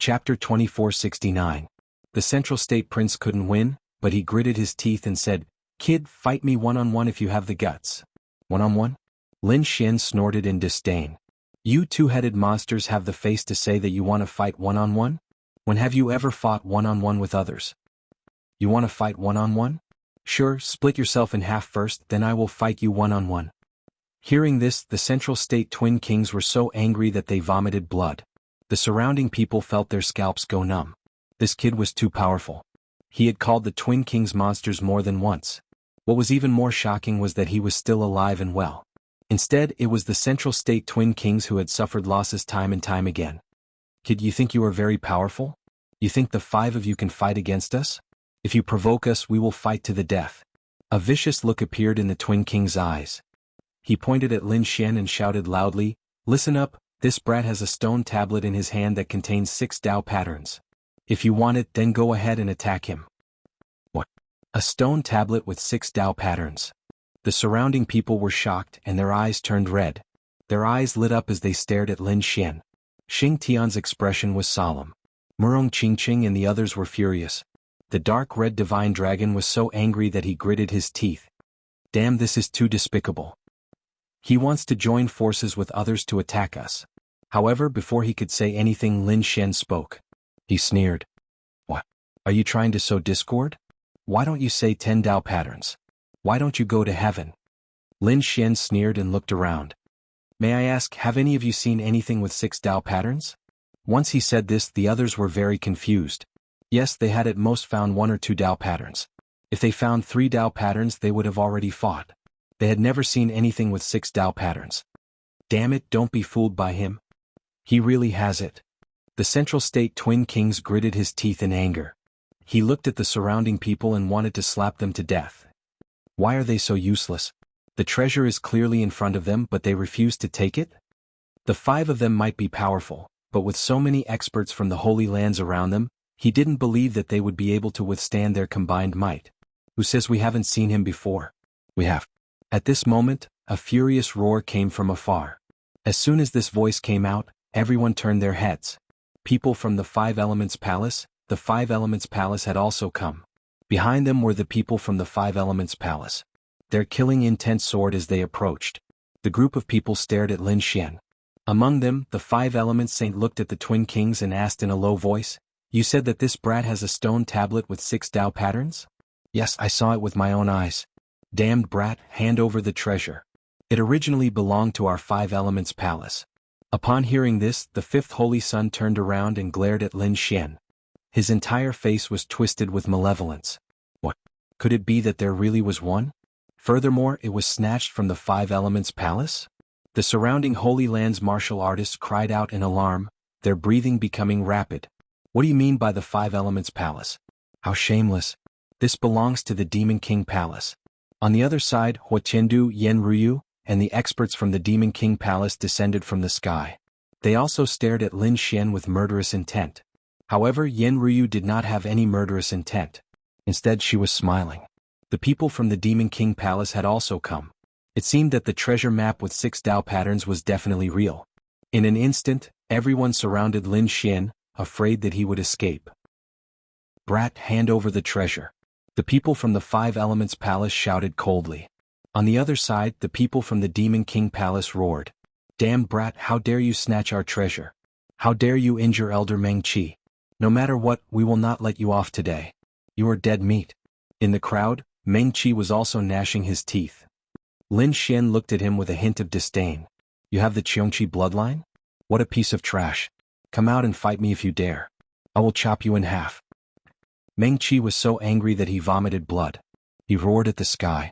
Chapter 2469. The Central State Prince couldn't win, but he gritted his teeth and said, "Kid, fight me one-on-one if you have the guts." "One-on-one?" Lin Xian snorted in disdain. "You two-headed monsters have the face to say that you want to fight one-on-one? When have you ever fought one-on-one with others? You want to fight one-on-one? Sure, split yourself in half first, then I will fight you one-on-one." Hearing this, the Central State Twin Kings were so angry that they vomited blood. The surrounding people felt their scalps go numb. This kid was too powerful. He had called the Twin Kings monsters more than once. What was even more shocking was that he was still alive and well. Instead, it was the Central State Twin Kings who had suffered losses time and time again. "Kid, you think you are very powerful? You think the 5 of you can fight against us? If you provoke us, we will fight to the death." A vicious look appeared in the Twin King's eyes. He pointed at Lin Xian and shouted loudly, "Listen up, this brat has a stone tablet in his hand that contains 6 Dao patterns. If you want it, then go ahead and attack him." "What? A stone tablet with 6 Dao patterns?" The surrounding people were shocked and their eyes turned red. Their eyes lit up as they stared at Lin Xian. Xing Tian's expression was solemn. Murong Qingqing and the others were furious. The dark red divine dragon was so angry that he gritted his teeth. "Damn, this is too despicable. He wants to join forces with others to attack us." However, before he could say anything, Lin Xian spoke. He sneered. "What? Are you trying to sow discord? Why don't you say 10 Dao patterns? Why don't you go to heaven?" Lin Xian sneered and looked around. "May I ask, have any of you seen anything with 6 Dao patterns?" Once he said this, the others were very confused. Yes, they had at most found 1 or 2 Dao patterns. If they found 3 Dao patterns, they would have already fought. They had never seen anything with 6 Dao patterns. "Damn it, don't be fooled by him. He really has it." The Central State Twin Kings gritted his teeth in anger. He looked at the surrounding people and wanted to slap them to death. Why are they so useless? The treasure is clearly in front of them, but they refuse to take it? The 5 of them might be powerful, but with so many experts from the Holy Lands around them, he didn't believe that they would be able to withstand their combined might. "Who says we haven't seen him before?" "We have." At this moment, a furious roar came from afar. As soon as this voice came out, everyone turned their heads. People from the 5 Elements Palace. The 5 Elements Palace had also come. Behind them were the people from the 5 Elements Palace. Their killing intent soared as they approached. The group of people stared at Lin Xian. Among them, the 5 Elements Saint looked at the Twin Kings and asked in a low voice, "You said that this brat has a stone tablet with 6 Dao patterns?" "Yes, I saw it with my own eyes." "Damned brat, hand over the treasure. It originally belonged to our 5 Elements Palace." Upon hearing this, the 5th Holy Son turned around and glared at Lin Xian. His entire face was twisted with malevolence. What? Could it be that there really was one? Furthermore, it was snatched from the 5 Elements Palace? The surrounding Holy Land's martial artists cried out in alarm, their breathing becoming rapid. "What do you mean by the 5 Elements Palace? How shameless. This belongs to the Demon King Palace." On the other side, Hua Tiandu, Yen Ruyu, and the experts from the Demon King Palace descended from the sky. They also stared at Lin Xian with murderous intent. However, Yen Ruyu did not have any murderous intent. Instead, she was smiling. The people from the Demon King Palace had also come. It seemed that the treasure map with 6 Dao patterns was definitely real. In an instant, everyone surrounded Lin Xian, afraid that he would escape. "Brat, hand over the treasure." The people from the 5 Elements Palace shouted coldly. On the other side, the people from the Demon King Palace roared. "Damn brat, how dare you snatch our treasure? How dare you injure Elder Meng Qi? No matter what, we will not let you off today. You are dead meat." In the crowd, Meng Qi was also gnashing his teeth. Lin Xian looked at him with a hint of disdain. "You have the Qiongqi bloodline? What a piece of trash. Come out and fight me if you dare. I will chop you in half." Meng Qi was so angry that he vomited blood. He roared at the sky.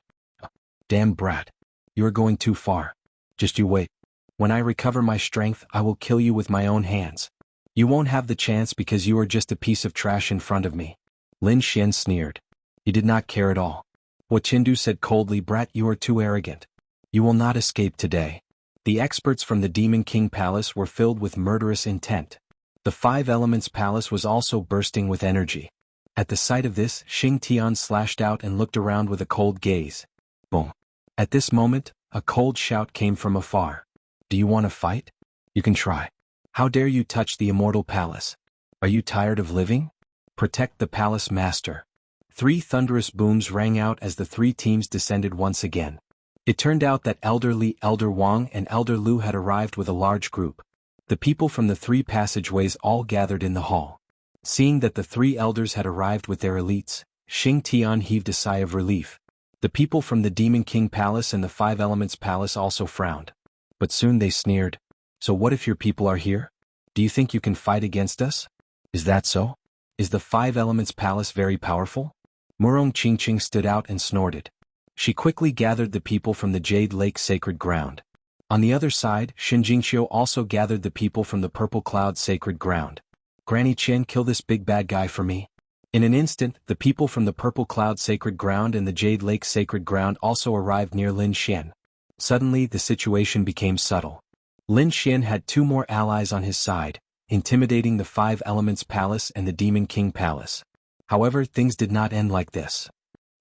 "Damn brat. You are going too far. Just you wait. When I recover my strength, I will kill you with my own hands. You won't have the chance because you are just a piece of trash in front of me." Lin Xian sneered. He did not care at all. Hua Qindu said coldly, "Brat, you are too arrogant. You will not escape today." The experts from the Demon King Palace were filled with murderous intent. The 5 Elements Palace was also bursting with energy. At the sight of this, Xing Tian slashed out and looked around with a cold gaze. Boom. At this moment, a cold shout came from afar. "Do you want to fight? You can try. How dare you touch the Immortal Palace? Are you tired of living? Protect the palace master. 3 thunderous booms rang out as the 3 teams descended once again. It turned out that Elder Li, Elder Wang and Elder Lu had arrived with a large group. The people from the 3 passageways all gathered in the hall. Seeing that the 3 elders had arrived with their elites, Xing Tian heaved a sigh of relief. The people from the Demon King Palace and the 5 Elements Palace also frowned. But soon they sneered. So what if your people are here? Do you think you can fight against us? Is that so? Is the 5 Elements Palace very powerful? Murong Qingqing stood out and snorted. She quickly gathered the people from the Jade Lake Sacred Ground. On the other side, Shinjingxiu also gathered the people from the Purple Cloud Sacred Ground. Granny Chen, kill this big bad guy for me. In an instant, the people from the Purple Cloud Sacred Ground and the Jade Lake Sacred Ground also arrived near Lin Xian. Suddenly, the situation became subtle. Lin Xian had 2 more allies on his side, intimidating the 5 Elements Palace and the Demon King Palace. However, things did not end like this.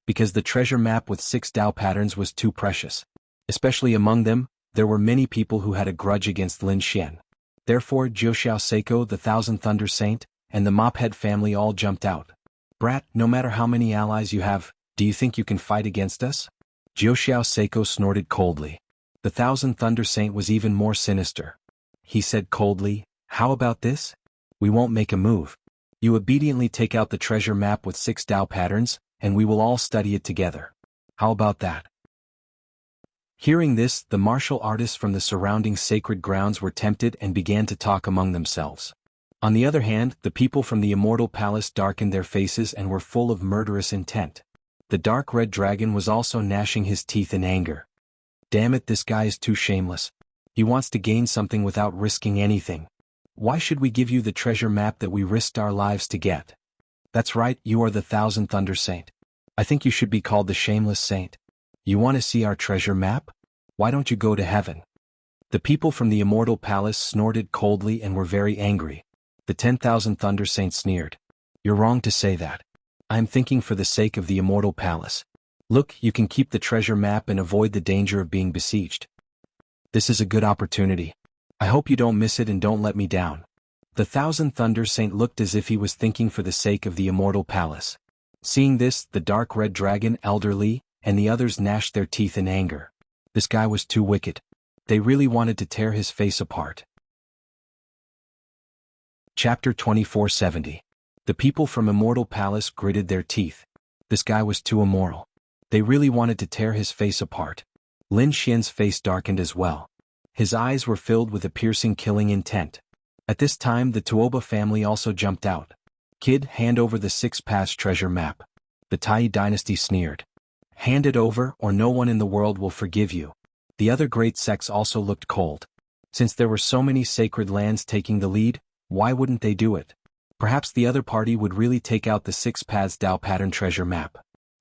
Because the treasure map with 6 Dao patterns was too precious. Especially among them, there were many people who had a grudge against Lin Xian. Therefore, Jiuxiao Seiko, the Thousand Thunder Saint, and the Mophead family all jumped out. Brat, no matter how many allies you have, do you think you can fight against us? Jiuxiao Seiko snorted coldly. The Thousand Thunder Saint was even more sinister. He said coldly, how about this? We won't make a move. You obediently take out the treasure map with 6 Dao patterns, and we will all study it together. How about that? Hearing this, the martial artists from the surrounding sacred grounds were tempted and began to talk among themselves. On the other hand, the people from the Immortal Palace darkened their faces and were full of murderous intent. The dark red dragon was also gnashing his teeth in anger. Damn it, this guy is too shameless. He wants to gain something without risking anything. Why should we give you the treasure map that we risked our lives to get? That's right, you are the Thousand Thunder Saint. I think you should be called the Shameless Saint. You want to see our treasure map? Why don't you go to heaven? The people from the Immortal Palace snorted coldly and were very angry. The 10,000 Thunder Saints sneered. You're wrong to say that. I am thinking for the sake of the Immortal Palace. Look, you can keep the treasure map and avoid the danger of being besieged. This is a good opportunity. I hope you don't miss it and don't let me down. The Thousand Thunder Saint looked as if he was thinking for the sake of the Immortal Palace. Seeing this, the dark red dragon, Elder Li, and the others gnashed their teeth in anger. This guy was too wicked. They really wanted to tear his face apart. Chapter 2470. The people from Immortal Palace gritted their teeth. This guy was too immoral. They really wanted to tear his face apart. Lin Xian's face darkened as well. His eyes were filled with a piercing killing intent. At this time the Tuoba family also jumped out. Kid, hand over the 6 Paths treasure map. The Tai dynasty sneered. Hand it over or no one in the world will forgive you. The other great sects also looked cold. Since there were so many sacred lands taking the lead, why wouldn't they do it? Perhaps the other party would really take out the 6 Paths Dao pattern treasure map.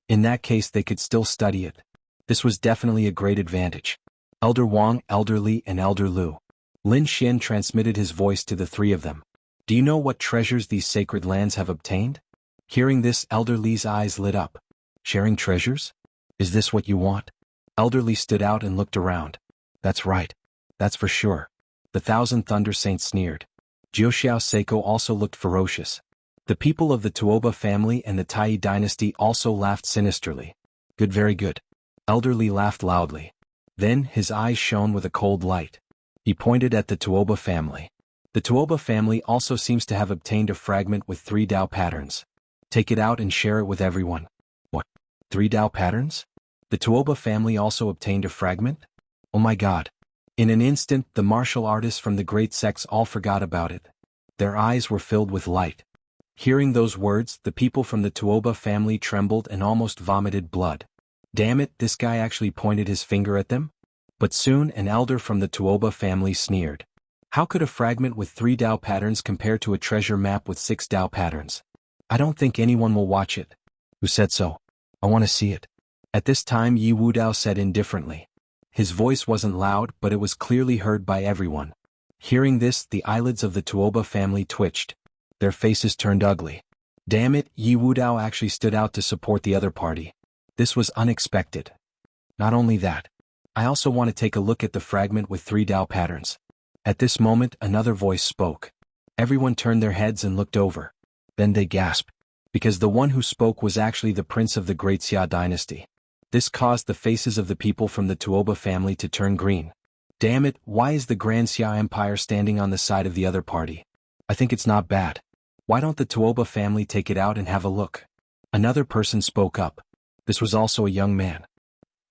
In that case they could still study it. This was definitely a great advantage. Elder Wang, Elder Li and Elder Lu. Lin Xian transmitted his voice to the 3 of them. Do you know what treasures these sacred lands have obtained? Hearing this, Elder Li's eyes lit up. Sharing treasures? Is this what you want? Elder Li stood out and looked around. That's right. That's for sure. The Thousand Thunder Saints sneered. Jiuxiao Seiko also looked ferocious. The people of the Tuoba family and the Tai dynasty also laughed sinisterly. Good, very good. Elder Li laughed loudly. Then, his eyes shone with a cold light. He pointed at the Tuoba family. The Tuoba family also seems to have obtained a fragment with 3 Dao patterns. Take it out and share it with everyone. What? 3 Dao patterns? The Tuoba family also obtained a fragment? Oh my god. In an instant, the martial artists from the great sects all forgot about it. Their eyes were filled with light. Hearing those words, the people from the Tuoba family trembled and almost vomited blood. Damn it, this guy actually pointed his finger at them? But soon an elder from the Tuoba family sneered. How could a fragment with 3 Dao patterns compare to a treasure map with 6 Dao patterns? I don't think anyone will watch it. Who said so? I want to see it. At this time Yi Wudao said indifferently. His voice wasn't loud, but it was clearly heard by everyone. Hearing this, the eyelids of the Tuoba family twitched. Their faces turned ugly. Damn it, Yi Wudao actually stood out to support the other party. This was unexpected. Not only that, I also want to take a look at the fragment with 3 Dao patterns. At this moment, another voice spoke. Everyone turned their heads and looked over. Then they gasped. Because the one who spoke was actually the prince of the Great Xia dynasty. This caused the faces of the people from the Tuoba family to turn green. Damn it, why is the Grand Xia Empire standing on the side of the other party? I think it's not bad. Why don't the Tuoba family take it out and have a look? Another person spoke up. This was also a young man.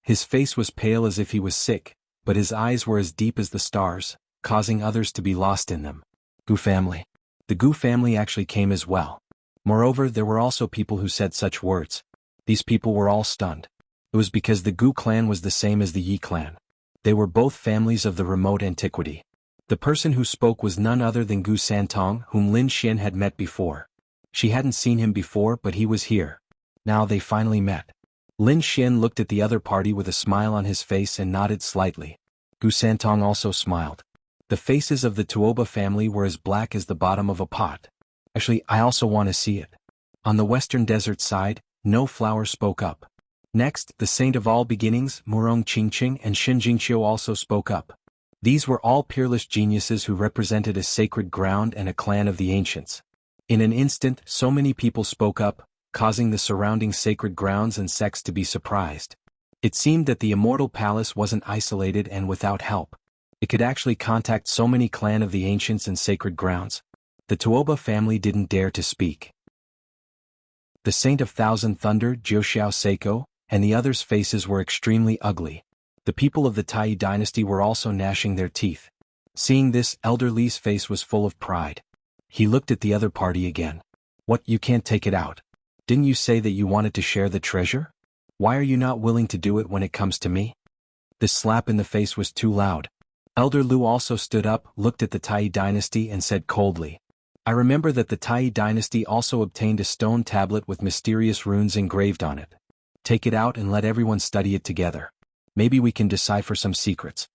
His face was pale as if he was sick, but his eyes were as deep as the stars, causing others to be lost in them. Gu family. The Gu family actually came as well. Moreover, there were also people who said such words. These people were all stunned. It was because the Gu clan was the same as the Yi clan. They were both families of the remote antiquity. The person who spoke was none other than Gu Santong, whom Lin Xian had met before. She hadn't seen him before, but he was here. Now they finally met. Lin Xian looked at the other party with a smile on his face and nodded slightly. Gu Santong also smiled. The faces of the Tuoba family were as black as the bottom of a pot. Actually, I also want to see it. On the western desert side, No Flower spoke up. Next, the saint of all beginnings, Murong Qingqing and Xin Jingqiu also spoke up. These were all peerless geniuses who represented a sacred ground and a clan of the ancients. In an instant, so many people spoke up, causing the surrounding sacred grounds and sects to be surprised. It seemed that the immortal palace wasn't isolated and without help. It could actually contact so many clan of the ancients and sacred grounds. The Tuoba family didn't dare to speak. The Saint of Thousand Thunder, Jiuxiao Seiko, and the others' faces were extremely ugly. The people of the Tai dynasty were also gnashing their teeth. Seeing this, Elder Li's face was full of pride. He looked at the other party again. What, you can't take it out? Didn't you say that you wanted to share the treasure? Why are you not willing to do it when it comes to me? This slap in the face was too loud. Elder Lu also stood up, looked at the Tai dynasty and said coldly, I remember that the Tai dynasty also obtained a stone tablet with mysterious runes engraved on it. Take it out and let everyone study it together. Maybe we can decipher some secrets.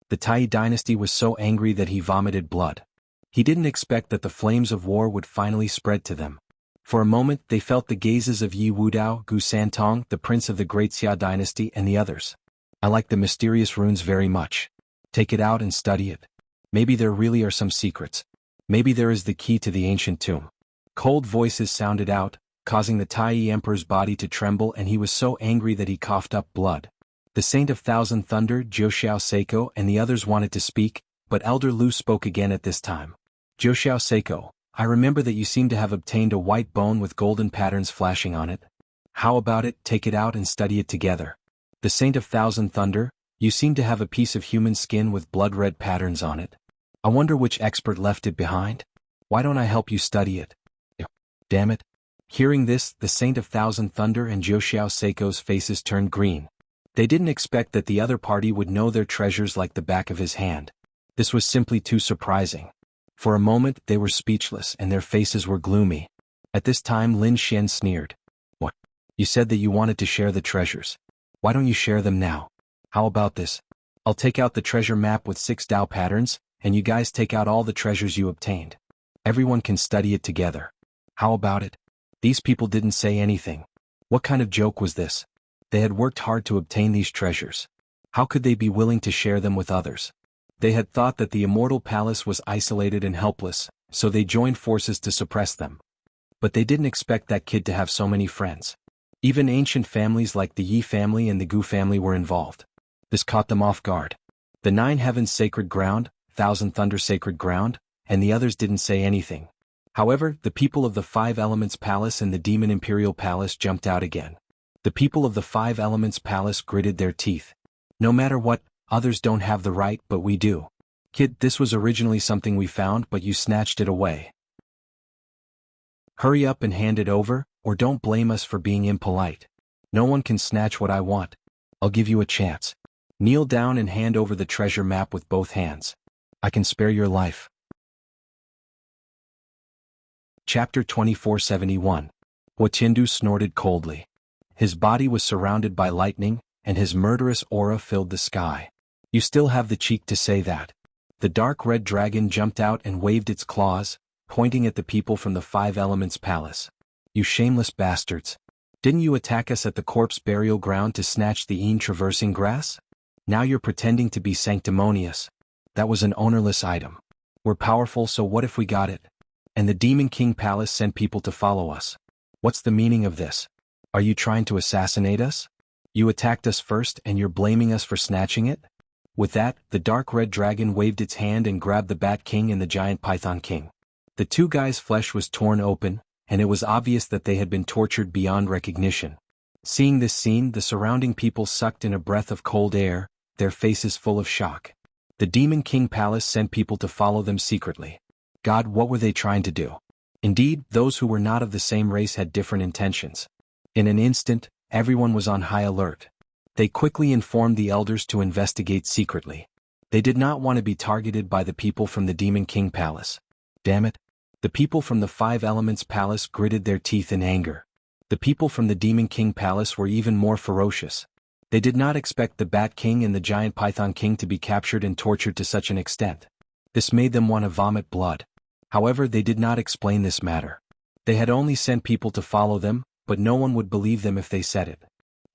The Tai dynasty was so angry that he vomited blood. He didn't expect that the flames of war would finally spread to them. For a moment they felt the gazes of Yi Wudao, Gu Santong, the prince of the Great Xia dynasty and the others. I like the mysterious runes very much. Take it out and study it. Maybe there really are some secrets. Maybe there is the key to the ancient tomb. Cold voices sounded out, causing the Tai Emperor's body to tremble, and he was so angry that he coughed up blood. The Saint of Thousand Thunder, Jiuxiao Seiko, and the others wanted to speak, but Elder Lu spoke again at this time. Jiuxiao Seiko, I remember that you seem to have obtained a white bone with golden patterns flashing on it. How about it, take it out and study it together. The Saint of Thousand Thunder, you seem to have a piece of human skin with blood-red patterns on it. I wonder which expert left it behind? Why don't I help you study it? Damn it. Hearing this, the Saint of Thousand Thunder and Jiuxiao Seiko's faces turned green. They didn't expect that the other party would know their treasures like the back of his hand. This was simply too surprising. For a moment they were speechless and their faces were gloomy. At this time Lin Xian sneered. What? You said that you wanted to share the treasures. Why don't you share them now? How about this? I'll take out the treasure map with 6 Dao patterns, and you guys take out all the treasures you obtained. Everyone can study it together. How about it? These people didn't say anything. What kind of joke was this? They had worked hard to obtain these treasures. How could they be willing to share them with others? They had thought that the immortal palace was isolated and helpless, so they joined forces to suppress them. But they didn't expect that kid to have so many friends. Even ancient families like the Yi family and the Gu family were involved. This caught them off guard. The 9 Heavens Sacred Ground, Thousand Thunder Sacred Ground, and the others didn't say anything. However, the people of the 5 Elements Palace and the Demon Imperial Palace jumped out again. The people of the 5 Elements Palace gritted their teeth. No matter what, others don't have the right, but we do. Kid, this was originally something we found, but you snatched it away. Hurry up and hand it over, or don't blame us for being impolite. No one can snatch what I want. I'll give you a chance. Kneel down and hand over the treasure map with both hands. I can spare your life. Chapter 2471. Huatindu snorted coldly. His body was surrounded by lightning, and his murderous aura filled the sky. You still have the cheek to say that. The dark red dragon jumped out and waved its claws, pointing at the people from the 5 Elements Palace. You shameless bastards. Didn't you attack us at the corpse burial ground to snatch the Een traversing grass? Now you're pretending to be sanctimonious. That was an ownerless item. We're powerful, so what if we got it? And the Demon King Palace sent people to follow us. What's the meaning of this? Are you trying to assassinate us? You attacked us first and you're blaming us for snatching it? With that, the dark red dragon waved its hand and grabbed the Bat King and the giant Python King. The two guys' flesh was torn open, and it was obvious that they had been tortured beyond recognition. Seeing this scene, the surrounding people sucked in a breath of cold air, their faces full of shock. The Demon King Palace sent people to follow them secretly. God, what were they trying to do? Indeed, those who were not of the same race had different intentions. In an instant, everyone was on high alert. They quickly informed the elders to investigate secretly. They did not want to be targeted by the people from the Demon King Palace. Damn it. The people from the Five Elements Palace gritted their teeth in anger. The people from the Demon King Palace were even more ferocious. They did not expect the Bat King and the giant Python King to be captured and tortured to such an extent. This made them want to vomit blood. However, they did not explain this matter. They had only sent people to follow them, but no one would believe them if they said it.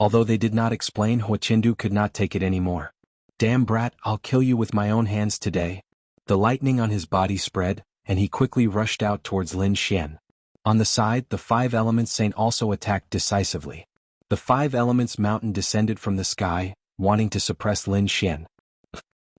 Although they did not explain, Huachindu could not take it anymore. Damn brat, I'll kill you with my own hands today. The lightning on his body spread, and he quickly rushed out towards Lin Xian. On the side, the Five Elements Saint also attacked decisively. The Five Elements Mountain descended from the sky, wanting to suppress Lin Xian.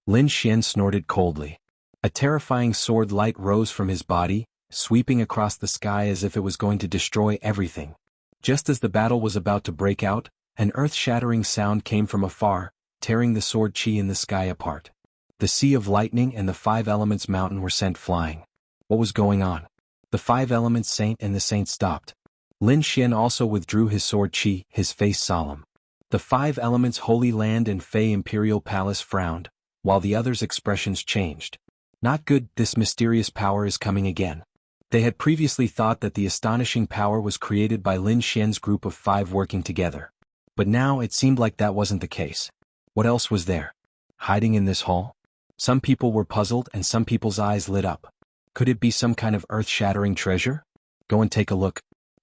Lin Xian snorted coldly. A terrifying sword light rose from his body, sweeping across the sky as if it was going to destroy everything. Just as the battle was about to break out, an earth-shattering sound came from afar, tearing the sword chi in the sky apart. The Sea of Lightning and the Five Elements Mountain were sent flying. What was going on? The Five Elements Saint and the Saint stopped. Lin Xian also withdrew his sword chi, his face solemn. The Five Elements Holy Land and Fey Imperial Palace frowned, while the others' expressions changed. Not good, this mysterious power is coming again. They had previously thought that the astonishing power was created by Lin Xian's group of five working together. But now it seemed like that wasn't the case. What else was there? Hiding in this hall? Some people were puzzled and some people's eyes lit up. Could it be some kind of earth-shattering treasure? Go and take a look.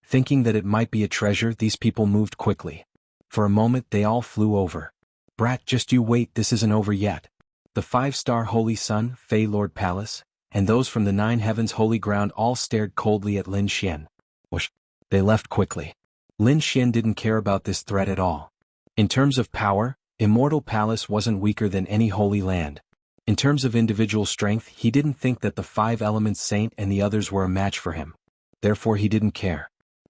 Thinking that it might be a treasure, these people moved quickly. For a moment they all flew over. Brat, just you wait, this isn't over yet. The Five-Star Holy Sun, Fey Lord Palace, and those from the Nine Heavens Holy Ground all stared coldly at Lin Xian. Whoosh! They left quickly. Lin Xian didn't care about this threat at all. In terms of power, Immortal Palace wasn't weaker than any Holy Land. In terms of individual strength, he didn't think that the Five Elements Saint and the others were a match for him. Therefore he didn't care.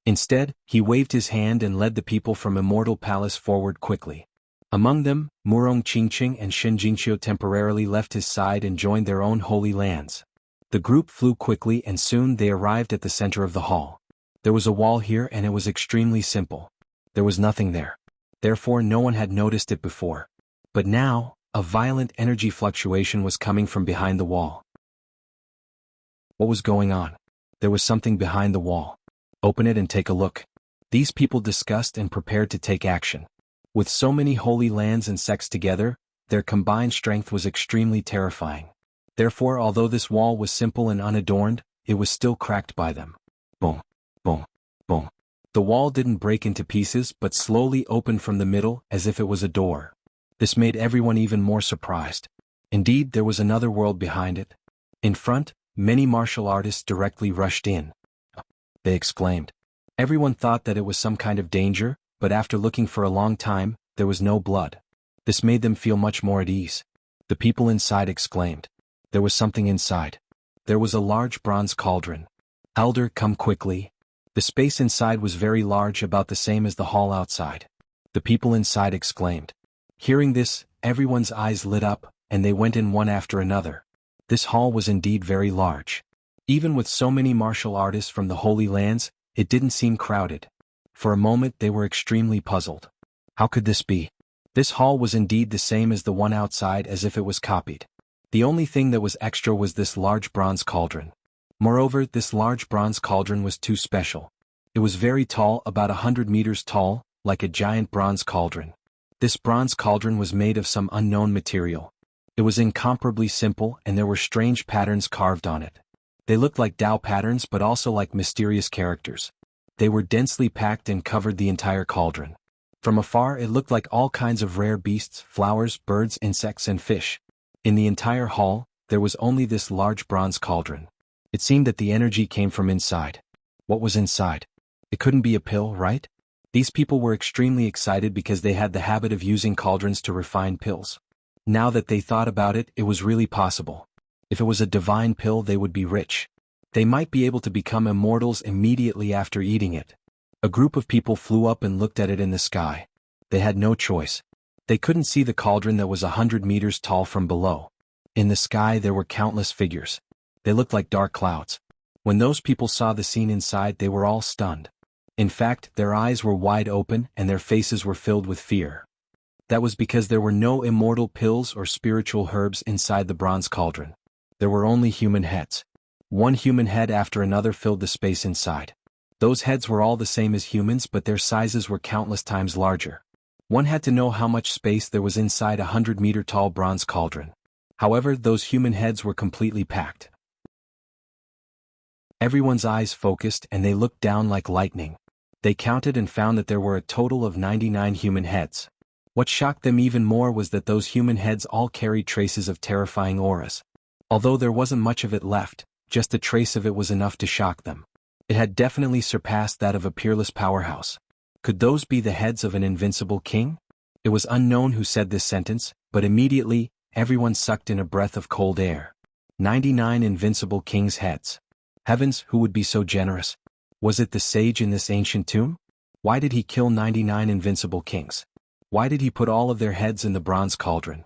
Instead, he waved his hand and led the people from Immortal Palace forward quickly. Among them, Murong Qingqing and Shen Jingqiu temporarily left his side and joined their own holy lands. The group flew quickly and soon they arrived at the center of the hall. There was a wall here and it was extremely simple. There was nothing there. Therefore no one had noticed it before. But now, a violent energy fluctuation was coming from behind the wall. What was going on? There was something behind the wall. Open it and take a look. These people discussed and prepared to take action. With so many holy lands and sects together, their combined strength was extremely terrifying. Therefore, although this wall was simple and unadorned, it was still cracked by them. Boom, boom, boom. The wall didn't break into pieces but slowly opened from the middle as if it was a door. This made everyone even more surprised. Indeed, there was another world behind it. In front, many martial artists directly rushed in. They exclaimed. Everyone thought that it was some kind of danger, but after looking for a long time, there was no blood. This made them feel much more at ease. The people inside exclaimed. There was something inside. There was a large bronze cauldron. Elder, come quickly. The space inside was very large, about the same as the hall outside. The people inside exclaimed. Hearing this, everyone's eyes lit up, and they went in one after another. This hall was indeed very large. Even with so many martial artists from the Holy Lands, it didn't seem crowded. For a moment they were extremely puzzled. How could this be? This hall was indeed the same as the one outside, as if it was copied. The only thing that was extra was this large bronze cauldron. Moreover, this large bronze cauldron was too special. It was very tall, about 100 meters tall, like a giant bronze cauldron. This bronze cauldron was made of some unknown material. It was incomparably simple and there were strange patterns carved on it. They looked like Tao patterns but also like mysterious characters. They were densely packed and covered the entire cauldron. From afar it looked like all kinds of rare beasts, flowers, birds, insects and fish. In the entire hall, there was only this large bronze cauldron. It seemed that the energy came from inside. What was inside? It couldn't be a pill, right? These people were extremely excited because they had the habit of using cauldrons to refine pills. Now that they thought about it, it was really possible. If it was a divine pill, they would be rich. They might be able to become immortals immediately after eating it. A group of people flew up and looked at it in the sky. They had no choice. They couldn't see the cauldron that was 100 meters tall from below. In the sky there were countless figures. They looked like dark clouds. When those people saw the scene inside, they were all stunned. In fact, their eyes were wide open and their faces were filled with fear. That was because there were no immortal pills or spiritual herbs inside the bronze cauldron. There were only human heads. One human head after another filled the space inside. Those heads were all the same as humans, but their sizes were countless times larger. One had to know how much space there was inside a 100-meter-tall bronze cauldron. However, those human heads were completely packed. Everyone's eyes focused and they looked down like lightning. They counted and found that there were a total of 99 human heads. What shocked them even more was that those human heads all carried traces of terrifying auras. Although there wasn't much of it left, just a trace of it was enough to shock them. It had definitely surpassed that of a peerless powerhouse. Could those be the heads of an invincible king? It was unknown who said this sentence, but immediately, everyone sucked in a breath of cold air. 99 invincible kings' heads. Heavens, who would be so generous? Was it the sage in this ancient tomb? Why did he kill 99 invincible kings? Why did he put all of their heads in the bronze cauldron?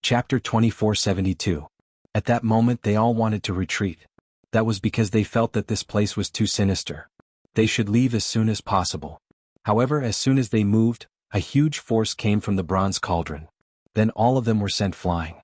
Chapter 2472. At that moment they all wanted to retreat. That was because they felt that this place was too sinister. They should leave as soon as possible. However, as soon as they moved, a huge force came from the bronze cauldron. Then all of them were sent flying.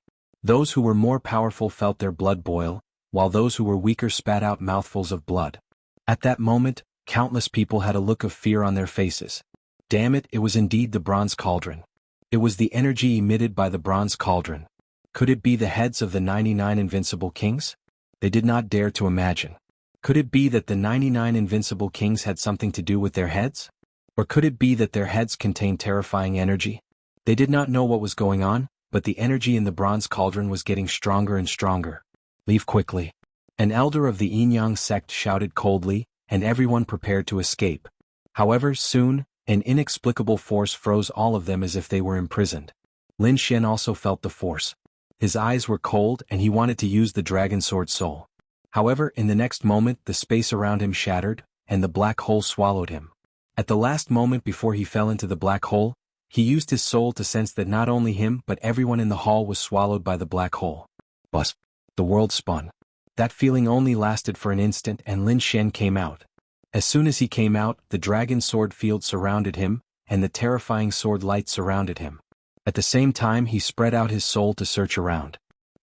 Those who were more powerful felt their blood boil, while those who were weaker spat out mouthfuls of blood. At that moment, countless people had a look of fear on their faces. Damn it, it was indeed the bronze cauldron. It was the energy emitted by the bronze cauldron. Could it be the heads of the 99 invincible kings? They did not dare to imagine. Could it be that the 99 invincible kings had something to do with their heads? Or could it be that their heads contained terrifying energy? They did not know what was going on, but the energy in the bronze cauldron was getting stronger and stronger. Leave quickly. An elder of the Yin-Yang sect shouted coldly, and everyone prepared to escape. However, soon, an inexplicable force froze all of them as if they were imprisoned. Lin Xian also felt the force. His eyes were cold and he wanted to use the dragon sword soul. However, in the next moment the space around him shattered, and the black hole swallowed him. At the last moment before he fell into the black hole, he used his soul to sense that not only him but everyone in the hall was swallowed by the black hole. Buzz. The world spun. That feeling only lasted for an instant and Lin Xian came out. As soon as he came out, the dragon sword field surrounded him, and the terrifying sword light surrounded him. At the same time he spread out his soul to search around.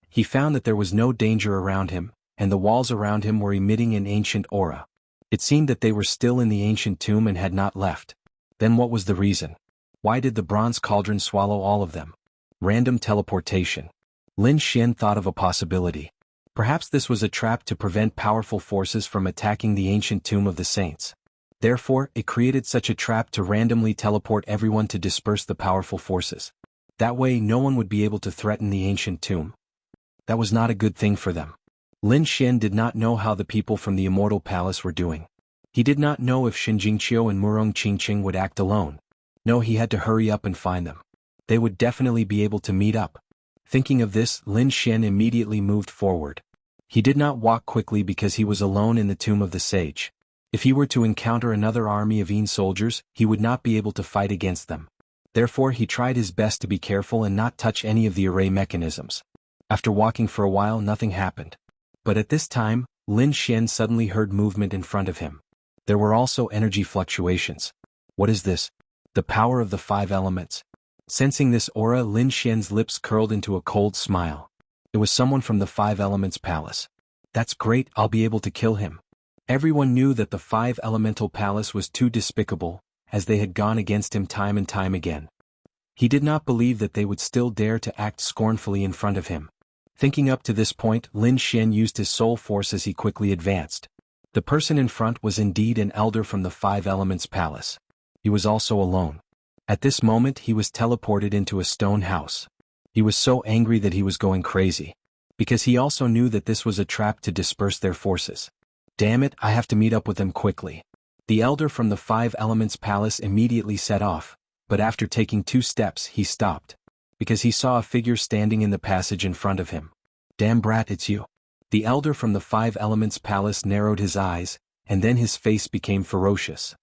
He found that there was no danger around him, and the walls around him were emitting an ancient aura. It seemed that they were still in the ancient tomb and had not left. Then what was the reason? Why did the bronze cauldron swallow all of them? Random teleportation. Lin Xian thought of a possibility. Perhaps this was a trap to prevent powerful forces from attacking the ancient tomb of the saints. Therefore, it created such a trap to randomly teleport everyone to disperse the powerful forces. That way no one would be able to threaten the ancient tomb. That was not a good thing for them. Lin Xian did not know how the people from the Immortal Palace were doing. He did not know if Xin Jingqiu and Murong Qingqing would act alone. No, he had to hurry up and find them. They would definitely be able to meet up. Thinking of this, Lin Xian immediately moved forward. He did not walk quickly because he was alone in the tomb of the sage. If he were to encounter another army of Yin soldiers, he would not be able to fight against them. Therefore he tried his best to be careful and not touch any of the array mechanisms. After walking for a while nothing happened. But at this time, Lin Xian suddenly heard movement in front of him. There were also energy fluctuations. What is this? The power of the 5 elements. Sensing this aura, Lin Xian's lips curled into a cold smile. It was someone from the 5 Elements Palace. That's great, I'll be able to kill him. Everyone knew that the 5 Elemental Palace was too despicable, as they had gone against him time and time again. He did not believe that they would still dare to act scornfully in front of him. Thinking up to this point, Lin Xian used his soul force as he quickly advanced. The person in front was indeed an elder from the 5 Elements Palace. He was also alone. At this moment he was teleported into a stone house. He was so angry that he was going crazy. Because he also knew that this was a trap to disperse their forces. Damn it, I have to meet up with them quickly. The elder from the Five Elements Palace immediately set off, but after taking 2 steps he stopped. Because he saw a figure standing in the passage in front of him. Damn brat, it's you. The elder from the Five Elements Palace narrowed his eyes, and then his face became ferocious.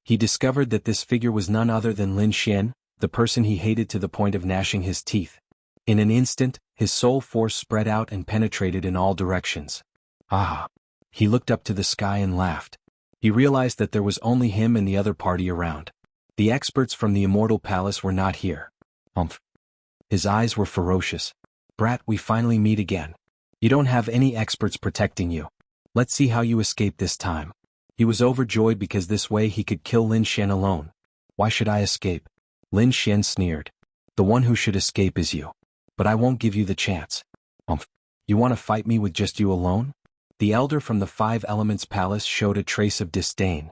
He discovered that this figure was none other than Lin Xian, the person he hated to the point of gnashing his teeth. In an instant, his soul force spread out and penetrated in all directions. Ah! He looked up to the sky and laughed. He realized that there was only him and the other party around. The experts from the Immortal Palace were not here. Humph. His eyes were ferocious. Brat, we finally meet again. You don't have any experts protecting you. Let's see how you escape this time. He was overjoyed because this way he could kill Lin Xian alone. Why should I escape? Lin Xian sneered. The one who should escape is you. But I won't give you the chance. Humph. You want to fight me with just you alone? The elder from the Five Elements Palace showed a trace of disdain.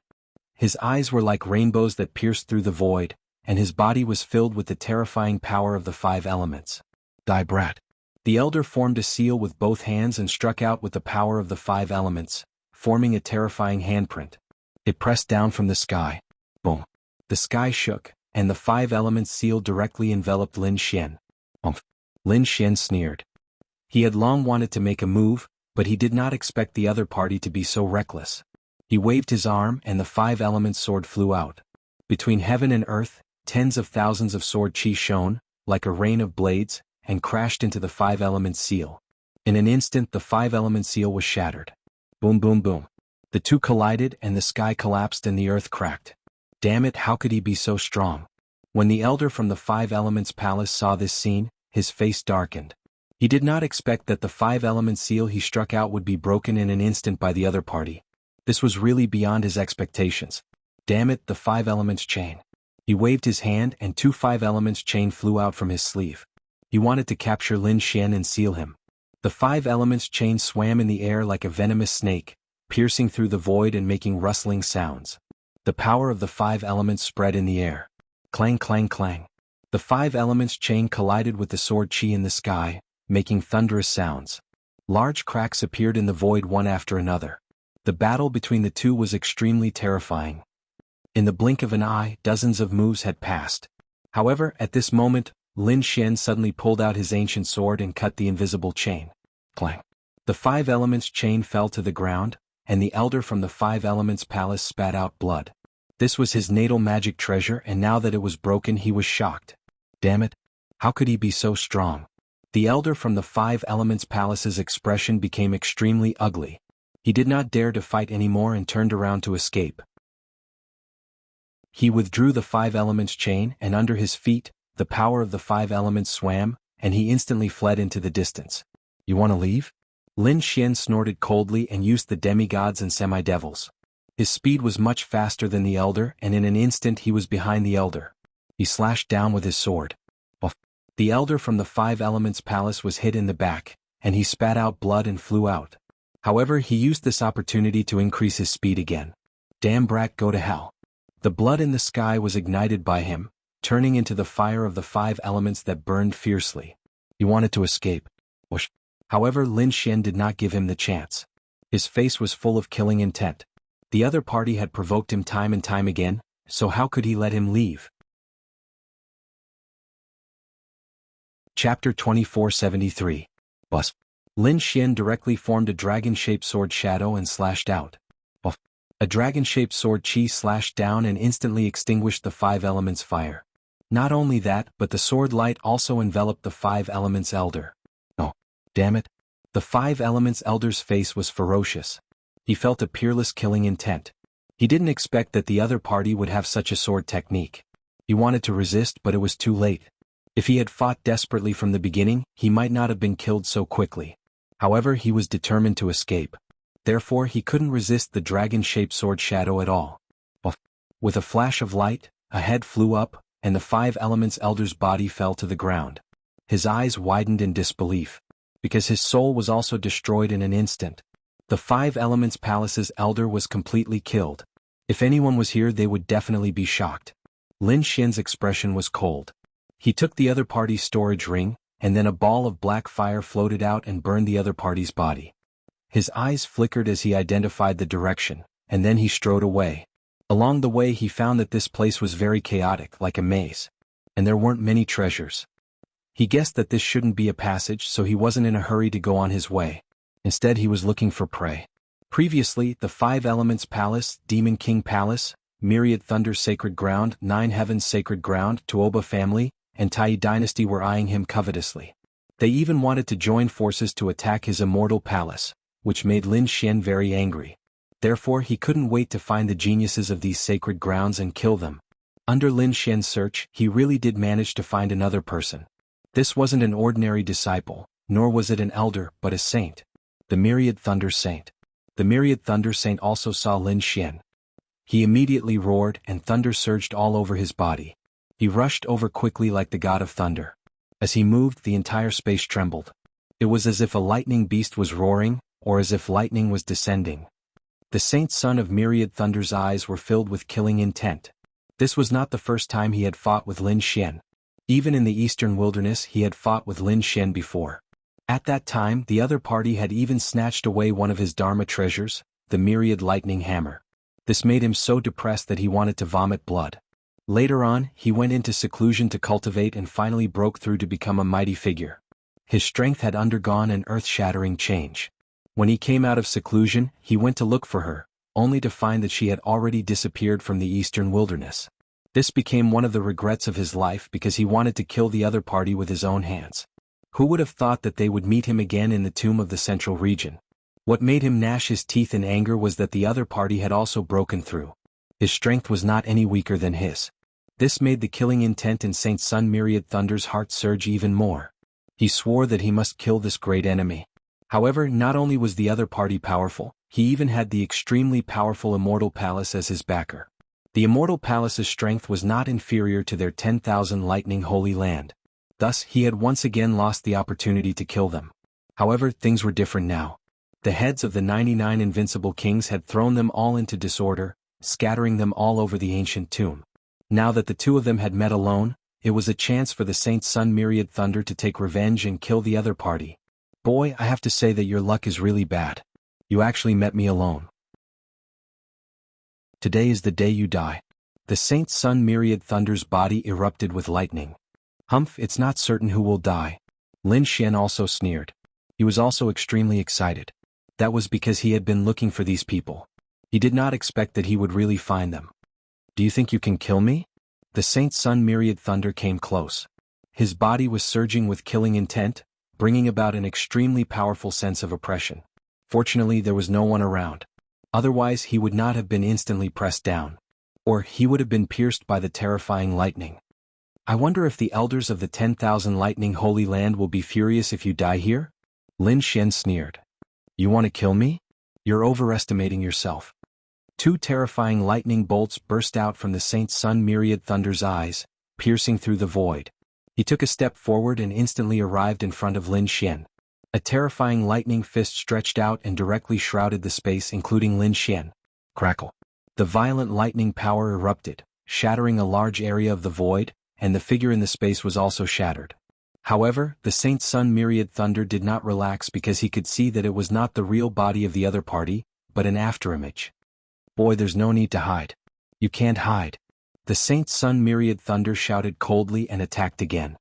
His eyes were like rainbows that pierced through the void, and his body was filled with the terrifying power of the 5 elements. Die brat. The elder formed a seal with both hands and struck out with the power of the 5 elements, forming a terrifying handprint. It pressed down from the sky. Boom. The sky shook, and the 5 elements seal directly enveloped Lin Xian. Humph. Lin Xian sneered. He had long wanted to make a move, but he did not expect the other party to be so reckless. He waved his arm and the 5 elements sword flew out. Between heaven and earth, tens of thousands of sword chi shone, like a rain of blades, and crashed into the 5 elements seal. In an instant the 5 elements seal was shattered. Boom boom boom. The two collided and the sky collapsed and the earth cracked. Damn it, how could he be so strong? When the elder from the 5 elements palace saw this scene, his face darkened. He did not expect that the 5 elements seal he struck out would be broken in an instant by the other party. This was really beyond his expectations. Damn it, the 5 elements chain. He waved his hand and 2 5 elements chain flew out from his sleeve. He wanted to capture Lin Xian and seal him. The 5 elements chain swam in the air like a venomous snake, piercing through the void and making rustling sounds. The power of the 5 elements spread in the air. Clang clang clang. The 5 elements chain collided with the sword chi in the sky, making thunderous sounds. Large cracks appeared in the void one after another. The battle between the two was extremely terrifying. In the blink of an eye, dozens of moves had passed. However, at this moment, Lin Xian suddenly pulled out his ancient sword and cut the invisible chain. Clang. The 5 elements chain fell to the ground, and the elder from the 5 elements palace spat out blood. This was his natal magic treasure, and now that it was broken he was shocked. Damn it! How could he be so strong? The elder from the 5 elements palace's expression became extremely ugly. He did not dare to fight anymore and turned around to escape. He withdrew the 5 elements chain and under his feet, the power of the 5 elements swam, and he instantly fled into the distance. You want to leave? Lin Xian snorted coldly and used the demigods and semi-devils. His speed was much faster than the elder and in an instant he was behind the elder. He slashed down with his sword. The elder from the 5 elements palace was hit in the back, and he spat out blood and flew out. However, he used this opportunity to increase his speed again. Damn brat, go to hell. The blood in the sky was ignited by him, turning into the fire of the 5 elements that burned fiercely. He wanted to escape. Whoosh. However, Lin Xian did not give him the chance. His face was full of killing intent. The other party had provoked him time and time again, so how could he let him leave? Chapter 2473. Bus. Lin Xian directly formed a dragon-shaped sword shadow and slashed out. A dragon-shaped sword chi slashed down and instantly extinguished the 5 elements fire. Not only that, but the sword light also enveloped the 5 elements elder. Oh, damn it. The 5 elements elder's face was ferocious. He felt a peerless killing intent. He didn't expect that the other party would have such a sword technique. He wanted to resist, but it was too late. If he had fought desperately from the beginning, he might not have been killed so quickly. However, he was determined to escape. Therefore, he couldn't resist the dragon-shaped sword shadow at all. With a flash of light, a head flew up, and the 5 elements elder's body fell to the ground. His eyes widened in disbelief. Because his soul was also destroyed in an instant. The 5 elements palace's elder was completely killed. If anyone was here, they would definitely be shocked. Lin Xian's expression was cold. He took the other party's storage ring, and then a ball of black fire floated out and burned the other party's body. His eyes flickered as he identified the direction, and then he strode away. Along the way he found that this place was very chaotic, like a maze. And there weren't many treasures. He guessed that this shouldn't be a passage, so he wasn't in a hurry to go on his way. Instead he was looking for prey. Previously, the Five Elements Palace, Demon King Palace, Myriad Thunder's Sacred Ground, Nine Heavens Sacred Ground, Tuoba family, and Tai Dynasty were eyeing him covetously. They even wanted to join forces to attack his immortal palace, which made Lin Xian very angry. Therefore he couldn't wait to find the geniuses of these sacred grounds and kill them. Under Lin Xian's search, he really did manage to find another person. This wasn't an ordinary disciple, nor was it an elder, but a saint. The Myriad Thunder Saint. The Myriad Thunder Saint also saw Lin Xian. He immediately roared, and thunder surged all over his body. He rushed over quickly like the god of thunder. As he moved, the entire space trembled. It was as if a lightning beast was roaring, or as if lightning was descending. The saint's son of Myriad Thunder's eyes were filled with killing intent. This was not the first time he had fought with Lin Xian. Even in the eastern wilderness he had fought with Lin Xian before. At that time the other party had even snatched away one of his Dharma treasures, the Myriad Lightning Hammer. This made him so depressed that he wanted to vomit blood. Later on, he went into seclusion to cultivate and finally broke through to become a mighty figure. His strength had undergone an earth-shattering change. When he came out of seclusion, he went to look for her, only to find that she had already disappeared from the eastern wilderness. This became one of the regrets of his life because he wanted to kill the other party with his own hands. Who would have thought that they would meet him again in the tomb of the central region? What made him gnash his teeth in anger was that the other party had also broken through. His strength was not any weaker than his. This made the killing intent in Saint Sun Myriad Thunder's heart surge even more. He swore that he must kill this great enemy. However, not only was the other party powerful, he even had the extremely powerful Immortal Palace as his backer. The Immortal Palace's strength was not inferior to their 10,000 lightning holy land. Thus, he had once again lost the opportunity to kill them. However, things were different now. The heads of the 99 invincible kings had thrown them all into disorder, scattering them all over the ancient tomb. Now that the two of them had met alone, it was a chance for the Saint Sun Myriad Thunder to take revenge and kill the other party. Boy, I have to say that your luck is really bad. You actually met me alone. Today is the day you die. The Saint Sun Myriad Thunder's body erupted with lightning. Humph, it's not certain who will die. Lin Xian also sneered. He was also extremely excited. That was because he had been looking for these people. He did not expect that he would really find them. Do you think you can kill me? The Saint Sun Myriad Thunder came close. His body was surging with killing intent, bringing about an extremely powerful sense of oppression. Fortunately, there was no one around. Otherwise, he would not have been instantly pressed down. Or he would have been pierced by the terrifying lightning. I wonder if the elders of the 10,000 lightning holy land will be furious if you die here? Lin Xian sneered. You want to kill me? You're overestimating yourself. Two terrifying lightning bolts burst out from the Saint Sun Myriad Thunder's eyes, piercing through the void. He took a step forward and instantly arrived in front of Lin Xian. A terrifying lightning fist stretched out and directly shrouded the space, including Lin Xian. Crackle. The violent lightning power erupted, shattering a large area of the void, and the figure in the space was also shattered. However, the Saint Sun Myriad Thunder did not relax because he could see that it was not the real body of the other party, but an afterimage. Boy, there's no need to hide. You can't hide. The Saint Sun Myriad Thunder shouted coldly and attacked again.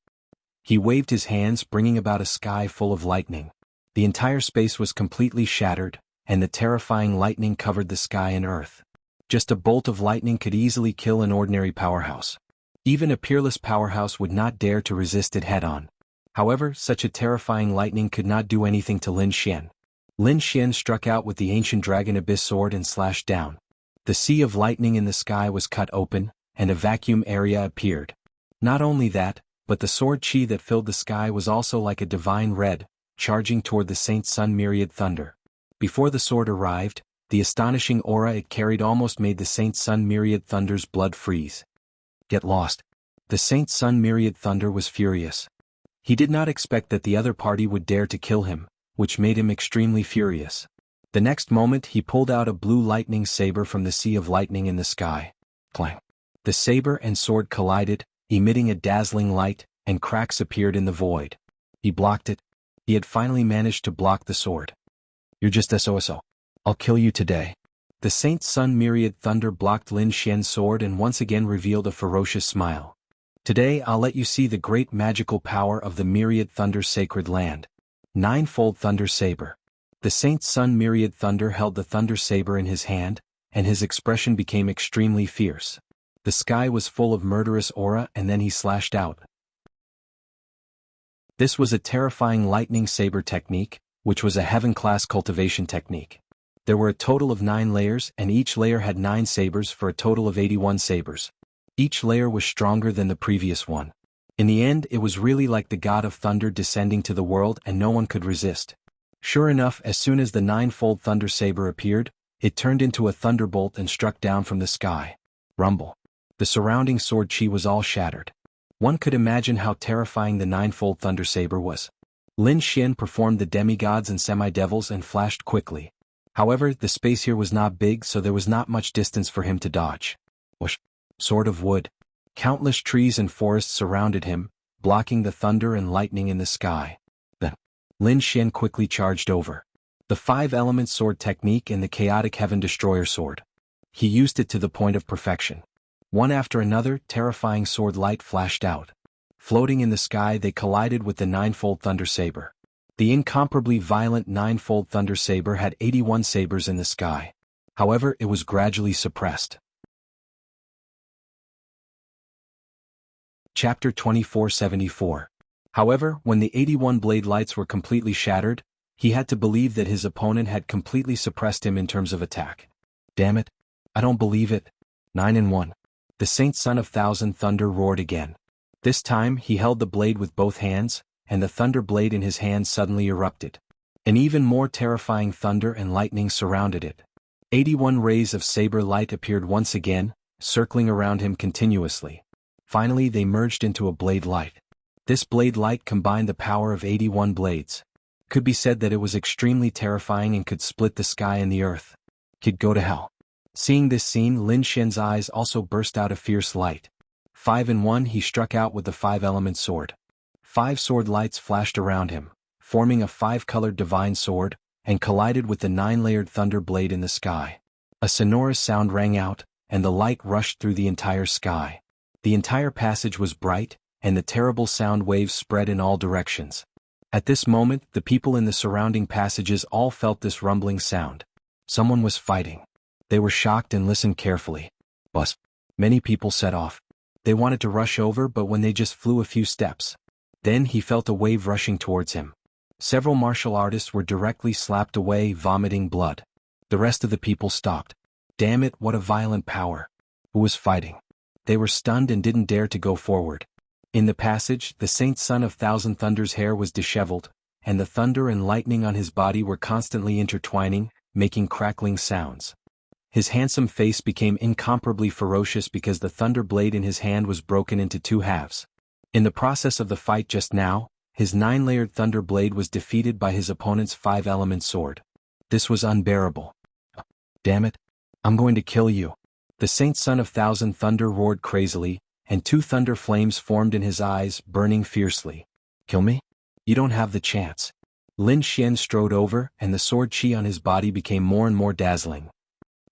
He waved his hands, bringing about a sky full of lightning. The entire space was completely shattered, and the terrifying lightning covered the sky and earth. Just a bolt of lightning could easily kill an ordinary powerhouse. Even a peerless powerhouse would not dare to resist it head-on. However, such a terrifying lightning could not do anything to Lin Xian. Lin Xian struck out with the ancient dragon abyss sword and slashed down. The sea of lightning in the sky was cut open, and a vacuum area appeared. Not only that, but the sword chi that filled the sky was also like a divine red, charging toward the Saint Sun Myriad Thunder. Before the sword arrived, the astonishing aura it carried almost made the Saint Sun Myriad Thunder's blood freeze. Get lost. The Saint Sun Myriad Thunder was furious. He did not expect that the other party would dare to kill him, which made him extremely furious. The next moment he pulled out a blue lightning saber from the sea of lightning in the sky. Clang. The saber and sword collided, emitting a dazzling light, and cracks appeared in the void. He blocked it. He had finally managed to block the sword. "You're just SOSO. I'll kill you today." The Saint's Sun Myriad Thunder blocked Lin Xian's sword and once again revealed a ferocious smile. "Today I'll let you see the great magical power of the Myriad Thunder Sacred Land. Ninefold Thunder Saber." The Saint's Sun Myriad Thunder held the Thunder Saber in his hand, and his expression became extremely fierce. The sky was full of murderous aura, and then he slashed out. This was a terrifying lightning saber technique, which was a heaven-class cultivation technique. There were a total of 9 layers, and each layer had 9 sabers for a total of 81 sabers. Each layer was stronger than the previous one. In the end, it was really like the god of thunder descending to the world, and no one could resist. Sure enough, as soon as the ninefold thunder saber appeared, it turned into a thunderbolt and struck down from the sky. Rumble. The surrounding sword chi was all shattered. One could imagine how terrifying the ninefold thunder saber was. Lin Xian performed the demigods and semi-devils and flashed quickly. However, the space here was not big, so there was not much distance for him to dodge. Whoosh! Sword of wood. Countless trees and forests surrounded him, blocking the thunder and lightning in the sky. Then, Lin Xian quickly charged over. The 5-element sword technique and the chaotic heaven destroyer sword. He used it to the point of perfection. One after another, terrifying sword light flashed out. Floating in the sky, they collided with the ninefold thunder saber. The incomparably violent ninefold thunder saber had 81 sabers in the sky. However, it was gradually suppressed. Chapter 2474. However, when the 81 blade lights were completely shattered, he had to believe that his opponent had completely suppressed him in terms of attack. "Damn it. I don't believe it." 9-1. The Saint Son of Thousand Thunder roared again. This time he held the blade with both hands, and the thunder blade in his hand suddenly erupted. An even more terrifying thunder and lightning surrounded it. 81 rays of saber light appeared once again, circling around him continuously. Finally they merged into a blade light. This blade light combined the power of 81 blades. Could be said that it was extremely terrifying and could split the sky and the earth. Could go to hell. Seeing this scene, Lin Xian's eyes also burst out a fierce light. 5-1 he struck out with the 5-element sword. 5 sword lights flashed around him, forming a 5-colored divine sword, and collided with the 9-layered thunder blade in the sky. A sonorous sound rang out, and the light rushed through the entire sky. The entire passage was bright, and the terrible sound waves spread in all directions. At this moment, the people in the surrounding passages all felt this rumbling sound. Someone was fighting. They were shocked and listened carefully. Buzz. Many people set off. They wanted to rush over, but when they just flew a few steps. Then he felt a wave rushing towards him. Several martial artists were directly slapped away, vomiting blood. The rest of the people stopped. Damn it, what a violent power. Who was fighting? They were stunned and didn't dare to go forward. In the passage, the Saint Son of Thousand Thunder's hair was disheveled, and the thunder and lightning on his body were constantly intertwining, making crackling sounds. His handsome face became incomparably ferocious because the thunder blade in his hand was broken into 2 halves. In the process of the fight just now, his 9-layered thunder blade was defeated by his opponent's 5-element sword. This was unbearable. Damn it. I'm going to kill you. The Saint Son of Thousand Thunder roared crazily, and 2 thunder flames formed in his eyes, burning fiercely. Kill me? You don't have the chance. Lin Xian strode over, and the sword chi on his body became more and more dazzling.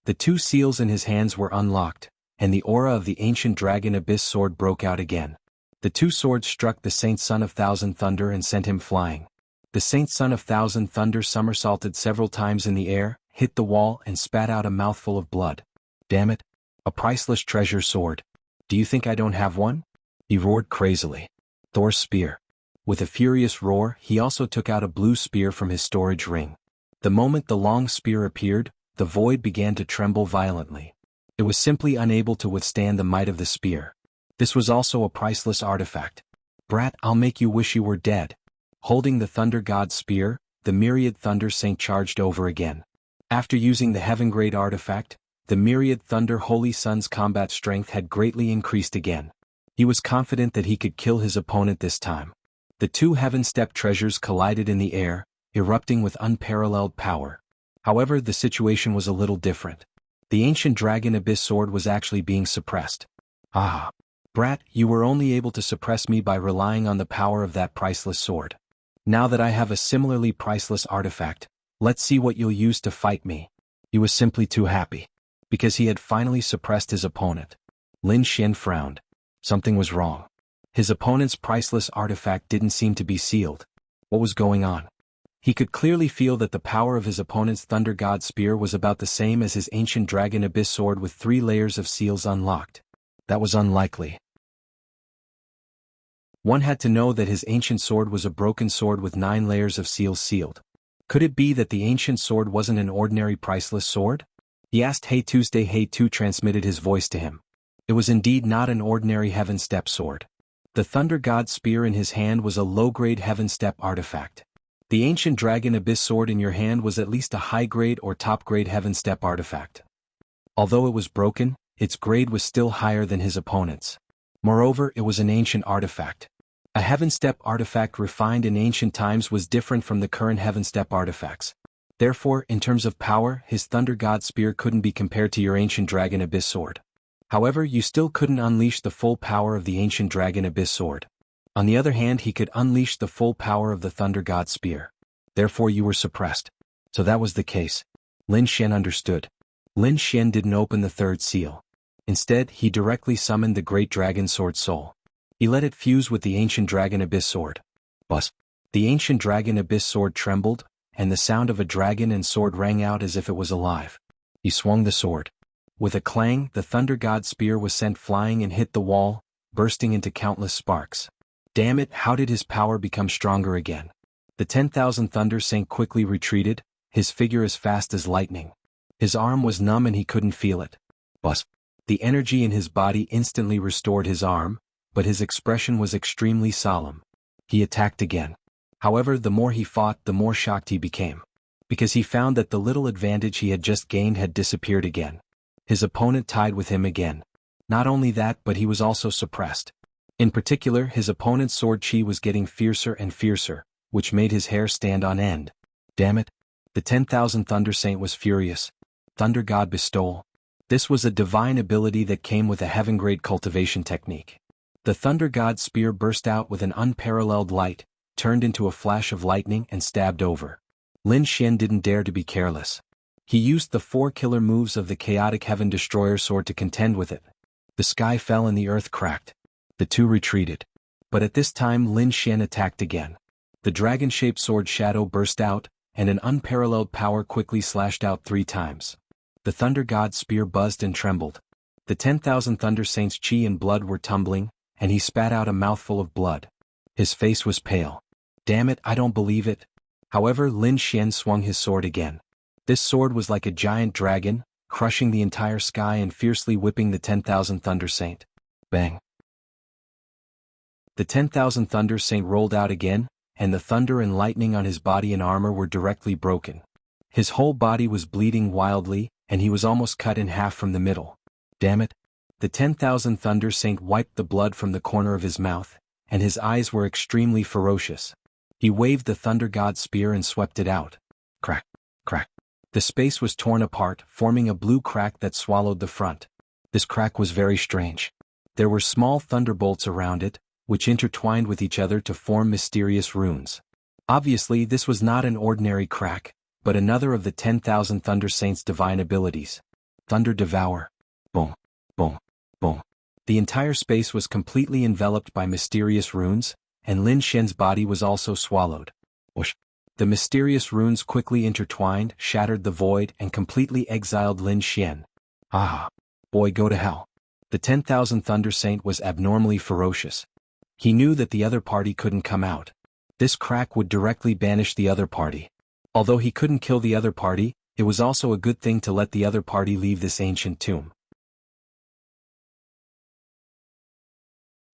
The 2 seals in his hands were unlocked, and the aura of the ancient dragon abyss sword broke out again. The 2 swords struck the Saint Son of Thousand Thunder and sent him flying. The Saint Son of Thousand Thunder somersaulted several times in the air, hit the wall and spat out a mouthful of blood. Damn it. A priceless treasure sword. Do you think I don't have one? He roared crazily. Thor's spear. With a furious roar, he also took out a blue spear from his storage ring. The moment the long spear appeared, the void began to tremble violently. It was simply unable to withstand the might of the spear. This was also a priceless artifact. Brat, I'll make you wish you were dead. Holding the Thunder God's spear, the Myriad Thunder Saint charged over again. After using the Heaven Grade artifact, the Myriad Thunder Holy Sun's combat strength had greatly increased again. He was confident that he could kill his opponent this time. The 2 Heaven Step treasures collided in the air, erupting with unparalleled power. However, the situation was a little different. The ancient dragon abyss sword was actually being suppressed. Ah! Brat, you were only able to suppress me by relying on the power of that priceless sword. Now that I have a similarly priceless artifact, let's see what you'll use to fight me. He was simply too happy. Because he had finally suppressed his opponent. Lin Xian frowned. Something was wrong. His opponent's priceless artifact didn't seem to be sealed. What was going on? He could clearly feel that the power of his opponent's Thunder God Spear was about the same as his ancient Dragon Abyss Sword with 3 layers of seals unlocked. That was unlikely. One had to know that his ancient sword was a broken sword with 9 layers of seals sealed. Could it be that the ancient sword wasn't an ordinary priceless sword? He asked. Hey Tuesday. Hey Tu transmitted his voice to him. It was indeed not an ordinary Heaven Step sword. The Thunder God Spear in his hand was a low-grade Heaven Step artifact. The ancient Dragon Abyss Sword in your hand was at least a high-grade or top-grade Heaven Step artifact. Although it was broken, its grade was still higher than his opponent's. Moreover, it was an ancient artifact. A Heaven Step artifact refined in ancient times was different from the current Heaven Step artifacts. Therefore, in terms of power, his Thunder God Spear couldn't be compared to your ancient Dragon Abyss Sword. However, you still couldn't unleash the full power of the ancient Dragon Abyss Sword. On the other hand, he could unleash the full power of the Thunder God Spear. Therefore you were suppressed. So that was the case. Lin Xian understood. Lin Xian didn't open the 3rd seal. Instead, he directly summoned the Great Dragon Sword Soul. He let it fuse with the ancient Dragon Abyss Sword. Buzz. The ancient Dragon Abyss Sword trembled, and the sound of a dragon and sword rang out as if it was alive. He swung the sword. With a clang, the Thunder God Spear was sent flying and hit the wall, bursting into countless sparks. Damn it, how did his power become stronger again? The 10,000 Thunder Saint quickly retreated, his figure as fast as lightning. His arm was numb and he couldn't feel it. Buzz. The energy in his body instantly restored his arm, but his expression was extremely solemn. He attacked again. However, the more he fought, the more shocked he became. Because he found that the little advantage he had just gained had disappeared again. His opponent tied with him again. Not only that, but he was also suppressed. In particular, his opponent's sword chi was getting fiercer and fiercer, which made his hair stand on end. Damn it. The 10,000 Thunder Saint was furious. Thunder God Bestowal. This was a divine ability that came with a heaven-grade cultivation technique. The Thunder God Spear burst out with an unparalleled light, turned into a flash of lightning and stabbed over. Lin Xian didn't dare to be careless. He used the 4 killer moves of the Chaotic Heaven Destroyer sword to contend with it. The sky fell and the earth cracked. The two retreated. But at this time Lin Xian attacked again. The dragon-shaped sword shadow burst out, and an unparalleled power quickly slashed out 3 times. The Thunder God Spear buzzed and trembled. The 10,000 Thunder Saints' chi and blood were tumbling, and he spat out a mouthful of blood. His face was pale. Damn it, I don't believe it. However, Lin Xian swung his sword again. This sword was like a giant dragon, crushing the entire sky and fiercely whipping the 10,000 Thunder Saint. Bang. The 10,000 Thunder Saint rolled out again, and the thunder and lightning on his body and armor were directly broken. His whole body was bleeding wildly, and he was almost cut in half from the middle. Damn it. The 10,000 Thunder Saint wiped the blood from the corner of his mouth, and his eyes were extremely ferocious. He waved the Thunder God Spear and swept it out. Crack, crack. The space was torn apart, forming a blue crack that swallowed the front. This crack was very strange. There were small thunderbolts around it, which intertwined with each other to form mysterious runes. Obviously, this was not an ordinary crack, but another of the 10,000 Thunder Saints' divine abilities. Thunder Devour. Boom, boom, boom. The entire space was completely enveloped by mysterious runes, and Lin Xian's body was also swallowed. Whoosh. The mysterious runes quickly intertwined, shattered the void, and completely exiled Lin Xian. Ah! Boy, go to hell. The 10,000 Thunder Saint was abnormally ferocious. He knew that the other party couldn't come out. This crack would directly banish the other party. Although he couldn't kill the other party, it was also a good thing to let the other party leave this ancient tomb.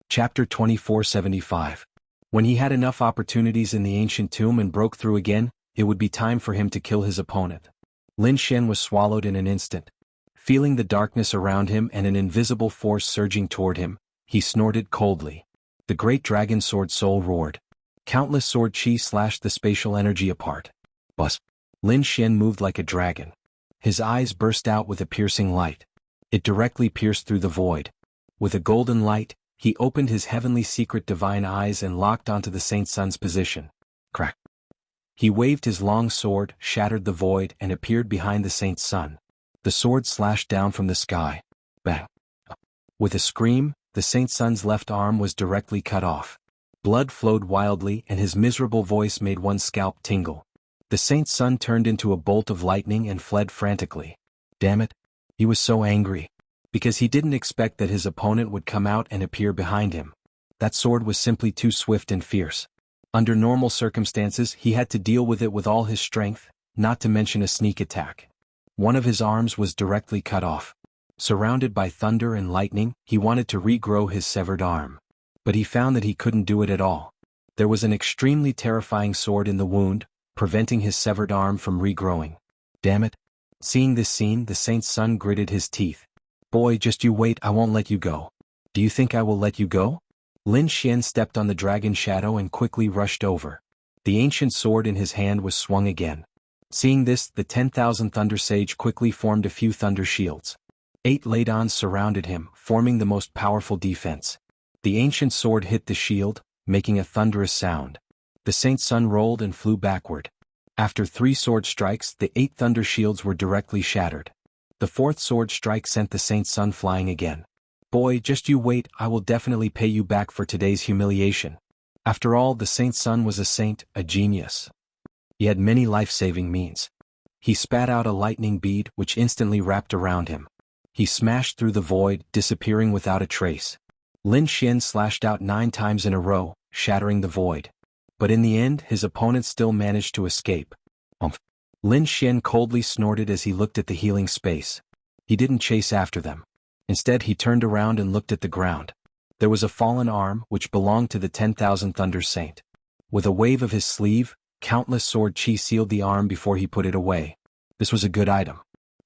Chapter 2475. When he had enough opportunities in the ancient tomb and broke through again, it would be time for him to kill his opponent. Lin Xian was swallowed in an instant. Feeling the darkness around him and an invisible force surging toward him, he snorted coldly. The great dragon sword soul roared. Countless sword chi slashed the spatial energy apart. Buzz. Lin Xian moved like a dragon. His eyes burst out with a piercing light. It directly pierced through the void. With a golden light, he opened his heavenly secret divine eyes and locked onto the Saint Sun's position. Crack. He waved his long sword, shattered the void, and appeared behind the Saint Sun. The sword slashed down from the sky. Bang. With a scream, the Saint Sun's left arm was directly cut off. Blood flowed wildly and his miserable voice made one's scalp tingle. The Saint Sun turned into a bolt of lightning and fled frantically. Damn it. He was so angry. Because he didn't expect that his opponent would come out and appear behind him. That sword was simply too swift and fierce. Under normal circumstances he had to deal with it with all his strength, not to mention a sneak attack. One of his arms was directly cut off. Surrounded by thunder and lightning, he wanted to regrow his severed arm. But he found that he couldn't do it at all. There was an extremely terrifying sword in the wound, preventing his severed arm from regrowing. Damn it. Seeing this scene, the Saint's Sun gritted his teeth. Boy, just you wait, I won't let you go. Do you think I will let you go? Lin Xian stepped on the dragon's shadow and quickly rushed over. The ancient sword in his hand was swung again. Seeing this, the 10,000 Thunder Sage quickly formed a few thunder shields. 8 Ladons surrounded him, forming the most powerful defense. The ancient sword hit the shield, making a thunderous sound. The Saint Sun rolled and flew backward. After 3 sword strikes, the 8 thunder shields were directly shattered. The 4th sword strike sent the Saint Sun flying again. Boy, just you wait, I will definitely pay you back for today's humiliation. After all, the Saint Sun was a saint, a genius. He had many life-saving means. He spat out a lightning bead which instantly wrapped around him. He smashed through the void, disappearing without a trace. Lin Xian slashed out 9 times in a row, shattering the void. But in the end, his opponent still managed to escape. Lin Xian coldly snorted as he looked at the healing space. He didn't chase after them. Instead, he turned around and looked at the ground. There was a fallen arm which belonged to the 10,000 Thunder Saint. With a wave of his sleeve, countless sword chi sealed the arm before he put it away. This was a good item.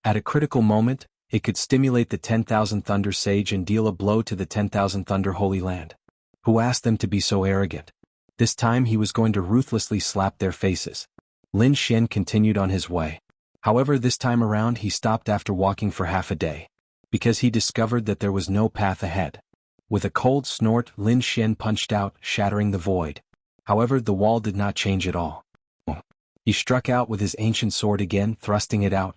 At a critical moment, it could stimulate the 10,000 Thunder Sage and deal a blow to the 10,000 Thunder Holy Land. Who asked them to be so arrogant? This time he was going to ruthlessly slap their faces. Lin Xian continued on his way. However, this time around he stopped after walking for half a day. Because he discovered that there was no path ahead. With a cold snort, Lin Xian punched out, shattering the void. However, the wall did not change at all. He struck out with his ancient sword again, thrusting it out.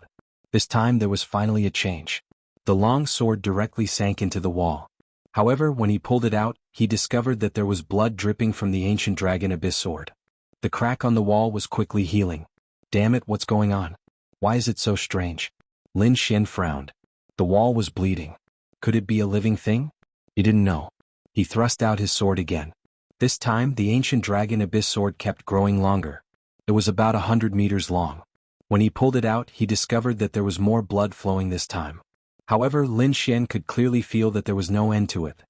This time there was finally a change. The long sword directly sank into the wall. However, when he pulled it out, he discovered that there was blood dripping from the ancient dragon abyss sword. The crack on the wall was quickly healing. Damn it, what's going on? Why is it so strange? Lin Xian frowned. The wall was bleeding. Could it be a living thing? He didn't know. He thrust out his sword again. This time, the ancient dragon abyss sword kept growing longer. It was about 100 meters long. When he pulled it out, he discovered that there was more blood flowing this time. However, Lin Xian could clearly feel that there was no end to it.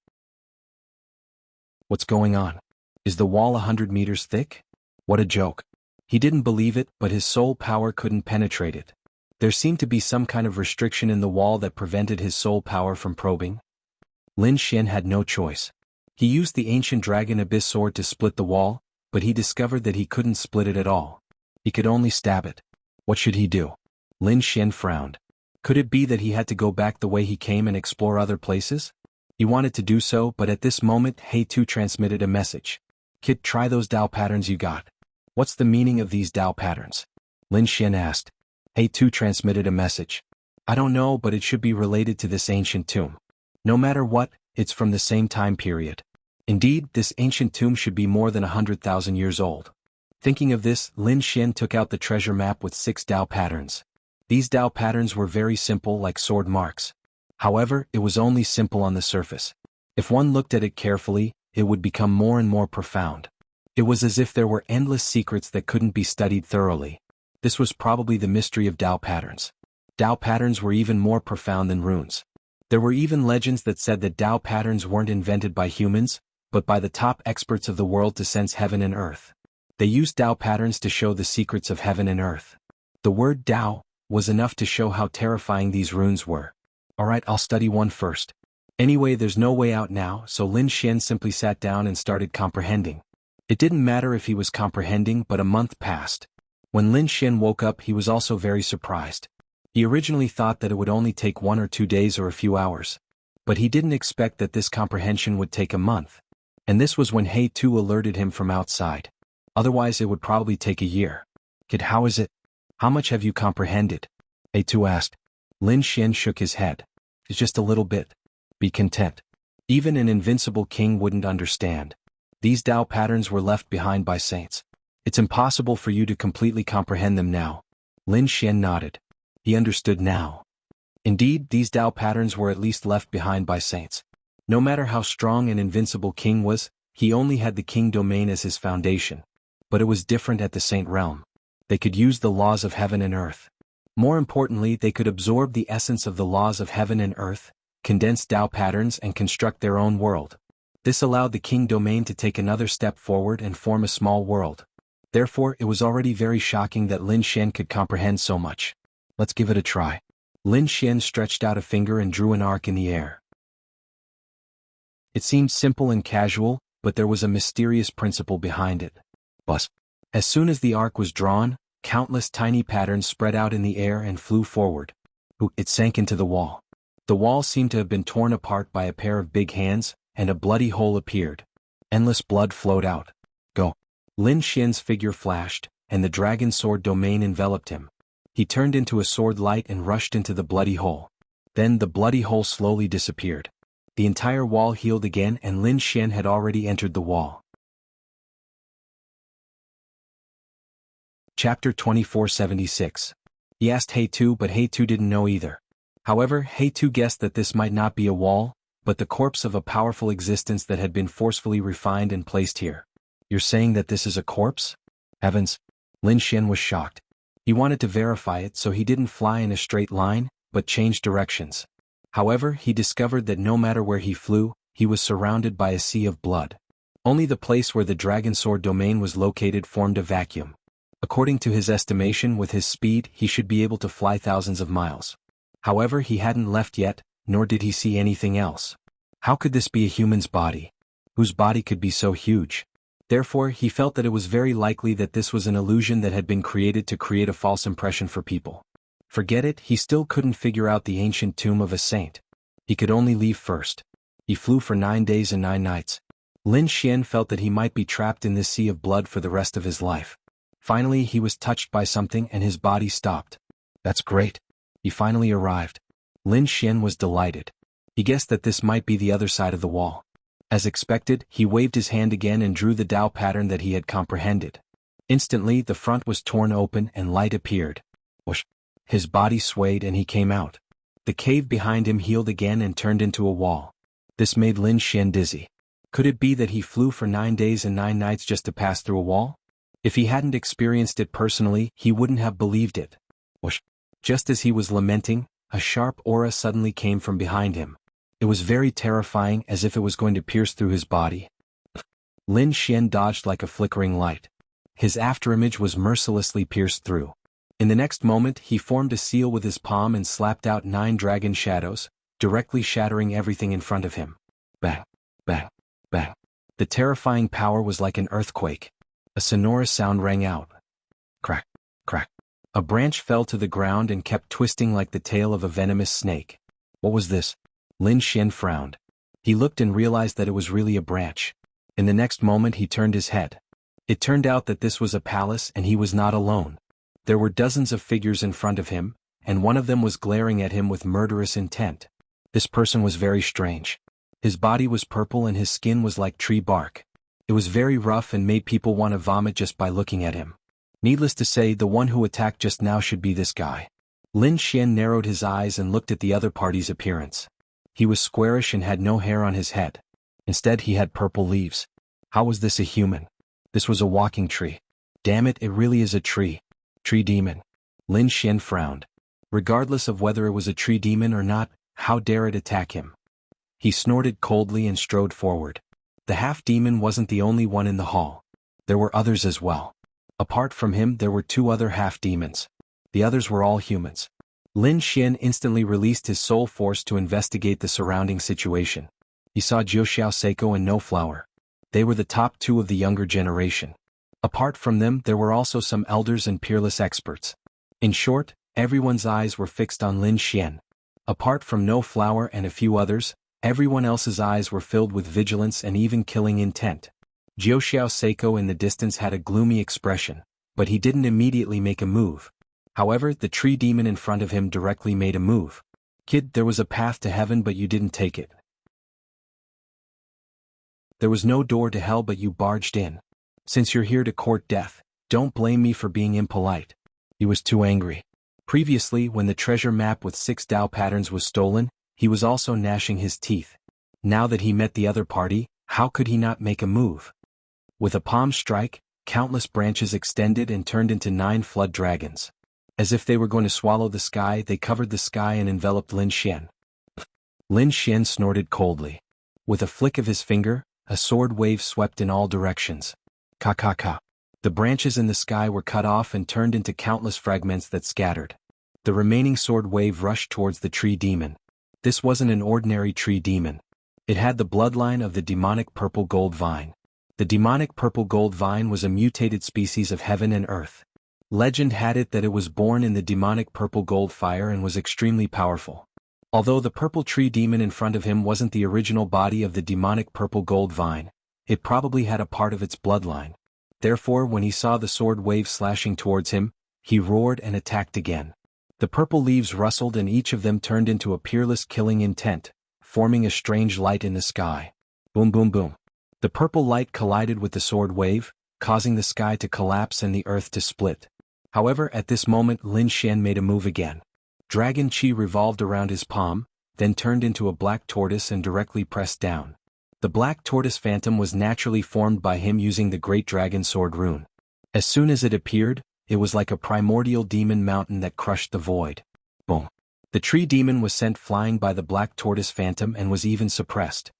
What's going on? Is the wall 100 meters thick? What a joke. He didn't believe it, but his soul power couldn't penetrate it. There seemed to be some kind of restriction in the wall that prevented his soul power from probing. Lin Xian had no choice. He used the ancient dragon abyss sword to split the wall, but he discovered that he couldn't split it at all. He could only stab it. What should he do? Lin Xian frowned. Could it be that he had to go back the way he came and explore other places? He wanted to do so, but at this moment He Tu transmitted a message. Kid, try those Dao patterns you got. What's the meaning of these Dao patterns? Lin Xian asked. He Tu transmitted a message. I don't know, but it should be related to this ancient tomb. No matter what, it's from the same time period. Indeed, this ancient tomb should be more than 100,000 years old. Thinking of this, Lin Xian took out the treasure map with 6 Dao patterns. These Dao patterns were very simple, like sword marks. However, it was only simple on the surface. If one looked at it carefully, it would become more and more profound. It was as if there were endless secrets that couldn't be studied thoroughly. This was probably the mystery of Dao patterns. Dao patterns were even more profound than runes. There were even legends that said that Dao patterns weren't invented by humans, but by the top experts of the world to sense heaven and earth. They used Dao patterns to show the secrets of heaven and earth. The word Dao was enough to show how terrifying these runes were. Alright, I'll study one first. Anyway, there's no way out now, so Lin Xian simply sat down and started comprehending. It didn't matter if he was comprehending, but a month passed. When Lin Xian woke up, he was also very surprised. He originally thought that it would only take 1 or 2 days or a few hours. But he didn't expect that this comprehension would take a month. And this was when He Tu alerted him from outside. Otherwise it would probably take a year. Kid, how is it? How much have you comprehended? He Tu asked. Lin Xian shook his head. It's just a little bit. Be content. Even an invincible king wouldn't understand. These Tao patterns were left behind by saints. It's impossible for you to completely comprehend them now. Lin Xian nodded. He understood now. Indeed, these Tao patterns were at least left behind by saints. No matter how strong an invincible king was, he only had the king domain as his foundation. But it was different at the saint realm. They could use the laws of heaven and earth. More importantly, they could absorb the essence of the laws of heaven and earth, condense Tao patterns and construct their own world. This allowed the king domain to take another step forward and form a small world. Therefore, it was already very shocking that Lin Xian could comprehend so much. Let's give it a try. Lin Xian stretched out a finger and drew an arc in the air. It seemed simple and casual, but there was a mysterious principle behind it. Buzz. As soon as the arc was drawn, countless tiny patterns spread out in the air and flew forward. It sank into the wall. The wall seemed to have been torn apart by a pair of big hands, and a bloody hole appeared. Endless blood flowed out. Go. Lin Xian's figure flashed, and the dragon sword domain enveloped him. He turned into a sword light and rushed into the bloody hole. Then the bloody hole slowly disappeared. The entire wall healed again and Lin Xian had already entered the wall. Chapter 2476. He asked He Tu, but He Tu didn't know either. However, He Tu guessed that this might not be a wall, but the corpse of a powerful existence that had been forcefully refined and placed here. You're saying that this is a corpse? Heavens! Lin Xian was shocked. He wanted to verify it, so he didn't fly in a straight line, but changed directions. However, he discovered that no matter where he flew, he was surrounded by a sea of blood. Only the place where the dragon sword domain was located formed a vacuum. According to his estimation, with his speed, he should be able to fly thousands of miles. However, he hadn't left yet, nor did he see anything else. How could this be a human's body? Whose body could be so huge? Therefore, he felt that it was very likely that this was an illusion that had been created to create a false impression for people. Forget it, he still couldn't figure out the ancient tomb of a saint. He could only leave first. He flew for 9 days and 9 nights. Lin Xian felt that he might be trapped in this sea of blood for the rest of his life. Finally, he was touched by something and his body stopped. That's great. He finally arrived. Lin Xian was delighted. He guessed that this might be the other side of the wall. As expected, he waved his hand again and drew the Tao pattern that he had comprehended. Instantly, the front was torn open and light appeared. Whoosh! His body swayed and he came out. The cave behind him healed again and turned into a wall. This made Lin Xian dizzy. Could it be that he flew for 9 days and 9 nights just to pass through a wall? If he hadn't experienced it personally, he wouldn't have believed it. Whoosh! Just as he was lamenting, a sharp aura suddenly came from behind him. It was very terrifying, as if it was going to pierce through his body. Lin Xian dodged like a flickering light. His afterimage was mercilessly pierced through. In the next moment, he formed a seal with his palm and slapped out 9 dragon shadows, directly shattering everything in front of him. Bang! Bang! Bang! The terrifying power was like an earthquake. A sonorous sound rang out. Crack! Crack! A branch fell to the ground and kept twisting like the tail of a venomous snake. What was this? Lin Xian frowned. He looked and realized that it was really a branch. In the next moment he turned his head. It turned out that this was a palace and he was not alone. There were dozens of figures in front of him, and one of them was glaring at him with murderous intent. This person was very strange. His body was purple and his skin was like tree bark. It was very rough and made people want to vomit just by looking at him. Needless to say, the one who attacked just now should be this guy. Lin Xian narrowed his eyes and looked at the other party's appearance. He was squarish and had no hair on his head. Instead, he had purple leaves. How was this a human? This was a walking tree. Damn it, it really is a tree. Tree demon. Lin Xian frowned. Regardless of whether it was a tree demon or not, how dare it attack him? He snorted coldly and strode forward. The half-demon wasn't the only one in the hall. There were others as well. Apart from him, there were 2 other half-demons. The others were all humans. Lin Xian instantly released his soul force to investigate the surrounding situation. He saw Jiuxiao Seiko and No Flower. They were the top 2 of the younger generation. Apart from them, there were also some elders and peerless experts. In short, everyone's eyes were fixed on Lin Xian. Apart from No Flower and a few others, Everyone else's eyes were filled with vigilance and even killing intent. Jiao Seiko in the distance had a gloomy expression, but he didn't immediately make a move. However, the tree demon in front of him directly made a move. Kid, there was a path to heaven but you didn't take it. There was no door to hell but you barged in. Since you're here to court death, don't blame me for being impolite. He was too angry. Previously, when the treasure map with 6 Dao patterns was stolen, he was also gnashing his teeth. Now that he met the other party, how could he not make a move? With a palm strike, countless branches extended and turned into 9 flood dragons. As if they were going to swallow the sky, they covered the sky and enveloped Lin Xian. Lin Xian snorted coldly. With a flick of his finger, a sword wave swept in all directions. Ka. The branches in the sky were cut off and turned into countless fragments that scattered. The remaining sword wave rushed towards the tree demon. This wasn't an ordinary tree demon. It had the bloodline of the demonic purple gold vine. The demonic purple gold vine was a mutated species of heaven and earth. Legend had it that it was born in the demonic purple gold fire and was extremely powerful. Although the purple tree demon in front of him wasn't the original body of the demonic purple gold vine, it probably had a part of its bloodline. Therefore, when he saw the sword wave slashing towards him, he roared and attacked again. The purple leaves rustled and each of them turned into a peerless killing intent, forming a strange light in the sky. Boom boom boom. The purple light collided with the sword wave, causing the sky to collapse and the earth to split. However, at this moment Lin Xian made a move again. Dragon Qi revolved around his palm, then turned into a black tortoise and directly pressed down. The black tortoise phantom was naturally formed by him using the Great Dragon Sword rune. As soon as it appeared, it was like a primordial demon mountain that crushed the void. Boom. The tree demon was sent flying by the black tortoise phantom and was even suppressed.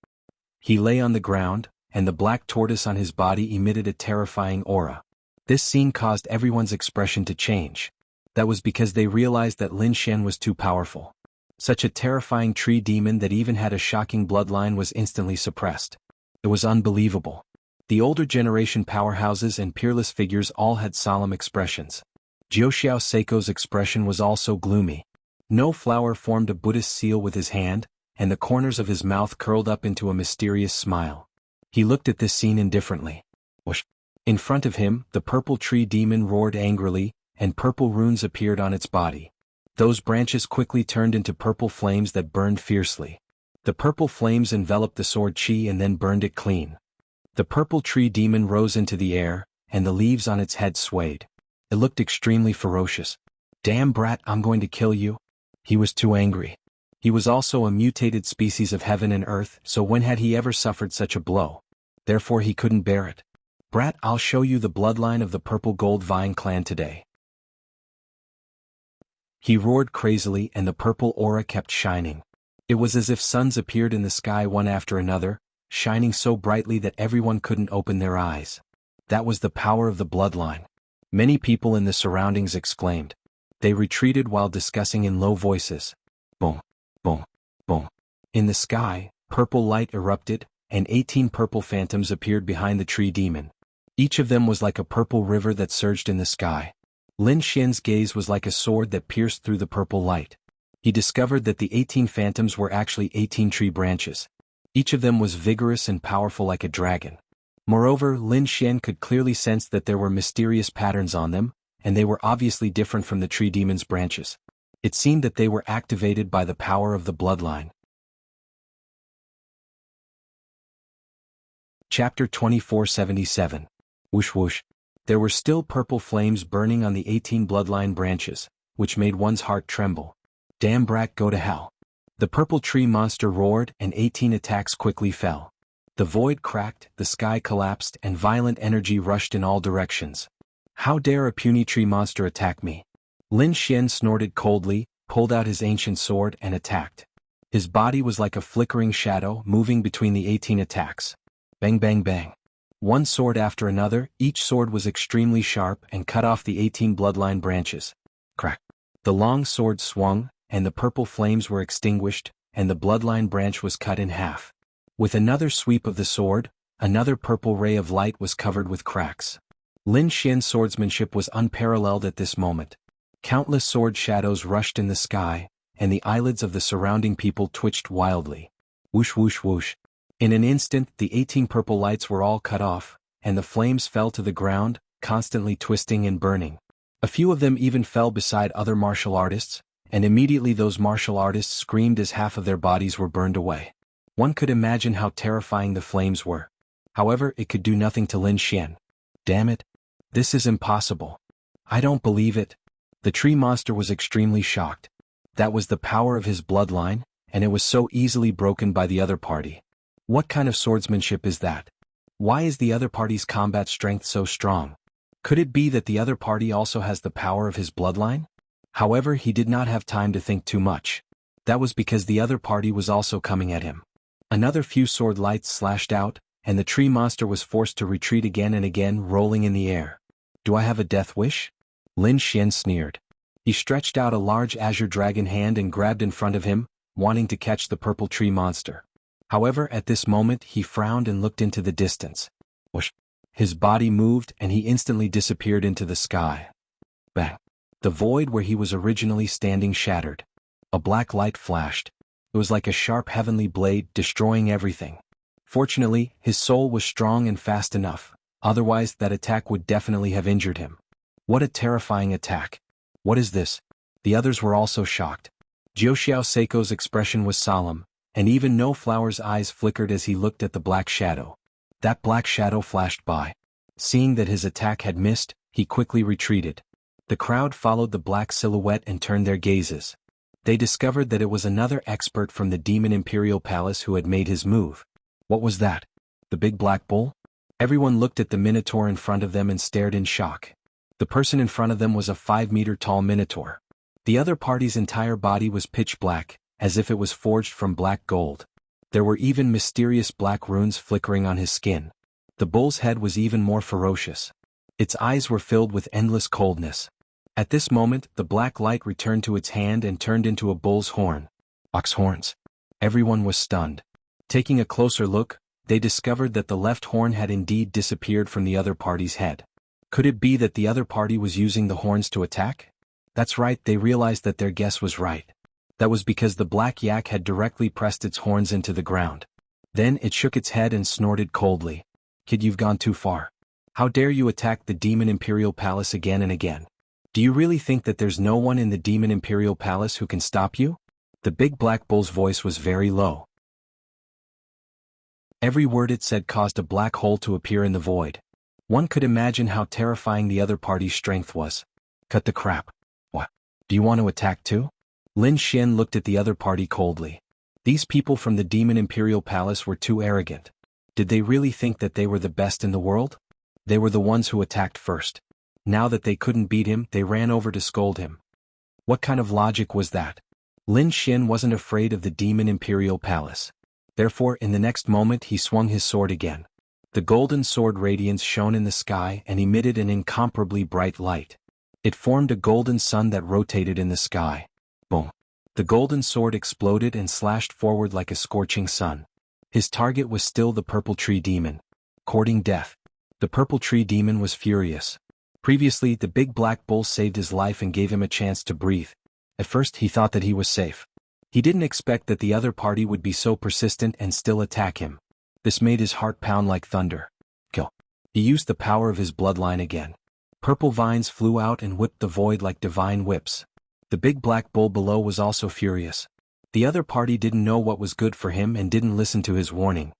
He lay on the ground, and the black tortoise on his body emitted a terrifying aura. This scene caused everyone's expression to change. That was because they realized that Lin Xian was too powerful. Such a terrifying tree demon that even had a shocking bloodline was instantly suppressed. It was unbelievable. The older generation powerhouses and peerless figures all had solemn expressions. Jiao Seiko's expression was also gloomy. No flower formed a Buddhist seal with his hand, and the corners of his mouth curled up into a mysterious smile. He looked at this scene indifferently. Whoosh. In front of him, the purple tree demon roared angrily, and purple runes appeared on its body. Those branches quickly turned into purple flames that burned fiercely. The purple flames enveloped the sword Qi and then burned it clean. The purple tree demon rose into the air, and the leaves on its head swayed. It looked extremely ferocious. Damn brat, I'm going to kill you. He was too angry. He was also a mutated species of heaven and earth, so when had he ever suffered such a blow? Therefore he couldn't bear it. Brat, I'll show you the bloodline of the purple gold vine clan today. He roared crazily and the purple aura kept shining. It was as if suns appeared in the sky one after another, shining so brightly that everyone couldn't open their eyes. That was the power of the bloodline. Many people in the surroundings exclaimed. They retreated while discussing in low voices. Boom, boom, boom. In the sky, purple light erupted, and 18 purple phantoms appeared behind the tree demon. Each of them was like a purple river that surged in the sky. Lin Xian's gaze was like a sword that pierced through the purple light. He discovered that the 18 phantoms were actually 18 tree branches. Each of them was vigorous and powerful like a dragon. Moreover, Lin Xian could clearly sense that there were mysterious patterns on them, and they were obviously different from the tree demon's branches. It seemed that they were activated by the power of the bloodline. Chapter 2477. Whoosh whoosh. There were still purple flames burning on the 18 bloodline branches, which made one's heart tremble. Damn brat, go to hell. The purple tree monster roared and 18 attacks quickly fell. The void cracked, the sky collapsed and violent energy rushed in all directions. How dare a puny tree monster attack me? Lin Xian snorted coldly, pulled out his ancient sword and attacked. His body was like a flickering shadow moving between the 18 attacks. Bang bang bang. One sword after another, each sword was extremely sharp and cut off the 18 bloodline branches. Crack. The long sword swung, and the purple flames were extinguished, and the bloodline branch was cut in half. With another sweep of the sword, another purple ray of light was covered with cracks. Lin Xian's swordsmanship was unparalleled at this moment. Countless sword shadows rushed in the sky, and the eyelids of the surrounding people twitched wildly. Whoosh whoosh whoosh. In an instant the 18 purple lights were all cut off, and the flames fell to the ground, constantly twisting and burning. A few of them even fell beside other martial artists, and immediately those martial artists screamed as half of their bodies were burned away. One could imagine how terrifying the flames were. However, it could do nothing to Lin Xian. Damn it. This is impossible. I don't believe it. The tree monster was extremely shocked. That was the power of his bloodline, and it was so easily broken by the other party. What kind of swordsmanship is that? Why is the other party's combat strength so strong? Could it be that the other party also has the power of his bloodline? However, he did not have time to think too much. That was because the other party was also coming at him. Another few sword lights slashed out, and the tree monster was forced to retreat again and again, rolling in the air. Do I have a death wish? Lin Xian sneered. He stretched out a large azure dragon hand and grabbed in front of him, wanting to catch the purple tree monster. However, at this moment he frowned and looked into the distance. Whoosh! His body moved and he instantly disappeared into the sky. Bang! The void where he was originally standing shattered. A black light flashed. It was like a sharp heavenly blade, destroying everything. Fortunately, his soul was strong and fast enough, otherwise that attack would definitely have injured him. What a terrifying attack. What is this? The others were also shocked. Jiao Seiko's expression was solemn, and even No Flower's eyes flickered as he looked at the black shadow. That black shadow flashed by. Seeing that his attack had missed, he quickly retreated. The crowd followed the black silhouette and turned their gazes. They discovered that it was another expert from the Demon Imperial Palace who had made his move. What was that? The big black bull? Everyone looked at the minotaur in front of them and stared in shock. The person in front of them was a 5-meter-tall minotaur. The other party's entire body was pitch black, as if it was forged from black gold. There were even mysterious black runes flickering on his skin. The bull's head was even more ferocious. Its eyes were filled with endless coldness. At this moment, the black light returned to its hand and turned into a bull's horn. Ox horns. Everyone was stunned. Taking a closer look, they discovered that the left horn had indeed disappeared from the other party's head. Could it be that the other party was using the horns to attack? That's right, they realized that their guess was right. That was because the black yak had directly pressed its horns into the ground. Then it shook its head and snorted coldly. Kid, you've gone too far. How dare you attack the Demon Imperial Palace again and again? Do you really think that there's no one in the Demon Imperial Palace who can stop you? The big black bull's voice was very low. Every word it said caused a black hole to appear in the void. One could imagine how terrifying the other party's strength was. Cut the crap. What? Do you want to attack too? Lin Xian looked at the other party coldly. These people from the Demon Imperial Palace were too arrogant. Did they really think that they were the best in the world? They were the ones who attacked first. Now that they couldn't beat him, they ran over to scold him. What kind of logic was that? Lin Xian wasn't afraid of the Demon Imperial Palace. Therefore, in the next moment he swung his sword again. The golden sword radiance shone in the sky and emitted an incomparably bright light. It formed a golden sun that rotated in the sky. Boom! The golden sword exploded and slashed forward like a scorching sun. His target was still the purple tree demon. Courting death. The purple tree demon was furious. Previously, the big black bull saved his life and gave him a chance to breathe. At first he thought that he was safe. He didn't expect that the other party would be so persistent and still attack him. This made his heart pound like thunder. Kill. He used the power of his bloodline again. Purple vines flew out and whipped the void like divine whips. The big black bull below was also furious. The other party didn't know what was good for him and didn't listen to his warning.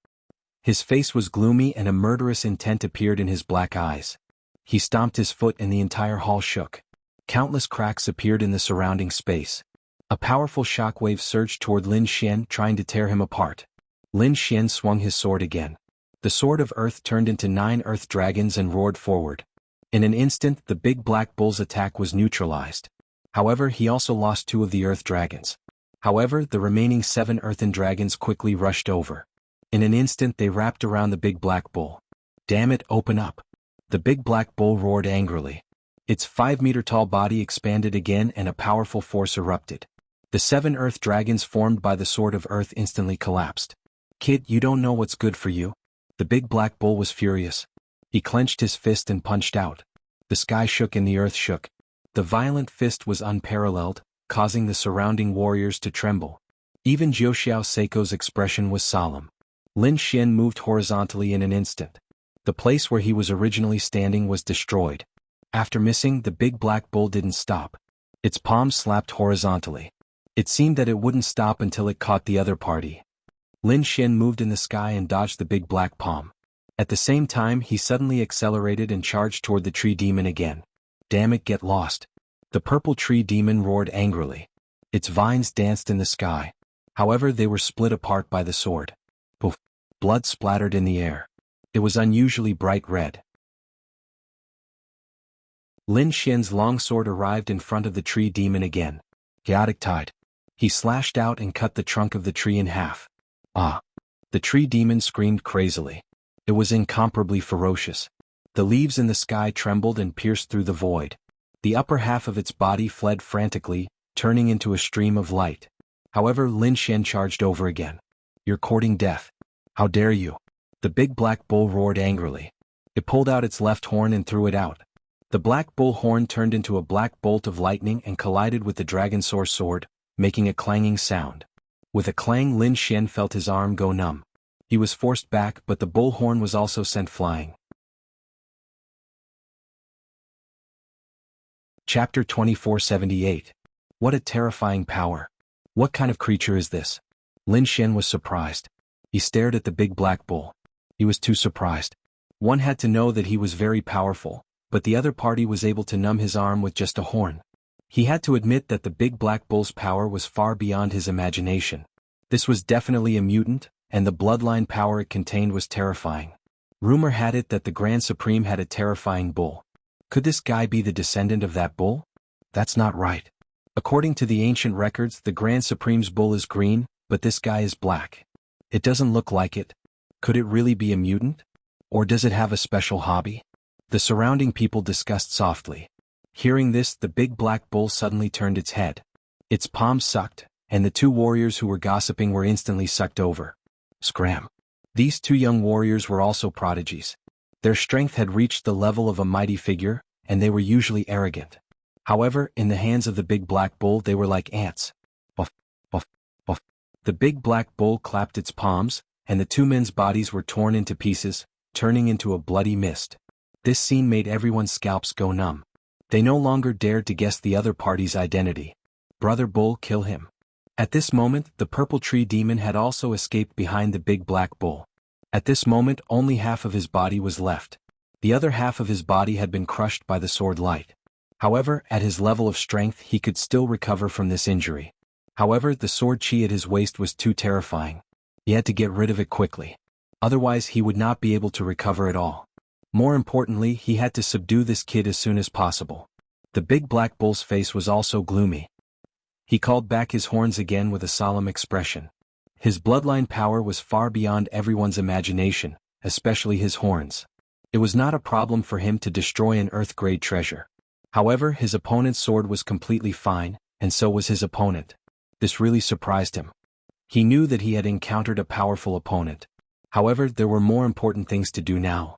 His face was gloomy and a murderous intent appeared in his black eyes. He stomped his foot and the entire hall shook. Countless cracks appeared in the surrounding space. A powerful shockwave surged toward Lin Xian, trying to tear him apart. Lin Xian swung his sword again. The sword of earth turned into 9 earth dragons and roared forward. In an instant, the big black bull's attack was neutralized. However, he also lost 2 of the earth dragons. However, the remaining 7 earthen dragons quickly rushed over. In an instant they wrapped around the big black bull. Damn it, open up! The big black bull roared angrily. Its 5-meter-tall body expanded again and a powerful force erupted. The 7 earth dragons formed by the sword of earth instantly collapsed. Kid, you don't know what's good for you? The big black bull was furious. He clenched his fist and punched out. The sky shook and the earth shook. The violent fist was unparalleled, causing the surrounding warriors to tremble. Even Jiuxiao Seiko's expression was solemn. Lin Xian moved horizontally in an instant. The place where he was originally standing was destroyed. After missing, the big black bull didn't stop. Its palms slapped horizontally. It seemed that it wouldn't stop until it caught the other party. Lin Xian moved in the sky and dodged the big black palm. At the same time, he suddenly accelerated and charged toward the tree demon again. Damn it, get lost. The purple tree demon roared angrily. Its vines danced in the sky. However, they were split apart by the sword. Poof! Blood splattered in the air. It was unusually bright red. Lin Xian's longsword arrived in front of the tree demon again. Chaotic tide. He slashed out and cut the trunk of the tree in half. Ah! The tree demon screamed crazily. It was incomparably ferocious. The leaves in the sky trembled and pierced through the void. The upper half of its body fled frantically, turning into a stream of light. However, Lin Xian charged over again. You're courting death. How dare you? The big black bull roared angrily. It pulled out its left horn and threw it out. The black bull horn turned into a black bolt of lightning and collided with the dragonsaur sword, making a clanging sound. With a clang, Lin Xian felt his arm go numb. He was forced back, but the bull horn was also sent flying. Chapter 2478. What a terrifying power. What kind of creature is this? Lin Xian was surprised. He stared at the big black bull. He was too surprised. One had to know that he was very powerful, but the other party was able to numb his arm with just a horn. He had to admit that the big black bull's power was far beyond his imagination. This was definitely a mutant, and the bloodline power it contained was terrifying. Rumor had it that the Grand Supreme had a terrifying bull. Could this guy be the descendant of that bull? That's not right. According to the ancient records, the Grand Supreme's bull is green, but this guy is black. It doesn't look like it. Could it really be a mutant? Or does it have a special hobby? The surrounding people discussed softly. Hearing this, the big black bull suddenly turned its head. Its palms sucked, and the two warriors who were gossiping were instantly sucked over. Scram. These two young warriors were also prodigies. Their strength had reached the level of a mighty figure, and they were usually arrogant. However, in the hands of the big black bull they were like ants. Buff, buff, buff. The big black bull clapped its palms, and the two men's bodies were torn into pieces, turning into a bloody mist. This scene made everyone's scalps go numb. They no longer dared to guess the other party's identity. Brother Bull, kill him. At this moment, the purple tree demon had also escaped behind the big black bull. At this moment, only half of his body was left. The other half of his body had been crushed by the sword light. However, at his level of strength he could still recover from this injury. However, the sword chi at his waist was too terrifying. He had to get rid of it quickly. Otherwise he would not be able to recover at all. More importantly, he had to subdue this kid as soon as possible. The big black bull's face was also gloomy. He called back his horns again with a solemn expression. His bloodline power was far beyond everyone's imagination, especially his horns. It was not a problem for him to destroy an Earth-grade treasure. However, his opponent's sword was completely fine, and so was his opponent. This really surprised him. He knew that he had encountered a powerful opponent. However, there were more important things to do now.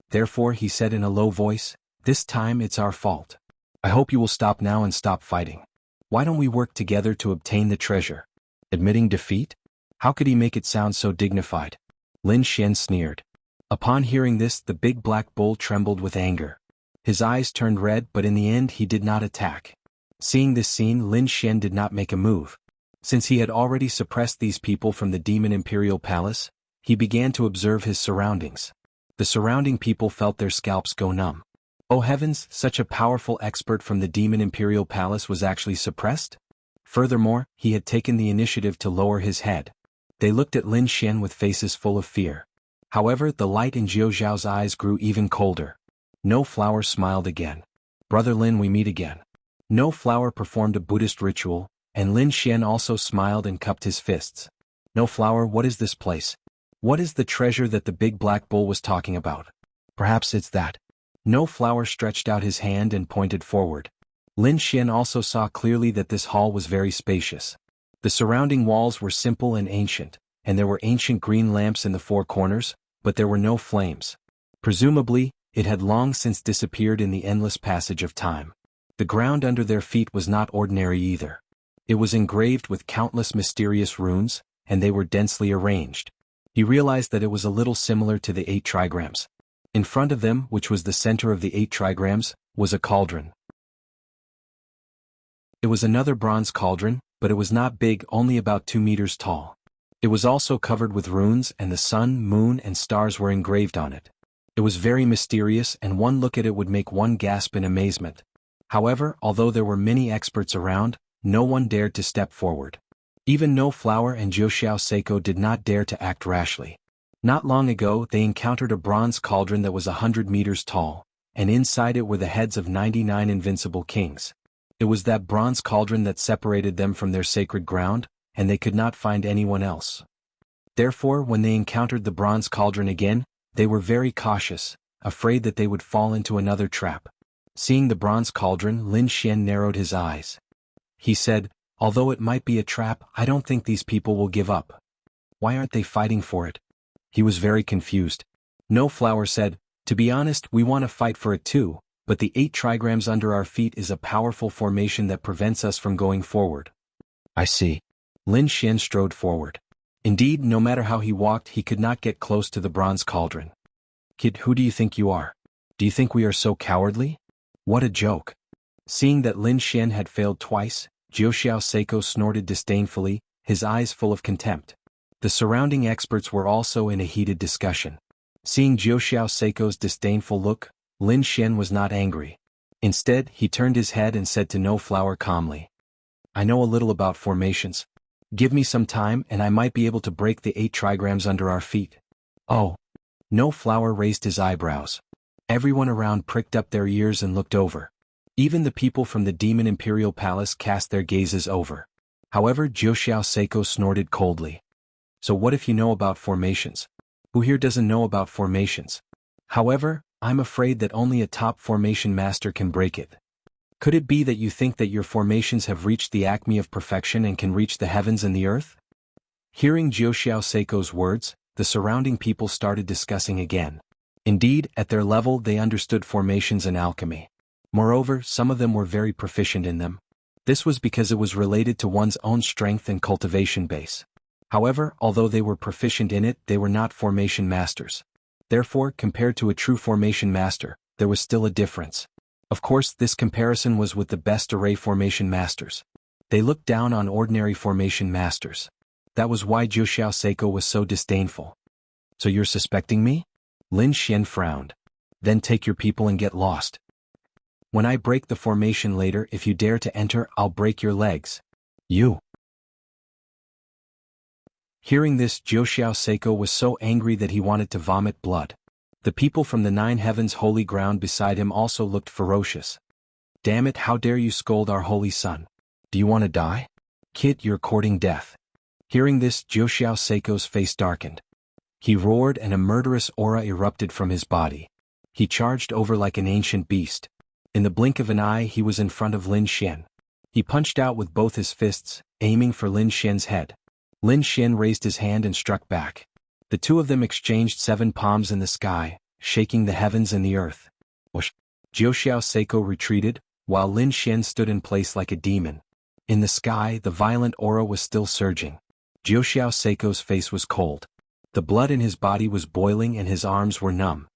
Therefore, he said in a low voice, "This time it's our fault. I hope you will stop now and stop fighting. Why don't we work together to obtain the treasure?" Admitting defeat? How could he make it sound so dignified? Lin Xian sneered. Upon hearing this, the big black bull trembled with anger. His eyes turned red, but in the end he did not attack. Seeing this scene, Lin Xian did not make a move. Since he had already suppressed these people from the Demon Imperial Palace, he began to observe his surroundings. The surrounding people felt their scalps go numb. Oh heavens, such a powerful expert from the Demon Imperial Palace was actually suppressed? Furthermore, he had taken the initiative to lower his head. They looked at Lin Xian with faces full of fear. However, the light in Jiao Zhao's eyes grew even colder. No Flower smiled again. "Brother Lin, we meet again." No Flower performed a Buddhist ritual, and Lin Xian also smiled and cupped his fists. "No Flower, what is this place? What is the treasure that the big black bull was talking about? Perhaps it's that." No Flower stretched out his hand and pointed forward. Lin Xian also saw clearly that this hall was very spacious. The surrounding walls were simple and ancient, and there were ancient green lamps in the four corners, but there were no flames. Presumably, it had long since disappeared in the endless passage of time. The ground under their feet was not ordinary either. It was engraved with countless mysterious runes, and they were densely arranged. He realized that it was a little similar to the 8 trigrams. In front of them, which was the center of the 8 trigrams, was a cauldron. It was another bronze cauldron, but it was not big, only about 2 meters tall. It was also covered with runes, and the sun, moon, and stars were engraved on it. It was very mysterious, and one look at it would make one gasp in amazement. However, although there were many experts around, no one dared to step forward. Even No Flower and Jianghu Seiko did not dare to act rashly. Not long ago they encountered a bronze cauldron that was 100 meters tall, and inside it were the heads of 99 invincible kings. It was that bronze cauldron that separated them from their sacred ground, and they could not find anyone else. Therefore, when they encountered the bronze cauldron again, they were very cautious, afraid that they would fall into another trap. Seeing the bronze cauldron, Lin Xian narrowed his eyes. He said, "Although it might be a trap, I don't think these people will give up. Why aren't they fighting for it?" He was very confused. No Flower said, "To be honest, we want to fight for it too, but the 8 trigrams under our feet is a powerful formation that prevents us from going forward." "I see." Lin Xian strode forward. Indeed, no matter how he walked, he could not get close to the bronze cauldron. "Kid, who do you think you are? Do you think we are so cowardly? What a joke." Seeing that Lin Xian had failed twice, Jianghu Seiko snorted disdainfully, his eyes full of contempt. The surrounding experts were also in a heated discussion. Seeing Jianghu Seiko's disdainful look, Lin Xian was not angry. Instead, he turned his head and said to No Flower calmly, "I know a little about formations. Give me some time and I might be able to break the 8 trigrams under our feet." "Oh." No Flower raised his eyebrows. Everyone around pricked up their ears and looked over. Even the people from the Demon Imperial Palace cast their gazes over. However, Jianghu Seiko snorted coldly. "So what if you know about formations? Who here doesn't know about formations? However, I'm afraid that only a top formation master can break it. Could it be that you think that your formations have reached the acme of perfection and can reach the heavens and the earth?" Hearing Jianghu Seiko's words, the surrounding people started discussing again. Indeed, at their level they understood formations and alchemy. Moreover, some of them were very proficient in them. This was because it was related to one's own strength and cultivation base. However, although they were proficient in it, they were not formation masters. Therefore, compared to a true formation master, there was still a difference. Of course, this comparison was with the best array formation masters. They looked down on ordinary formation masters. That was why Jianghu Seiko was so disdainful. "So you're suspecting me?" Lin Xian frowned. "Then take your people and get lost. When I break the formation later, if you dare to enter, I'll break your legs." "You." Hearing this, Jianghu Seiko was so angry that he wanted to vomit blood. The people from the 9 heavens holy ground beside him also looked ferocious. "Damn it, how dare you scold our holy son? Do you want to die? Kid, you're courting death." Hearing this, Jianghu Seiko's face darkened. He roared and a murderous aura erupted from his body. He charged over like an ancient beast. In the blink of an eye he was in front of Lin Xian. He punched out with both his fists, aiming for Lin Xian's head. Lin Xian raised his hand and struck back. The two of them exchanged 7 palms in the sky, shaking the heavens and the earth. Whoosh! Jianghu Seiko retreated, while Lin Xian stood in place like a demon. In the sky, the violent aura was still surging. Jianghu Seiko's face was cold. The blood in his body was boiling and his arms were numb.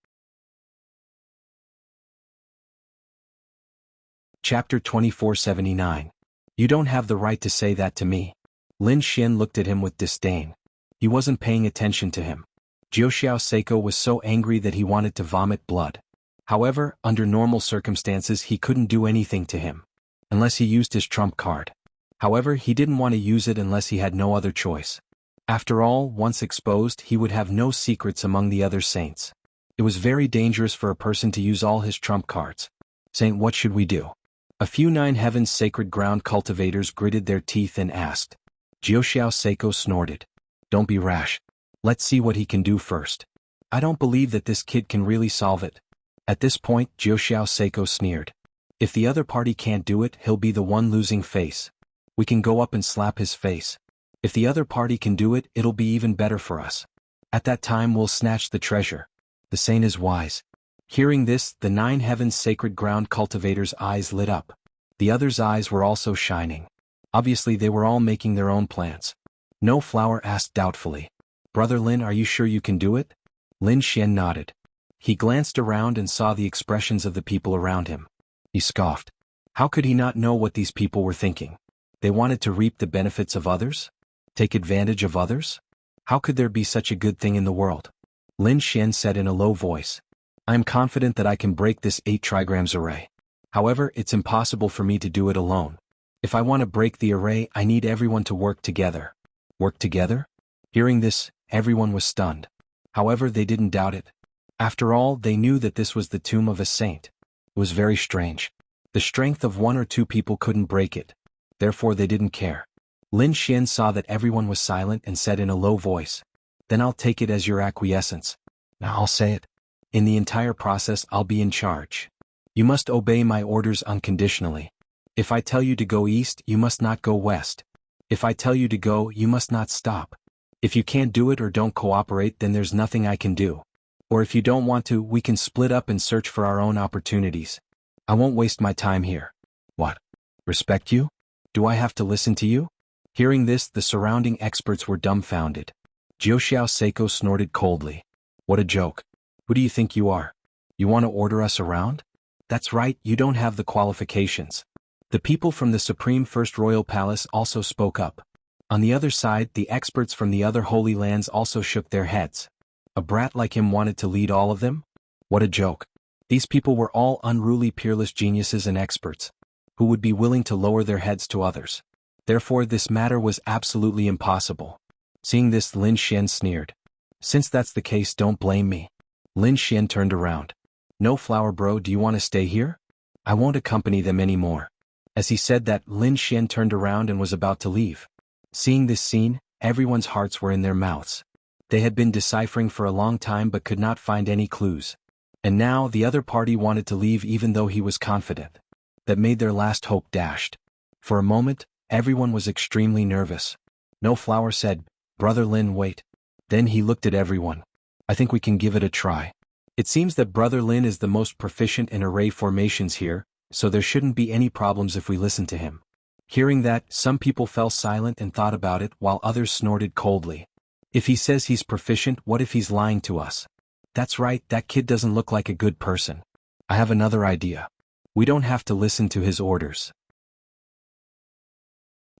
Chapter 2479. You don't have the right to say that to me. Lin Xian looked at him with disdain. He wasn't paying attention to him. Jianghu Seiko was so angry that he wanted to vomit blood. However, under normal circumstances he couldn't do anything to him. Unless he used his trump card. However, he didn't want to use it unless he had no other choice. After all, once exposed, he would have no secrets among the other saints. It was very dangerous for a person to use all his trump cards. "Saint, what should we do?" A few 9 heavens sacred ground cultivators gritted their teeth and asked. Jianghu Seiko snorted. "Don't be rash. Let's see what he can do first. I don't believe that this kid can really solve it." At this point, Jianghu Seiko sneered. "If the other party can't do it, he'll be the one losing face. We can go up and slap his face. If the other party can do it, it'll be even better for us. At that time we'll snatch the treasure. The saint is wise." Hearing this, the 9 heavens sacred ground cultivators' eyes lit up. The others' eyes were also shining. Obviously they were all making their own plans. No Flower asked doubtfully. Brother Lin, are you sure you can do it? Lin Xian nodded. He glanced around and saw the expressions of the people around him. He scoffed. How could he not know what these people were thinking? They wanted to reap the benefits of others? Take advantage of others? How could there be such a good thing in the world? Lin Xian said in a low voice. I am confident that I can break this 8 trigrams array. However, it's impossible for me to do it alone. If I want to break the array, I need everyone to work together. Work together? Hearing this, everyone was stunned. However, they didn't doubt it. After all, they knew that this was the tomb of a saint. It was very strange. The strength of 1 or 2 people couldn't break it. Therefore they didn't care. Lin Xian saw that everyone was silent and said in a low voice, Then I'll take it as your acquiescence. Now I'll say it. In the entire process I'll be in charge. You must obey my orders unconditionally. If I tell you to go east, you must not go west. If I tell you to go, you must not stop. If you can't do it or don't cooperate, then there's nothing I can do. Or if you don't want to, we can split up and search for our own opportunities. I won't waste my time here. What? Respect you? Do I have to listen to you? Hearing this, the surrounding experts were dumbfounded. Jiao Seiko snorted coldly. What a joke. Who do you think you are? You want to order us around? That's right, you don't have the qualifications. The people from the Supreme First Royal Palace also spoke up. On the other side, the experts from the other holy lands also shook their heads. A brat like him wanted to lead all of them? What a joke. These people were all unruly peerless geniuses and experts, who would be willing to lower their heads to others. Therefore this matter was absolutely impossible. Seeing this, Lin Xian sneered. Since that's the case, don't blame me. Lin Xian turned around. No Flower bro, do you want to stay here? I won't accompany them anymore. As he said that, Lin Xian turned around and was about to leave. Seeing this scene, everyone's hearts were in their mouths. They had been deciphering for a long time but could not find any clues. And now the other party wanted to leave even though he was confident. That made their last hope dashed. For a moment, everyone was extremely nervous. No Flower said, Brother Lin, wait. Then he looked at everyone. I think we can give it a try. It seems that Brother Lin is the most proficient in array formations here, so there shouldn't be any problems if we listen to him. Hearing that, some people fell silent and thought about it while others snorted coldly. If he says he's proficient, what if he's lying to us? That's right, that kid doesn't look like a good person. I have another idea. We don't have to listen to his orders.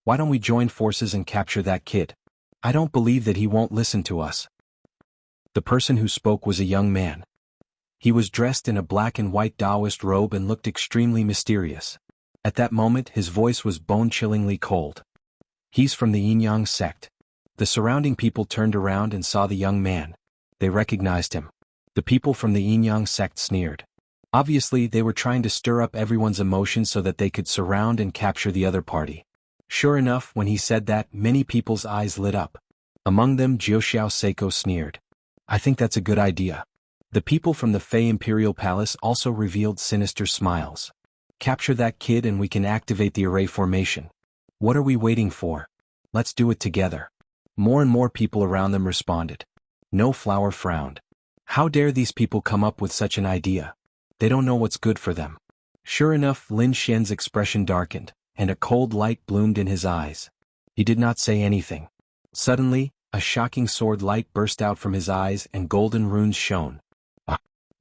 Why don't we join forces and capture that kid? I don't believe that he won't listen to us. The person who spoke was a young man. He was dressed in a black and white Taoist robe and looked extremely mysterious. At that moment his voice was bone-chillingly cold. He's from the Yin Yang sect. The surrounding people turned around and saw the young man. They recognized him. The people from the Yin Yang sect sneered. Obviously they were trying to stir up everyone's emotions so that they could surround and capture the other party. Sure enough, when he said that, many people's eyes lit up. Among them Jiao Seiko sneered. I think that's a good idea. The people from the Fey Imperial Palace also revealed sinister smiles. Capture that kid and we can activate the array formation. What are we waiting for? Let's do it together. More and more people around them responded. No Flower frowned. How dare these people come up with such an idea? They don't know what's good for them. Sure enough, Lin Xian's expression darkened, and a cold light bloomed in his eyes. He did not say anything. Suddenly, a shocking sword light burst out from his eyes and golden runes shone.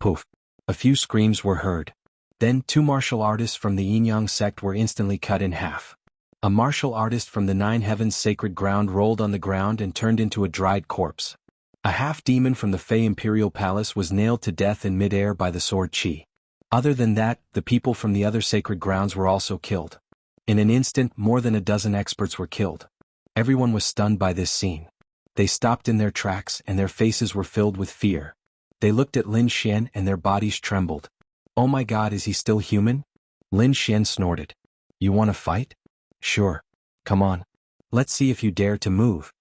Poof. A few screams were heard. Then 2 martial artists from the Yin Yang sect were instantly cut in half. A martial artist from the 9 Heavens sacred ground rolled on the ground and turned into a dried corpse. A half-demon from the Fey Imperial Palace was nailed to death in mid-air by the sword Qi. Other than that, the people from the other sacred grounds were also killed. In an instant, more than a dozen experts were killed. Everyone was stunned by this scene. They stopped in their tracks and their faces were filled with fear. They looked at Lin Xian and their bodies trembled. Oh my god, is he still human? Lin Xian snorted. You want to fight? Sure. Come on. Let's see if you dare to move.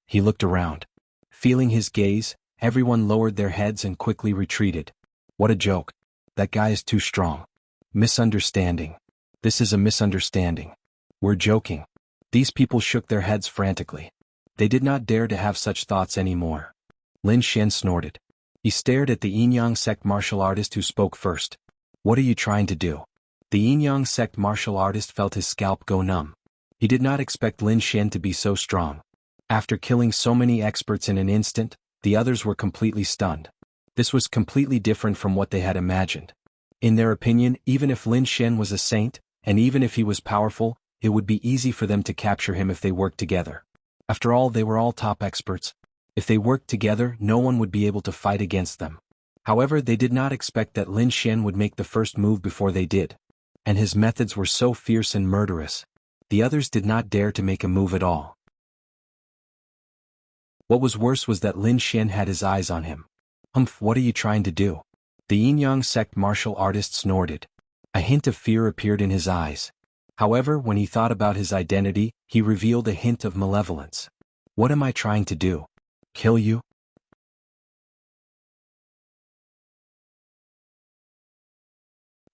He looked around. Feeling his gaze, everyone lowered their heads and quickly retreated. What a joke. That guy is too strong. Misunderstanding. This is a misunderstanding. We're joking. These people shook their heads frantically. They did not dare to have such thoughts anymore. Lin Xian snorted. He stared at the Yin Yang sect martial artist who spoke first. What are you trying to do? The Yin Yang sect martial artist felt his scalp go numb. He did not expect Lin Xian to be so strong. After killing so many experts in an instant, the others were completely stunned. This was completely different from what they had imagined. In their opinion, even if Lin Xian was a saint, and even if he was powerful, it would be easy for them to capture him if they worked together. After all, they were all top experts. If they worked together, no one would be able to fight against them. However, they did not expect that Lin Xian would make the first move before they did. And his methods were so fierce and murderous. The others did not dare to make a move at all. What was worse was that Lin Xian had his eyes on him. "Humph, what are you trying to do?" The Yin-Yang sect martial artist snorted. A hint of fear appeared in his eyes. However, when he thought about his identity, he revealed a hint of malevolence. "What am I trying to do? Kill you?"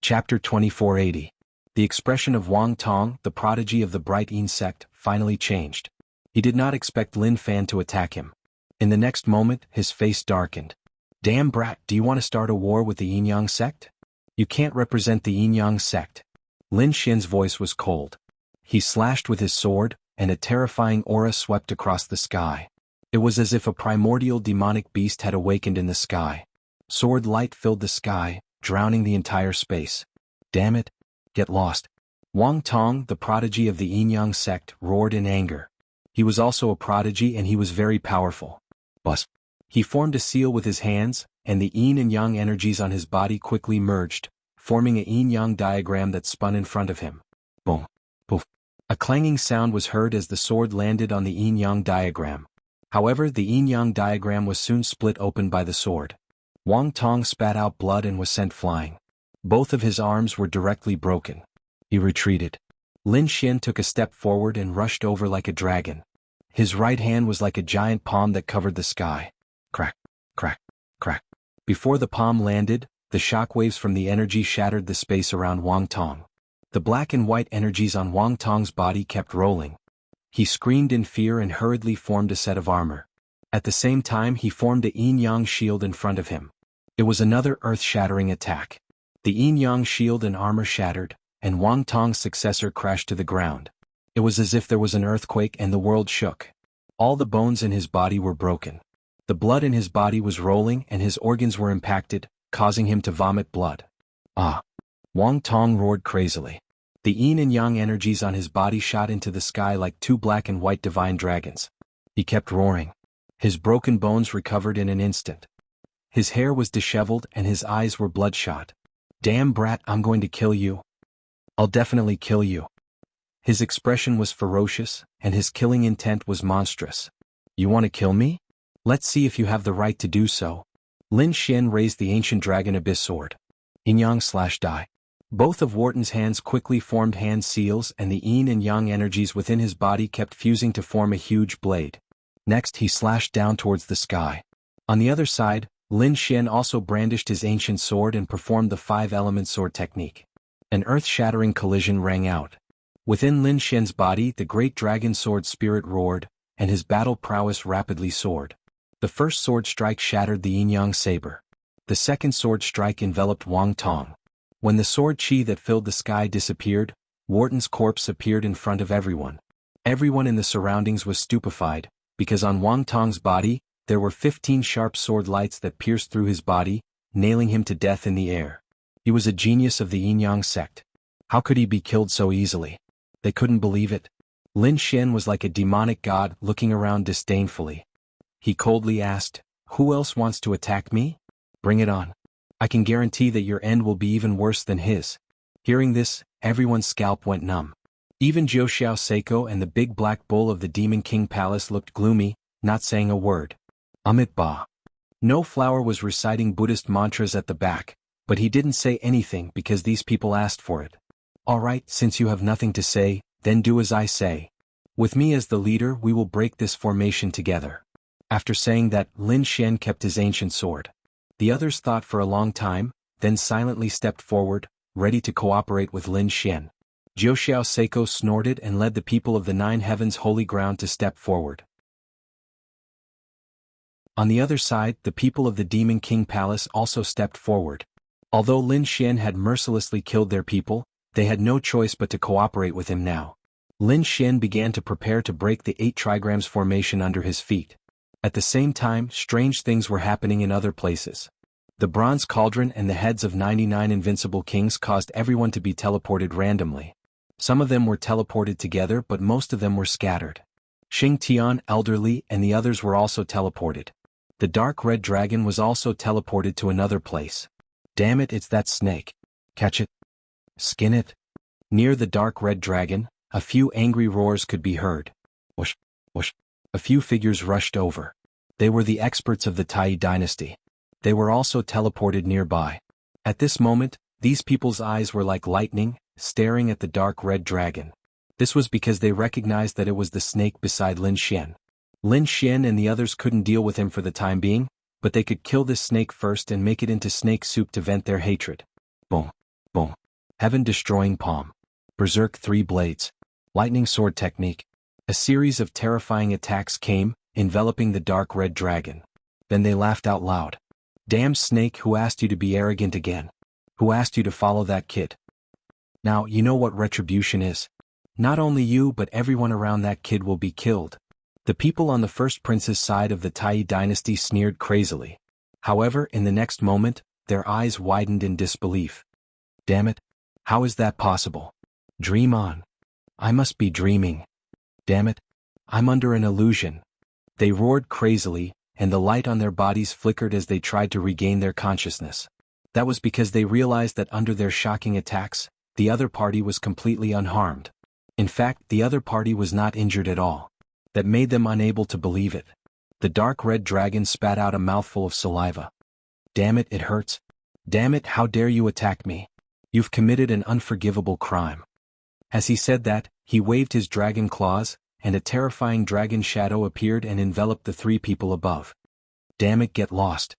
Chapter 2480. The expression of Wang Tong, the prodigy of the Bright Yin sect, finally changed. He did not expect Lin Fan to attack him. In the next moment, his face darkened. "Damn brat, do you want to start a war with the Yin-Yang sect? You can't represent the Yin-Yang sect." Lin Xian's voice was cold. He slashed with his sword, and a terrifying aura swept across the sky. It was as if a primordial demonic beast had awakened in the sky. Sword light filled the sky, drowning the entire space. "Damn it! Get lost." Wang Tong, the prodigy of the Yin-Yang sect, roared in anger. He was also a prodigy and he was very powerful. Bus. He formed a seal with his hands, and the yin and yang energies on his body quickly merged, forming a yin-yang diagram that spun in front of him. Boom. Poof. A clanging sound was heard as the sword landed on the yin-yang diagram. However, the yin-yang diagram was soon split open by the sword. Wang Tong spat out blood and was sent flying. Both of his arms were directly broken. He retreated. Lin Xian took a step forward and rushed over like a dragon. His right hand was like a giant palm that covered the sky. Crack, crack, crack. Before the palm landed, the shockwaves from the energy shattered the space around Wang Tong. The black and white energies on Wang Tong's body kept rolling. He screamed in fear and hurriedly formed a set of armor. At the same time, he formed a yin-yang shield in front of him. It was another earth-shattering attack. The yin-yang shield and armor shattered, and Wang Tong's successor crashed to the ground. It was as if there was an earthquake and the world shook. All the bones in his body were broken. The blood in his body was rolling and his organs were impacted, causing him to vomit blood. "Ah!" Wang Tong roared crazily. The yin and yang energies on his body shot into the sky like two black and white divine dragons. He kept roaring. His broken bones recovered in an instant. His hair was disheveled and his eyes were bloodshot. "Damn brat, I'm going to kill you. I'll definitely kill you." His expression was ferocious, and his killing intent was monstrous. "You want to kill me? Let's see if you have the right to do so." Lin Xian raised the ancient dragon abyss sword. Yin-Yang/Die. Both of Wharton's hands quickly formed hand seals and the yin and yang energies within his body kept fusing to form a huge blade. Next he slashed down towards the sky. On the other side, Lin Xian also brandished his ancient sword and performed the five-element sword technique. An earth-shattering collision rang out. Within Lin Xian's body the great dragon sword spirit roared, and his battle prowess rapidly soared. The first sword strike shattered the yin-yang saber. The second sword strike enveloped Wang Tong. When the sword chi that filled the sky disappeared, Wharton's corpse appeared in front of everyone. Everyone in the surroundings was stupefied, because on Wang Tong's body, there were 15 sharp sword lights that pierced through his body, nailing him to death in the air. He was a genius of the Yin-Yang sect. How could he be killed so easily? They couldn't believe it. Lin Xian was like a demonic god looking around disdainfully. He coldly asked, "Who else wants to attack me? Bring it on. I can guarantee that your end will be even worse than his." Hearing this, everyone's scalp went numb. Even Jiao Seiko and the big black bull of the Demon King Palace looked gloomy, not saying a word. Amit Ba. No Flower was reciting Buddhist mantras at the back, but he didn't say anything because these people asked for it. "All right, since you have nothing to say, then do as I say. With me as the leader we will break this formation together." After saying that, Lin Xian kept his ancient sword. The others thought for a long time, then silently stepped forward, ready to cooperate with Lin Xian. Jiao Seiko snorted and led the people of the Nine Heavens holy ground to step forward. On the other side, the people of the Demon King Palace also stepped forward. Although Lin Xian had mercilessly killed their people, they had no choice but to cooperate with him now. Lin Xian began to prepare to break the 8 trigrams formation under his feet. At the same time, strange things were happening in other places. The bronze cauldron and the heads of 99 invincible kings caused everyone to be teleported randomly. Some of them were teleported together, but most of them were scattered. Xing Tian, elderly, and the others were also teleported. The dark red dragon was also teleported to another place. Damn it, it's that snake. Catch it. Skin it. Near the dark red dragon, a few angry roars could be heard. Whoosh, whoosh. A few figures rushed over. They were the experts of the Tai dynasty. They were also teleported nearby. At this moment, these people's eyes were like lightning, staring at the dark red dragon. This was because they recognized that it was the snake beside Lin Xian. Lin Xian and the others couldn't deal with him for the time being, but they could kill this snake first and make it into snake soup to vent their hatred. Boom, boom. Heaven-destroying palm. Berserk 3 blades. Lightning sword technique. A series of terrifying attacks came, enveloping the dark red dragon. Then they laughed out loud. Damn snake, who asked you to be arrogant again? Who asked you to follow that kid? Now, you know what retribution is. Not only you but everyone around that kid will be killed. The people on the first prince's side of the Tai dynasty sneered crazily. However, in the next moment, their eyes widened in disbelief. Damn it. How is that possible? Dream on. I must be dreaming. Damn it. I'm under an illusion. They roared crazily, and the light on their bodies flickered as they tried to regain their consciousness. That was because they realized that under their shocking attacks, the other party was completely unharmed. In fact, the other party was not injured at all. That made them unable to believe it. The dark red dragon spat out a mouthful of saliva. Damn it, it hurts. Damn it, how dare you attack me? You've committed an unforgivable crime. As he said that, he waved his dragon claws, and a terrifying dragon shadow appeared and enveloped the 3 people above. Damn it, get lost.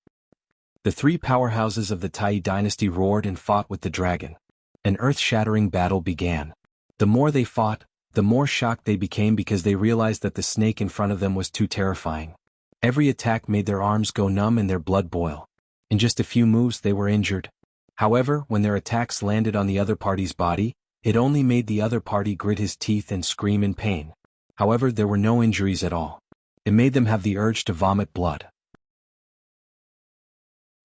The 3 powerhouses of the Tai dynasty roared and fought with the dragon. An earth-shattering battle began. The more they fought, the more shocked they became because they realized that the snake in front of them was too terrifying. Every attack made their arms go numb and their blood boil. In just a few moves they were injured. However, when their attacks landed on the other party's body, it only made the other party grit his teeth and scream in pain. However, there were no injuries at all. It made them have the urge to vomit blood.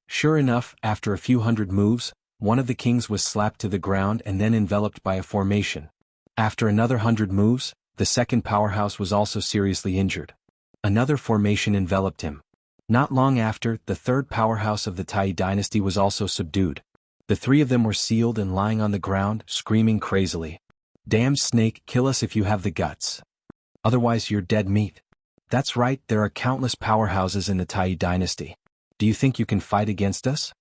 Sure enough, after a few hundred moves, one of the kings was slapped to the ground and then enveloped by a formation. After another 100 moves, the second powerhouse was also seriously injured. Another formation enveloped him. Not long after, the third powerhouse of the Tai dynasty was also subdued. The 3 of them were sealed and lying on the ground, screaming crazily. Damn snake, kill us if you have the guts. Otherwise you're dead meat. That's right, there are countless powerhouses in the Tai dynasty. Do you think you can fight against us?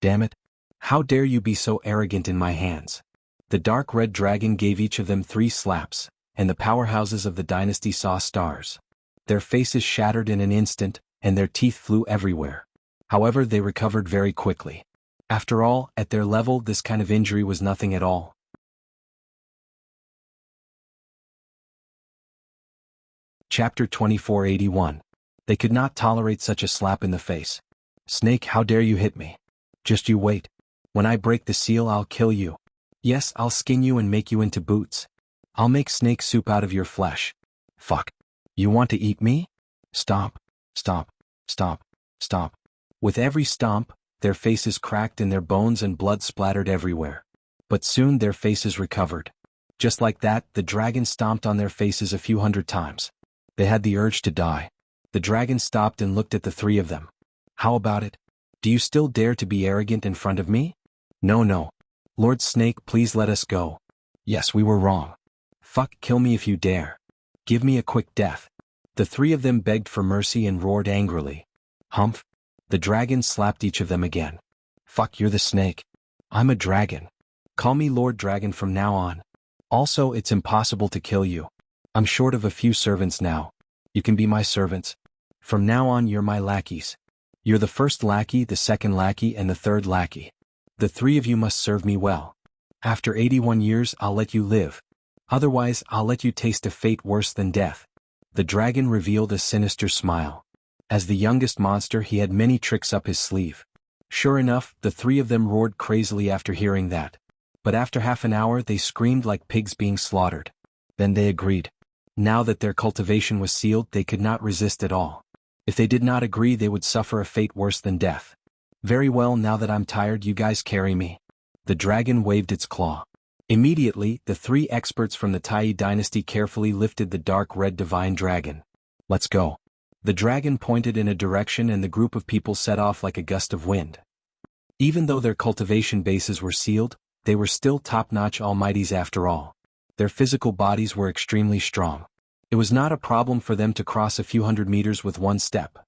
Damn it. How dare you be so arrogant in my hands? The dark red dragon gave each of them 3 slaps, and the powerhouses of the dynasty saw stars. Their faces shattered in an instant, and their teeth flew everywhere. However, they recovered very quickly. After all, at their level, this kind of injury was nothing at all. Chapter 2481. They could not tolerate such a slap in the face. Snake, how dare you hit me? Just you wait. When I break the seal, I'll kill you. Yes, I'll skin you and make you into boots. I'll make snake soup out of your flesh. Fuck. You want to eat me? Stomp, stomp, stomp, stomp. With every stomp, their faces cracked and their bones and blood splattered everywhere. But soon their faces recovered. Just like that, the dragon stomped on their faces a few hundred times. They had the urge to die. The dragon stopped and looked at the 3 of them. How about it? Do you still dare to be arrogant in front of me? No, no. Lord Snake, please let us go. Yes, we were wrong. Fuck, kill me if you dare. Give me a quick death. The 3 of them begged for mercy and roared angrily. Humph. The dragon slapped each of them again. Fuck, you're the snake. I'm a dragon. Call me Lord Dragon from now on. Also, it's impossible to kill you. I'm short of a few servants now. You can be my servants. From now on you're my lackeys. You're the first lackey, the second lackey, and the third lackey. The 3 of you must serve me well. After 81 years I'll let you live. Otherwise I'll let you taste a fate worse than death. The dragon revealed a sinister smile. As the youngest monster, he had many tricks up his sleeve. Sure enough, the 3 of them roared crazily after hearing that. But after half an hour they screamed like pigs being slaughtered. Then they agreed. Now that their cultivation was sealed, they could not resist at all. If they did not agree, they would suffer a fate worse than death. Very well, now that I'm tired, you guys carry me. The dragon waved its claw. Immediately, the 3 experts from the Tai dynasty carefully lifted the dark red divine dragon. Let's go. The dragon pointed in a direction and the group of people set off like a gust of wind. Even though their cultivation bases were sealed, they were still top-notch almighties after all. Their physical bodies were extremely strong. It was not a problem for them to cross a few hundred meters with one step.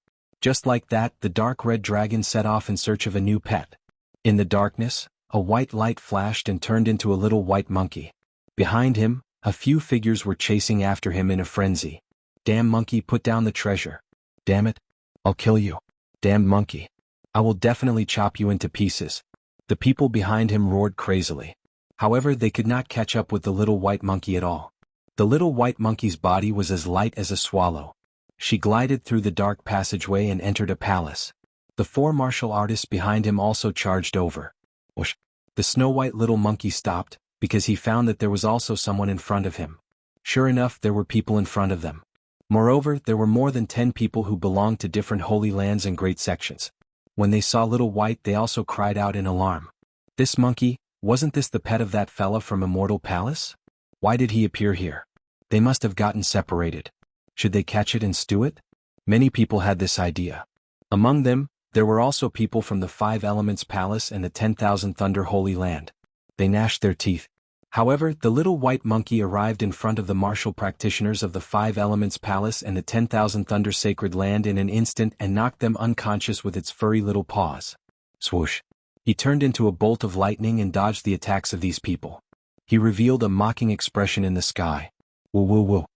Just like that, the dark red dragon set off in search of a new pet. In the darkness, a white light flashed and turned into a little white monkey. Behind him, a few figures were chasing after him in a frenzy. Damn monkey, put down the treasure. Damn it. I'll kill you. Damned monkey. I will definitely chop you into pieces. The people behind him roared crazily. However, they could not catch up with the little white monkey at all. The little white monkey's body was as light as a swallow. She glided through the dark passageway and entered a palace. The 4 martial artists behind him also charged over. Whoosh! The snow-white little monkey stopped, because he found that there was also someone in front of him. Sure enough, there were people in front of them. Moreover, there were more than 10 people who belonged to different holy lands and great sections. When they saw Little White, they also cried out in alarm. This monkey, wasn't this the pet of that fella from Immortal Palace? Why did he appear here? They must have gotten separated. Should they catch it and stew it? Many people had this idea. Among them, there were also people from the 5 Elements Palace and the 10,000 Thunder Holy Land. They gnashed their teeth. However, the little white monkey arrived in front of the martial practitioners of the 5 Elements Palace and the 10,000 Thunder Sacred Land in an instant and knocked them unconscious with its furry little paws. Swoosh! He turned into a bolt of lightning and dodged the attacks of these people. He revealed a mocking expression in the sky. Woo woo woo.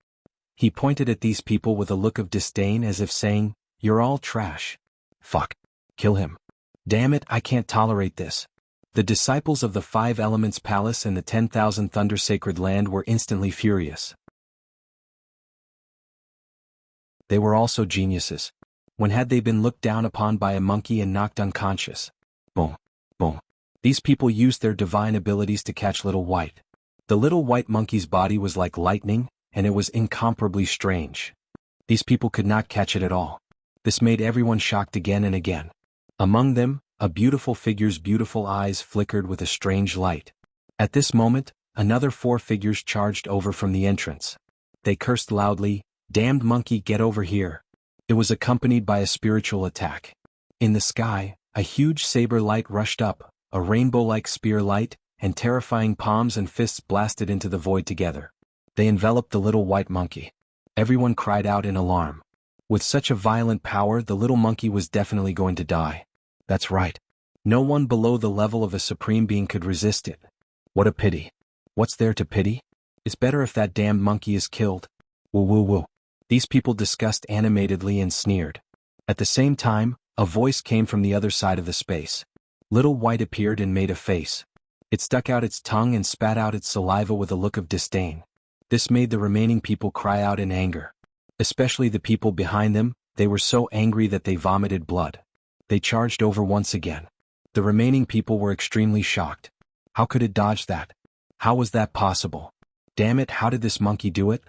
He pointed at these people with a look of disdain as if saying, "You're all trash. Fuck. Kill him. Damn it, I can't tolerate this." The disciples of the 5 Elements Palace and the 10,000 Thunder Sacred Land were instantly furious. They were also geniuses. When had they been looked down upon by a monkey and knocked unconscious? Boom. Boom. These people used their divine abilities to catch Little White. The little white monkey's body was like lightning, and it was incomparably strange. These people could not catch it at all. This made everyone shocked again and again. Among them, a beautiful figure's beautiful eyes flickered with a strange light. At this moment, another 4 figures charged over from the entrance. They cursed loudly, "Damned monkey, get over here." It was accompanied by a spiritual attack. In the sky, a huge saber light rushed up, a rainbow-like spear light, and terrifying palms and fists blasted into the void together. They enveloped the little white monkey. Everyone cried out in alarm. With such a violent power, the little monkey was definitely going to die. That's right. No one below the level of a supreme being could resist it. What a pity. What's there to pity? It's better if that damned monkey is killed. Woo woo woo. These people discussed animatedly and sneered. At the same time, a voice came from the other side of the space. Little White appeared and made a face. It stuck out its tongue and spat out its saliva with a look of disdain. This made the remaining people cry out in anger. Especially the people behind them, they were so angry that they vomited blood. They charged over once again. The remaining people were extremely shocked. How could it dodge that? How was that possible? Damn it, how did this monkey do it?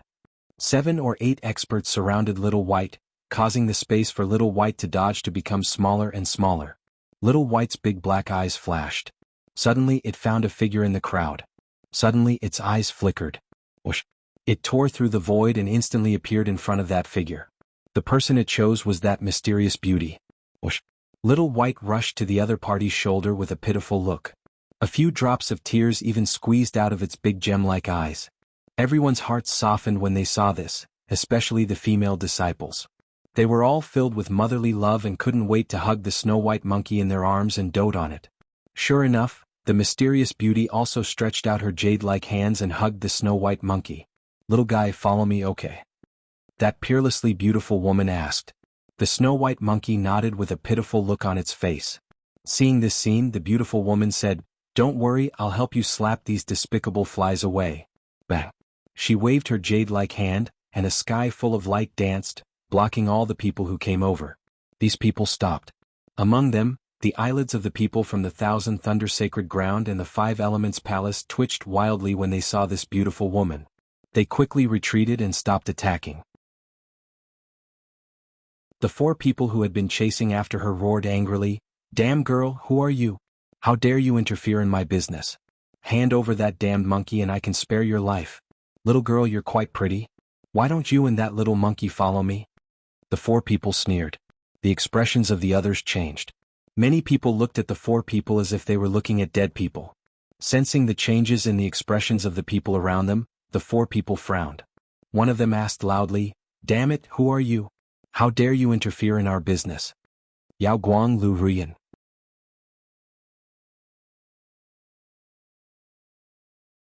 7 or 8 experts surrounded Little White, causing the space for Little White to dodge to become smaller and smaller. Little White's big black eyes flashed. Suddenly it found a figure in the crowd. Suddenly its eyes flickered. Whoosh! It tore through the void and instantly appeared in front of that figure. The person it chose was that mysterious beauty. Whoosh! Little White rushed to the other party's shoulder with a pitiful look. A few drops of tears even squeezed out of its big gem-like eyes. Everyone's hearts softened when they saw this, especially the female disciples. They were all filled with motherly love and couldn't wait to hug the snow-white monkey in their arms and dote on it. Sure enough, the mysterious beauty also stretched out her jade-like hands and hugged the snow-white monkey. "Little guy, follow me, okay?" that peerlessly beautiful woman asked. The snow-white monkey nodded with a pitiful look on its face. Seeing this scene, the beautiful woman said, "Don't worry, I'll help you slap these despicable flies away." Bang! She waved her jade-like hand, and a sky full of light danced, blocking all the people who came over. These people stopped. Among them, the eyelids of the people from the 1,000 Thunder Sacred Ground and the 5 Elements Palace twitched wildly when they saw this beautiful woman. They quickly retreated and stopped attacking. The 4 people who had been chasing after her roared angrily, "Damn girl, who are you? How dare you interfere in my business? Hand over that damned monkey and I can spare your life. Little girl, you're quite pretty. Why don't you and that little monkey follow me?" The 4 people sneered. The expressions of the others changed. Many people looked at the 4 people as if they were looking at dead people. Sensing the changes in the expressions of the people around them, the 4 people frowned. One of them asked loudly, "Damn it, who are you? How dare you interfere in our business?" Yao Guang Lu Ruyan.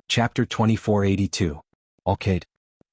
Chapter 2482. Alcade.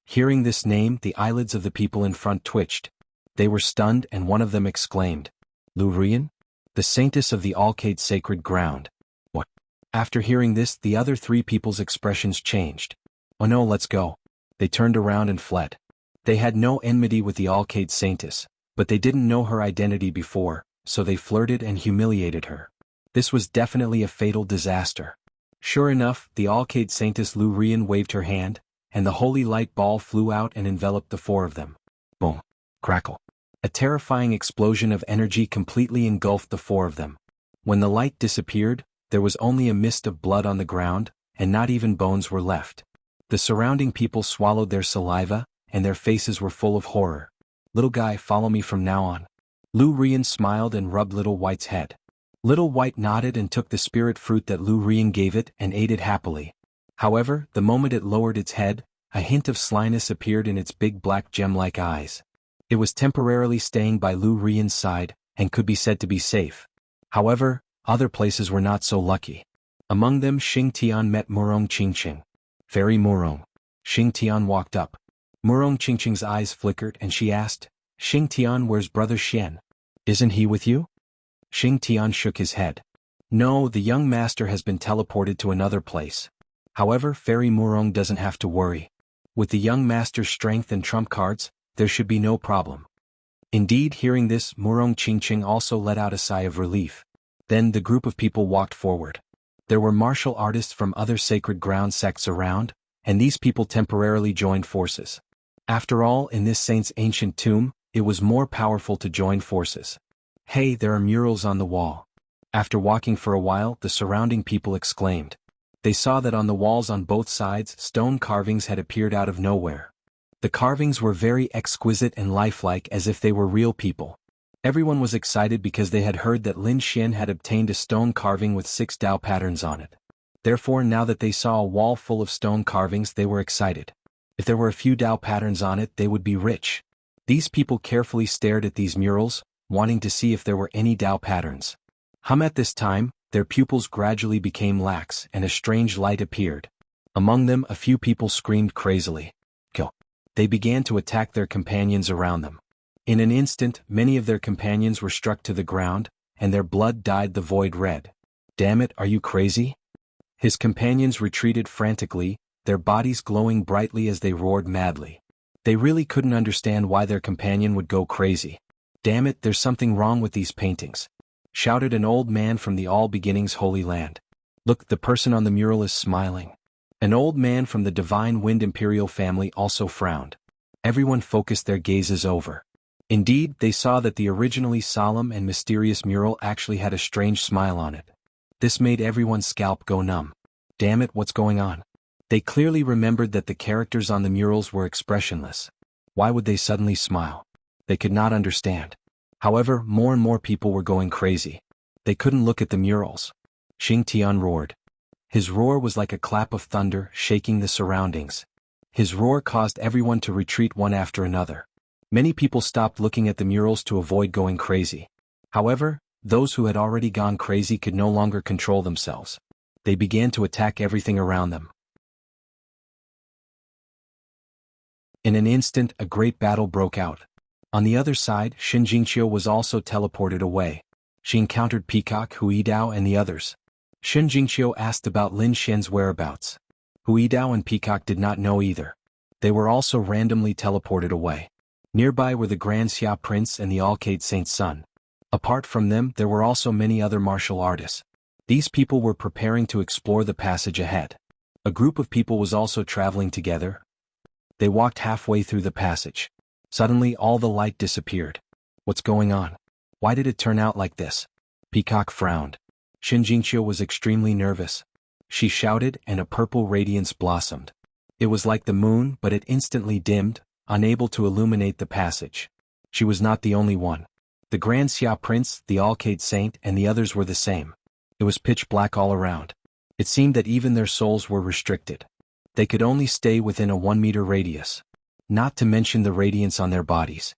Hearing this name, the eyelids of the people in front twitched. They were stunned and one of them exclaimed, "Lu Ruyan? The saintess of the Alcade sacred ground." What? After hearing this, the other 3 people's expressions changed. "Oh no, let's go." They turned around and fled. They had no enmity with the Alcade saintess, but they didn't know her identity before, so they flirted and humiliated her. This was definitely a fatal disaster. Sure enough, the Alcade saintess Lu Ruyan waved her hand, and the holy light ball flew out and enveloped the 4 of them. Boom. Crackle. A terrifying explosion of energy completely engulfed the 4 of them. When the light disappeared, there was only a mist of blood on the ground, and not even bones were left. The surrounding people swallowed their saliva, and their faces were full of horror. "Little guy, follow me from now on." Lu Ruyan smiled and rubbed Little White's head. Little White nodded and took the spirit fruit that Lu Ruyan gave it and ate it happily. However, the moment it lowered its head, a hint of slyness appeared in its big black gem-like eyes. It was temporarily staying by Lu Ruyan's side, and could be said to be safe. However, other places were not so lucky. Among them Xing Tian met Murong Qingqing. "Fairy Murong." Xing Tian walked up. Murong Qingqing's eyes flickered and she asked, "Xing Tian, where's brother Xian? Isn't he with you?" Xing Tian shook his head. "No, the young master has been teleported to another place. However, Fairy Murong doesn't have to worry. With the young master's strength and trump cards, there should be no problem." Indeed, hearing this, Murong Qingqing also let out a sigh of relief. Then the group of people walked forward. There were martial artists from other sacred ground sects around, and these people temporarily joined forces. After all, in this saint's ancient tomb, it was more powerful to join forces. "Hey, there are murals on the wall." After walking for a while, the surrounding people exclaimed. They saw that on the walls on both sides, stone carvings had appeared out of nowhere. The carvings were very exquisite and lifelike, as if they were real people. Everyone was excited because they had heard that Lin Xian had obtained a stone carving with 6 Dao patterns on it. Therefore, now that they saw a wall full of stone carvings, they were excited. If there were a few Dao patterns on it, they would be rich. These people carefully stared at these murals, wanting to see if there were any Dao patterns. At this time, their pupils gradually became lax and a strange light appeared. Among them, a few people screamed crazily. "Kill!" They began to attack their companions around them. In an instant, many of their companions were struck to the ground, and their blood dyed the void red. "Damn it, are you crazy?" His companions retreated frantically, their bodies glowing brightly as they roared madly. They really couldn't understand why their companion would go crazy. "Damn it, there's something wrong with these paintings," shouted an old man from the All Beginnings Holy Land. "Look, the person on the mural is smiling." An old man from the Divine Wind Imperial family also frowned. Everyone focused their gazes over. Indeed, they saw that the originally solemn and mysterious mural actually had a strange smile on it. This made everyone's scalp go numb. Damn it, what's going on? They clearly remembered that the characters on the murals were expressionless. Why would they suddenly smile? They could not understand. However, more and more people were going crazy. They couldn't look at the murals. Xing Tian roared. His roar was like a clap of thunder, shaking the surroundings. His roar caused everyone to retreat one after another. Many people stopped looking at the murals to avoid going crazy. However, those who had already gone crazy could no longer control themselves. They began to attack everything around them. In an instant, a great battle broke out. On the other side, Shin Jingqiu was also teleported away. She encountered Peacock, Huidao and the others. Shin Jingqiu asked about Lin Xian's whereabouts. Huidao and Peacock did not know either. They were also randomly teleported away. Nearby were the Grand Xia Prince and the Alcade Saint's son. Apart from them, there were also many other martial artists. These people were preparing to explore the passage ahead. A group of people was also traveling together. They walked halfway through the passage. Suddenly all the light disappeared. What's going on? Why did it turn out like this? Peacock frowned. Shinjinqiu was extremely nervous. She shouted and a purple radiance blossomed. It was like the moon, but it instantly dimmed, unable to illuminate the passage. She was not the only one. The Grand Xia Prince, the Alcade Saint, and the others were the same. It was pitch black all around. It seemed that even their souls were restricted. They could only stay within a 1-meter radius. Not to mention the radiance on their bodies.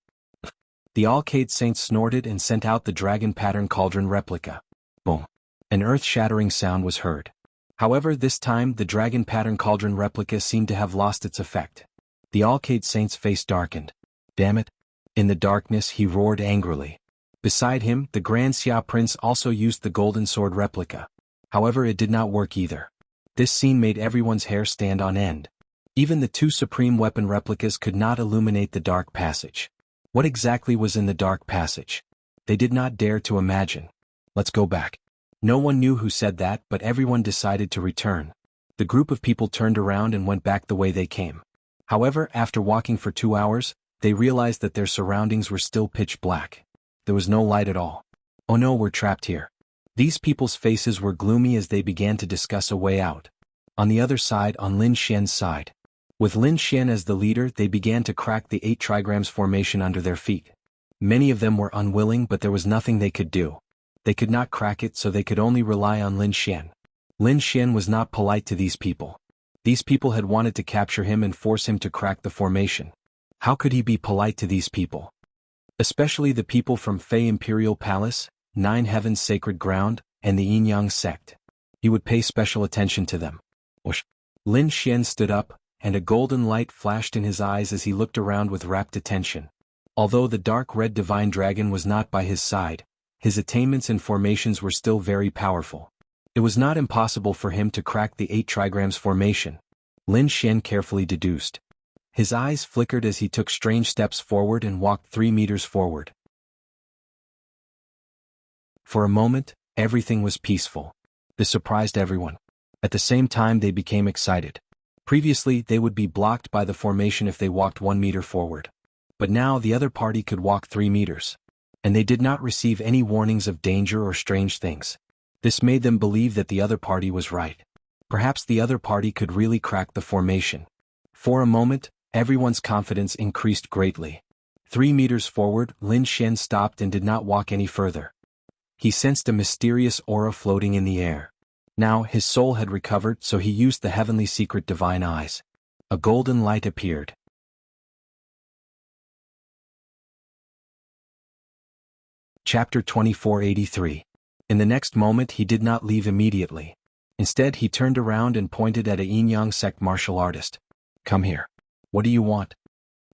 The Alcade Saint snorted and sent out the dragon pattern cauldron replica. Boom. An earth-shattering sound was heard. However, this time the dragon pattern cauldron replica seemed to have lost its effect. The Alcade Saint's face darkened. Damn it. In the darkness he roared angrily. Beside him, the Grand Xia Prince also used the golden sword replica. However, it did not work either. This scene made everyone's hair stand on end. Even the 2 supreme weapon replicas could not illuminate the dark passage. What exactly was in the dark passage? They did not dare to imagine. Let's go back. No one knew who said that, but everyone decided to return. The group of people turned around and went back the way they came. However, after walking for 2 hours, they realized that their surroundings were still pitch black. There was no light at all. Oh no, we're trapped here. These people's faces were gloomy as they began to discuss a way out. On the other side, on Lin Xian's side. With Lin Xian as the leader, they began to crack the 8 trigrams formation under their feet. Many of them were unwilling, but there was nothing they could do. They could not crack it, so they could only rely on Lin Xian. Lin Xian was not polite to these people. These people had wanted to capture him and force him to crack the formation. How could he be polite to these people? Especially the people from Fei Imperial Palace, 9 Heavens Sacred Ground, and the Yin-Yang sect. He would pay special attention to them. Whoosh. Lin Xian stood up, and a golden light flashed in his eyes as he looked around with rapt attention. Although the dark red divine dragon was not by his side, his attainments and formations were still very powerful. It was not impossible for him to crack the 8 trigrams formation. Lin Xian carefully deduced. His eyes flickered as he took strange steps forward and walked 3 meters forward. For a moment, everything was peaceful. This surprised everyone. At the same time they became excited. Previously, they would be blocked by the formation if they walked 1 meter forward. But now the other party could walk 3 meters. And they did not receive any warnings of danger or strange things. This made them believe that the other party was right. Perhaps the other party could really crack the formation. For a moment, everyone's confidence increased greatly. 3 meters forward, Lin Xian stopped and did not walk any further. He sensed a mysterious aura floating in the air. Now his soul had recovered, so he used the heavenly secret divine eyes. A golden light appeared. Chapter 2483. In the next moment he did not leave immediately. Instead he turned around and pointed at a Yin-Yang sect martial artist. Come here. What do you want?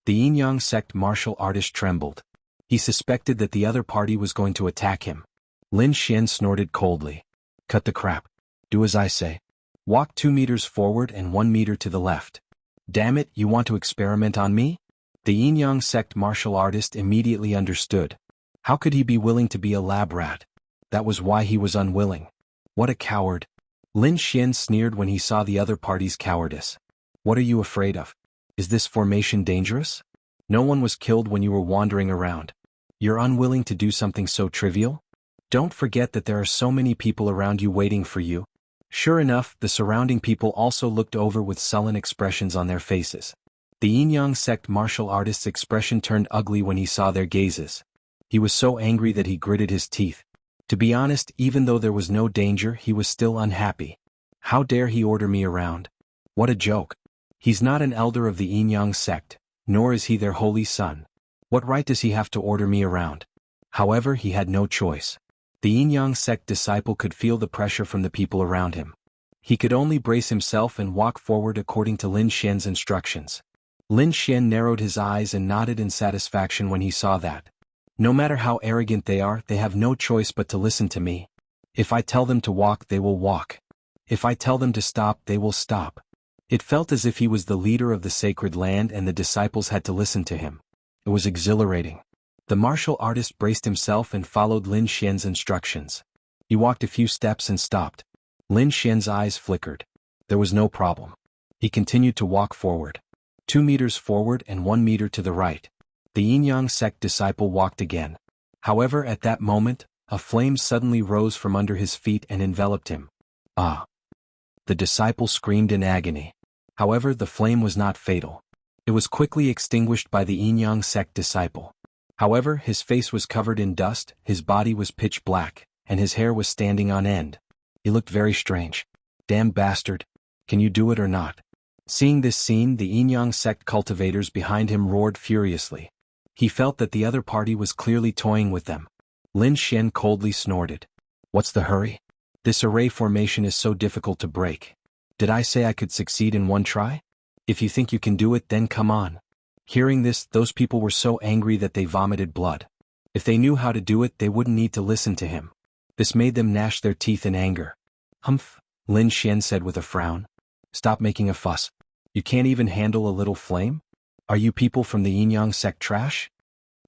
The Yin-Yang sect martial artist trembled. He suspected that the other party was going to attack him. Lin Xian snorted coldly. Cut the crap. Do as I say. Walk 2 meters forward and 1 meter to the left. Damn it, you want to experiment on me? The Yin-Yang sect martial artist immediately understood. How could he be willing to be a lab rat? That was why he was unwilling. What a coward. Lin Xian sneered when he saw the other party's cowardice. What are you afraid of? Is this formation dangerous? No one was killed when you were wandering around. You're unwilling to do something so trivial? Don't forget that there are so many people around you waiting for you. Sure enough, the surrounding people also looked over with sullen expressions on their faces. The Yin-Yang sect martial artist's expression turned ugly when he saw their gazes. He was so angry that he gritted his teeth. To be honest, even though there was no danger, he was still unhappy. How dare he order me around? What a joke. He's not an elder of the Yin-Yang sect, nor is he their holy son. What right does he have to order me around? However, he had no choice. The Yin-Yang sect disciple could feel the pressure from the people around him. He could only brace himself and walk forward according to Lin Xian's instructions. Lin Xian narrowed his eyes and nodded in satisfaction when he saw that. No matter how arrogant they are, they have no choice but to listen to me. If I tell them to walk, they will walk. If I tell them to stop, they will stop. It felt as if he was the leader of the sacred land and the disciples had to listen to him. It was exhilarating. The martial artist braced himself and followed Lin Xian's instructions. He walked a few steps and stopped. Lin Xian's eyes flickered. There was no problem. He continued to walk forward. 2 meters forward and 1 meter to the right. The Yin-Yang sect disciple walked again. However, at that moment, a flame suddenly rose from under his feet and enveloped him. Ah! The disciple screamed in agony. However, the flame was not fatal. It was quickly extinguished by the Yin-Yang sect disciple. However, his face was covered in dust, his body was pitch black, and his hair was standing on end. He looked very strange. Damn bastard! Can you do it or not? Seeing this scene, the Yin-Yang sect cultivators behind him roared furiously. He felt that the other party was clearly toying with them. Lin Xian coldly snorted. What's the hurry? This array formation is so difficult to break. Did I say I could succeed in one try? If you think you can do it, then come on. Hearing this, those people were so angry that they vomited blood. If they knew how to do it, they wouldn't need to listen to him. This made them gnash their teeth in anger. Humph, Lin Xian said with a frown. Stop making a fuss. You can't even handle a little flame? Are you people from the Yin-Yang sect trash?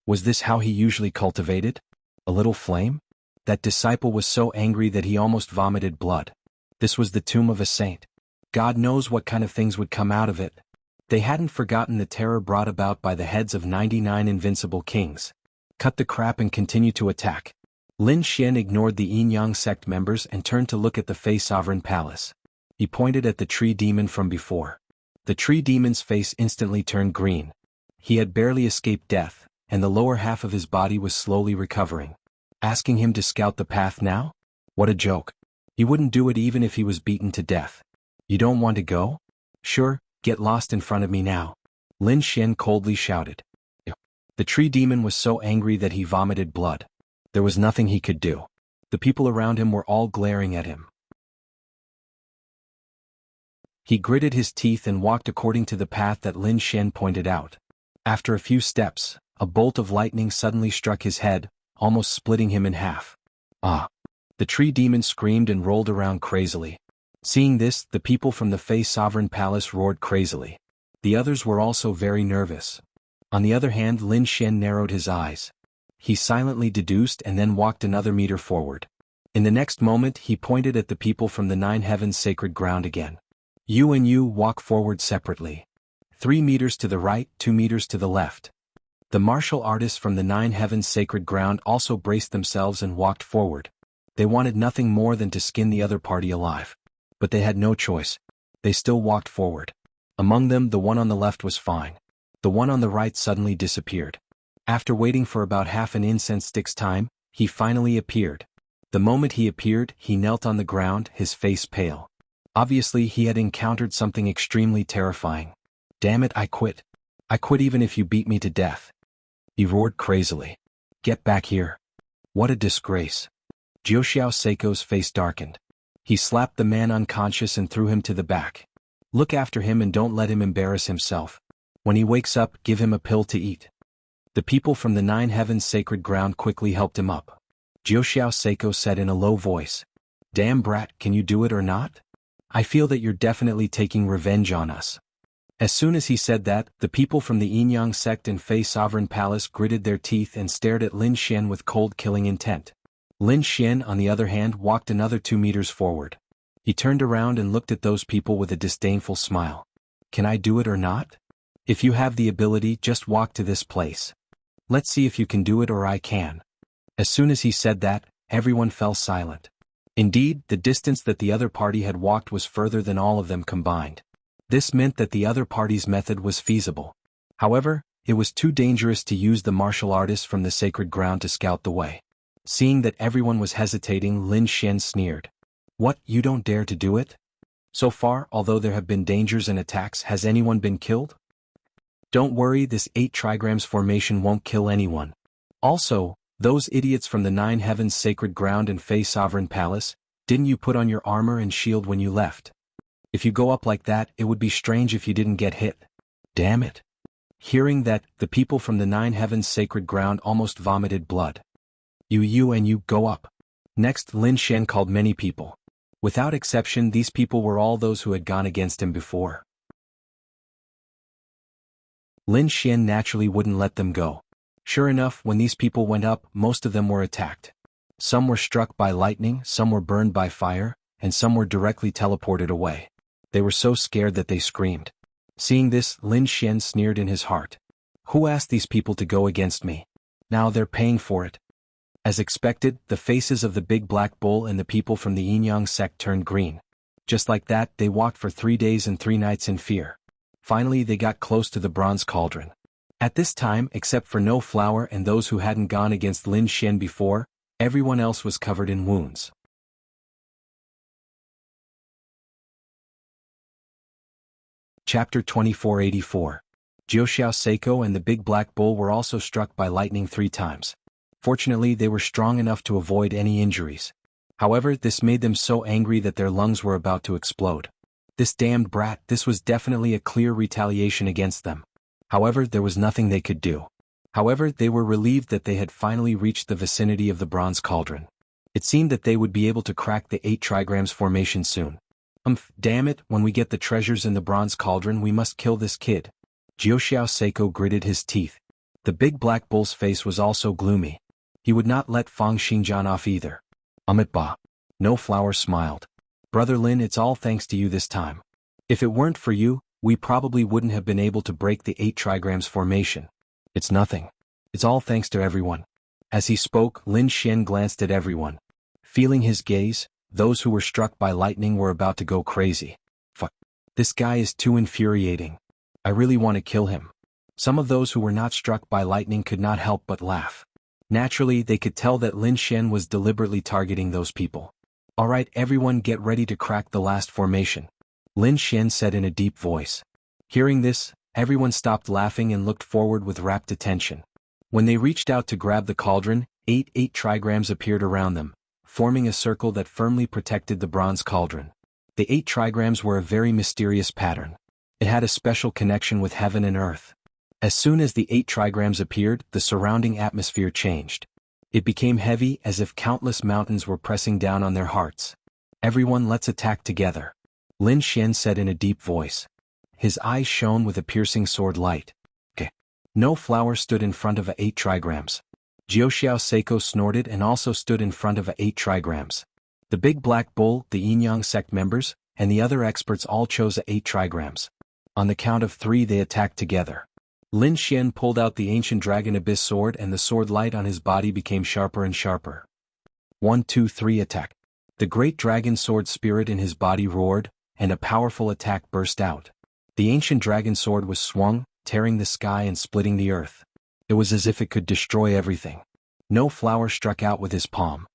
Was this how he usually cultivated? A little flame? That disciple was so angry that he almost vomited blood. This was the tomb of a saint. God knows what kind of things would come out of it. They hadn't forgotten the terror brought about by the heads of 99 invincible kings. Cut the crap and continue to attack. Lin Xian ignored the Yin-Yang sect members and turned to look at the Fey Sovereign Palace. He pointed at the tree demon from before. The tree demon's face instantly turned green. He had barely escaped death, and the lower half of his body was slowly recovering. Asking him to scout the path now? What a joke. He wouldn't do it even if he was beaten to death. You don't want to go? Sure, get lost in front of me now. Lin Xian coldly shouted. The tree demon was so angry that he vomited blood. There was nothing he could do. The people around him were all glaring at him. He gritted his teeth and walked according to the path that Lin Xian pointed out. After a few steps, a bolt of lightning suddenly struck his head, almost splitting him in half. Ah! The tree demon screamed and rolled around crazily. Seeing this, the people from the Fey Sovereign Palace roared crazily. The others were also very nervous. On the other hand, Lin Xian narrowed his eyes. He silently deduced and then walked another meter forward. In the next moment, he pointed at the people from the 9 heavens sacred ground again. You and you walk forward separately. 3 meters to the right, 2 meters to the left. The martial artists from the 9 heavens sacred ground also braced themselves and walked forward. They wanted nothing more than to skin the other party alive. But they had no choice. They still walked forward. Among them, the one on the left was fine. The one on the right suddenly disappeared. After waiting for about half an incense stick's time, he finally appeared. The moment he appeared, he knelt on the ground, his face pale. Obviously, he had encountered something extremely terrifying. Damn it, I quit. I quit even if you beat me to death. He roared crazily. Get back here. What a disgrace. Jiao Seiko's face darkened. He slapped the man unconscious and threw him to the back. Look after him and don't let him embarrass himself. When he wakes up, give him a pill to eat. The people from the 9 heavens sacred ground quickly helped him up. Jiao Seiko said in a low voice. Damn brat, can you do it or not? I feel that you're definitely taking revenge on us. As soon as he said that, the people from the Yin-Yang sect and Fey Sovereign Palace gritted their teeth and stared at Lin Xian with cold killing intent. Lin Xian, on the other hand, walked another 2 meters forward. He turned around and looked at those people with a disdainful smile. Can I do it or not? If you have the ability, just walk to this place. Let's see if you can do it or I can. As soon as he said that, everyone fell silent. Indeed, the distance that the other party had walked was further than all of them combined. This meant that the other party's method was feasible. However, it was too dangerous to use the martial artists from the sacred ground to scout the way. Seeing that everyone was hesitating, Lin Xian sneered. What, you don't dare to do it? So far, although there have been dangers and attacks, has anyone been killed? Don't worry, this 8 trigrams formation won't kill anyone. Also, those idiots from the 9 heavens sacred ground and Fey Sovereign Palace, didn't you put on your armor and shield when you left? If you go up like that, it would be strange if you didn't get hit. Damn it. Hearing that, the people from the 9 heavens sacred ground almost vomited blood. You and you go up. Next, Lin Xian called many people. Without exception, these people were all those who had gone against him before. Lin Xian naturally wouldn't let them go. Sure enough, when these people went up, most of them were attacked. Some were struck by lightning, some were burned by fire, and some were directly teleported away. They were so scared that they screamed. Seeing this, Lin Xian sneered in his heart. Who asked these people to go against me? Now they're paying for it. As expected, the faces of the big black bull and the people from the Yin-Yang sect turned green. Just like that, they walked for 3 days and 3 nights in fear. Finally, they got close to the bronze cauldron. At this time, except for No Flower and those who hadn't gone against Lin Xian before, everyone else was covered in wounds. Chapter 2484. Jiuxiao Seiko and the big black bull were also struck by lightning 3 times. Fortunately, they were strong enough to avoid any injuries. However, this made them so angry that their lungs were about to explode. This damned brat, this was definitely a clear retaliation against them. However, there was nothing they could do. However, they were relieved that they had finally reached the vicinity of the bronze cauldron. It seemed that they would be able to crack the 8 trigrams formation soon. Damn it, when we get the treasures in the bronze cauldron we must kill this kid. Jiuxiao Seiko gritted his teeth. The big black bull's face was also gloomy. He would not let Fang Xingjian off either. Ba. No Flower smiled. Brother Lin, it's all thanks to you this time. If it weren't for you, we probably wouldn't have been able to break the 8 trigrams formation. It's nothing. It's all thanks to everyone. As he spoke, Lin Xian glanced at everyone. Feeling his gaze, those who were struck by lightning were about to go crazy. Fuck. This guy is too infuriating. I really want to kill him. Some of those who were not struck by lightning could not help but laugh. Naturally, they could tell that Lin Xian was deliberately targeting those people. Alright, everyone get ready to crack the last formation. Lin Xian said in a deep voice. Hearing this, everyone stopped laughing and looked forward with rapt attention. When they reached out to grab the cauldron, 8 trigrams appeared around them, forming a circle that firmly protected the bronze cauldron. The 8 trigrams were a very mysterious pattern. It had a special connection with heaven and earth. As soon as the 8 trigrams appeared, the surrounding atmosphere changed. It became heavy as if countless mountains were pressing down on their hearts. Everyone, let's attack together. Lin Xian said in a deep voice. His eyes shone with a piercing sword light. No Flower stood in front of a 8 trigrams. Jiuxiao Seiko snorted and also stood in front of a 8 trigrams. The big black bull, the Yin-Yang sect members, and the other experts all chose a 8 trigrams. On the count of 3 they attacked together. Lin Xian pulled out the ancient dragon abyss sword and the sword light on his body became sharper and sharper. 1, 2, 3 attack. The great dragon sword spirit in his body roared, and a powerful attack burst out. The ancient dragon sword was swung, tearing the sky and splitting the earth. It was as if it could destroy everything. No Flower struck out with his palm.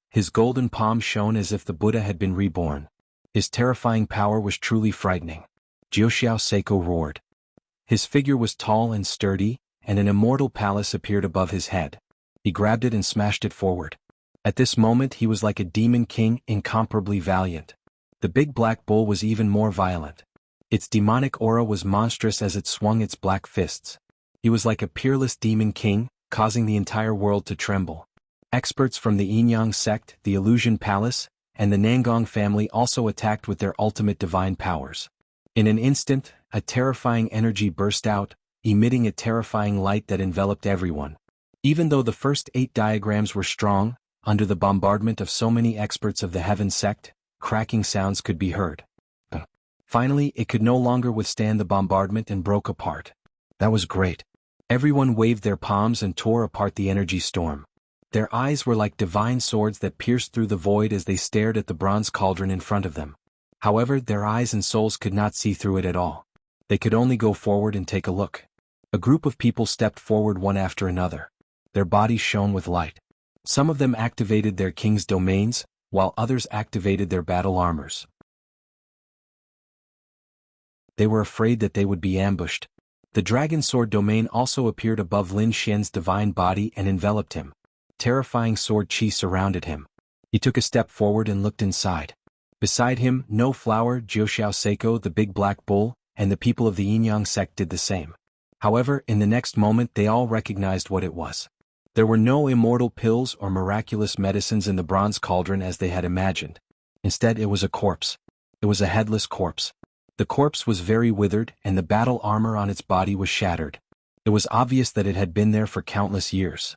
His golden palm shone as if the Buddha had been reborn. His terrifying power was truly frightening. Jiuxiao Seiko roared. His figure was tall and sturdy, and an immortal palace appeared above his head. He grabbed it and smashed it forward. At this moment he was like a demon king, incomparably valiant. The big black bull was even more violent. Its demonic aura was monstrous as it swung its black fists. He was like a peerless demon king, causing the entire world to tremble. Experts from the Yin-Yang sect, the Illusion Palace, and the Nangong family also attacked with their ultimate divine powers. In an instant, a terrifying energy burst out, emitting a terrifying light that enveloped everyone. Even though the first 8 diagrams were strong, under the bombardment of so many experts of the Heaven sect, cracking sounds could be heard. Finally, it could no longer withstand the bombardment and broke apart. That was great. Everyone waved their palms and tore apart the energy storm. Their eyes were like divine swords that pierced through the void as they stared at the bronze cauldron in front of them. However, their eyes and souls could not see through it at all. They could only go forward and take a look. A group of people stepped forward one after another. Their bodies shone with light. Some of them activated their king's domains, while others activated their battle armors. They were afraid that they would be ambushed. The dragon sword domain also appeared above Lin Xian's divine body and enveloped him. Terrifying sword chi surrounded him. He took a step forward and looked inside. Beside him, No Flower, Jiuxiao Seiko, the big black bull, and the people of the Yin-Yang sect did the same. However, in the next moment they all recognized what it was. There were no immortal pills or miraculous medicines in the bronze cauldron as they had imagined. Instead, it was a corpse. It was a headless corpse. The corpse was very withered and the battle armor on its body was shattered. It was obvious that it had been there for countless years.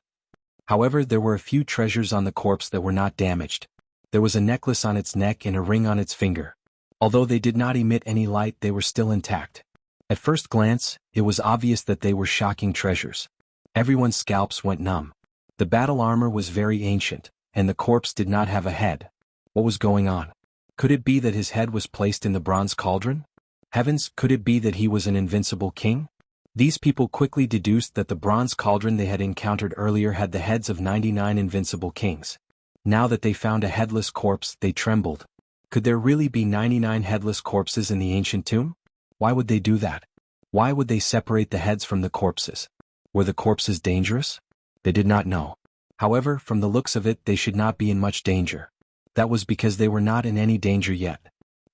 However, there were a few treasures on the corpse that were not damaged. There was a necklace on its neck and a ring on its finger. Although they did not emit any light, they were still intact. At first glance, it was obvious that they were shocking treasures. Everyone's scalps went numb. The battle armor was very ancient, and the corpse did not have a head. What was going on? Could it be that his head was placed in the bronze cauldron? Heavens, could it be that he was an invincible king? These people quickly deduced that the bronze cauldron they had encountered earlier had the heads of 99 invincible kings. Now that they found a headless corpse, they trembled. Could there really be 99 headless corpses in the ancient tomb? Why would they do that? Why would they separate the heads from the corpses? Were the corpses dangerous? They did not know. However, from the looks of it, they should not be in much danger. That was because they were not in any danger yet.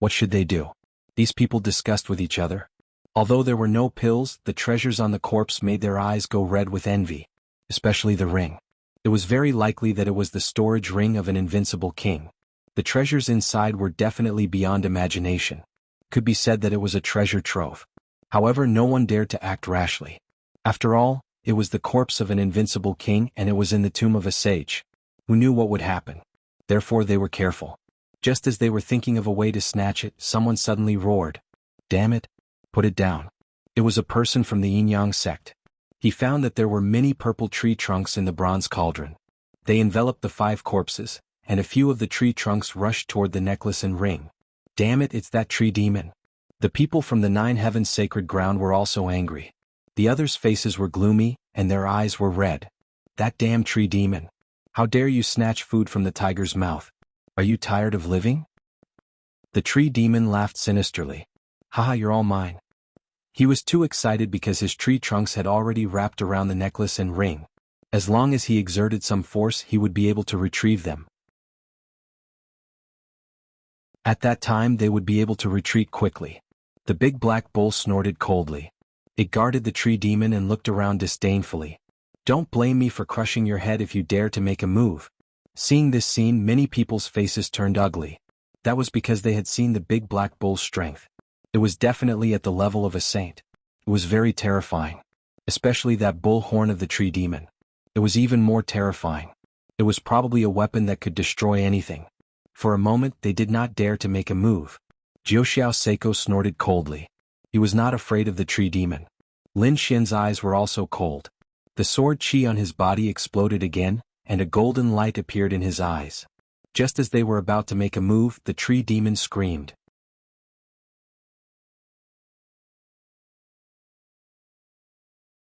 What should they do? These people discussed with each other. Although there were no pills, the treasures on the corpse made their eyes go red with envy. Especially the ring. It was very likely that it was the storage ring of an invincible king. The treasures inside were definitely beyond imagination. Could be said that it was a treasure trove. However, no one dared to act rashly. After all, it was the corpse of an invincible king and it was in the tomb of a sage. Who knew what would happen? Therefore they were careful. Just as they were thinking of a way to snatch it, someone suddenly roared. Damn it! Put it down. It was a person from the Yin-Yang sect. He found that there were many purple tree trunks in the bronze cauldron. They enveloped the 5 corpses, and a few of the tree trunks rushed toward the necklace and ring. Damn it, it's that tree demon. The people from the 9 heavens sacred ground were also angry. The others' faces were gloomy, and their eyes were red. That damn tree demon. How dare you snatch food from the tiger's mouth? Are you tired of living? The tree demon laughed sinisterly. Haha, you're all mine. He was too excited because his tree trunks had already wrapped around the necklace and ring. As long as he exerted some force, he would be able to retrieve them. At that time, they would be able to retreat quickly. The big black bull snorted coldly. It guarded the tree demon and looked around disdainfully. Don't blame me for crushing your head if you dare to make a move. Seeing this scene, many people's faces turned ugly. That was because they had seen the big black bull's strength. It was definitely at the level of a saint. It was very terrifying. Especially that bull horn of the tree demon. It was even more terrifying. It was probably a weapon that could destroy anything. For a moment, they did not dare to make a move. Jiuxiao Seiko snorted coldly. He was not afraid of the tree demon. Lin Xian's eyes were also cold. The sword qi on his body exploded again, and a golden light appeared in his eyes. Just as they were about to make a move, the tree demon screamed.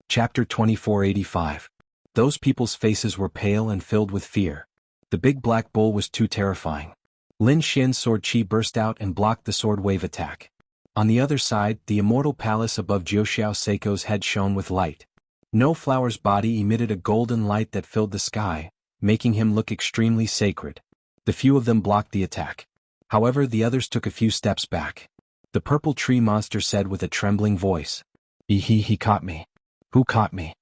Chapter 2485. Those people's faces were pale and filled with fear. The big black bull was too terrifying. Lin Xian's sword qi burst out and blocked the sword wave attack. On the other side, the immortal palace above Jiuxiao Seiko's head shone with light. No Flower's body emitted a golden light that filled the sky, making him look extremely sacred. The few of them blocked the attack. However, the others took a few steps back. The purple tree monster said with a trembling voice. He caught me. Who caught me?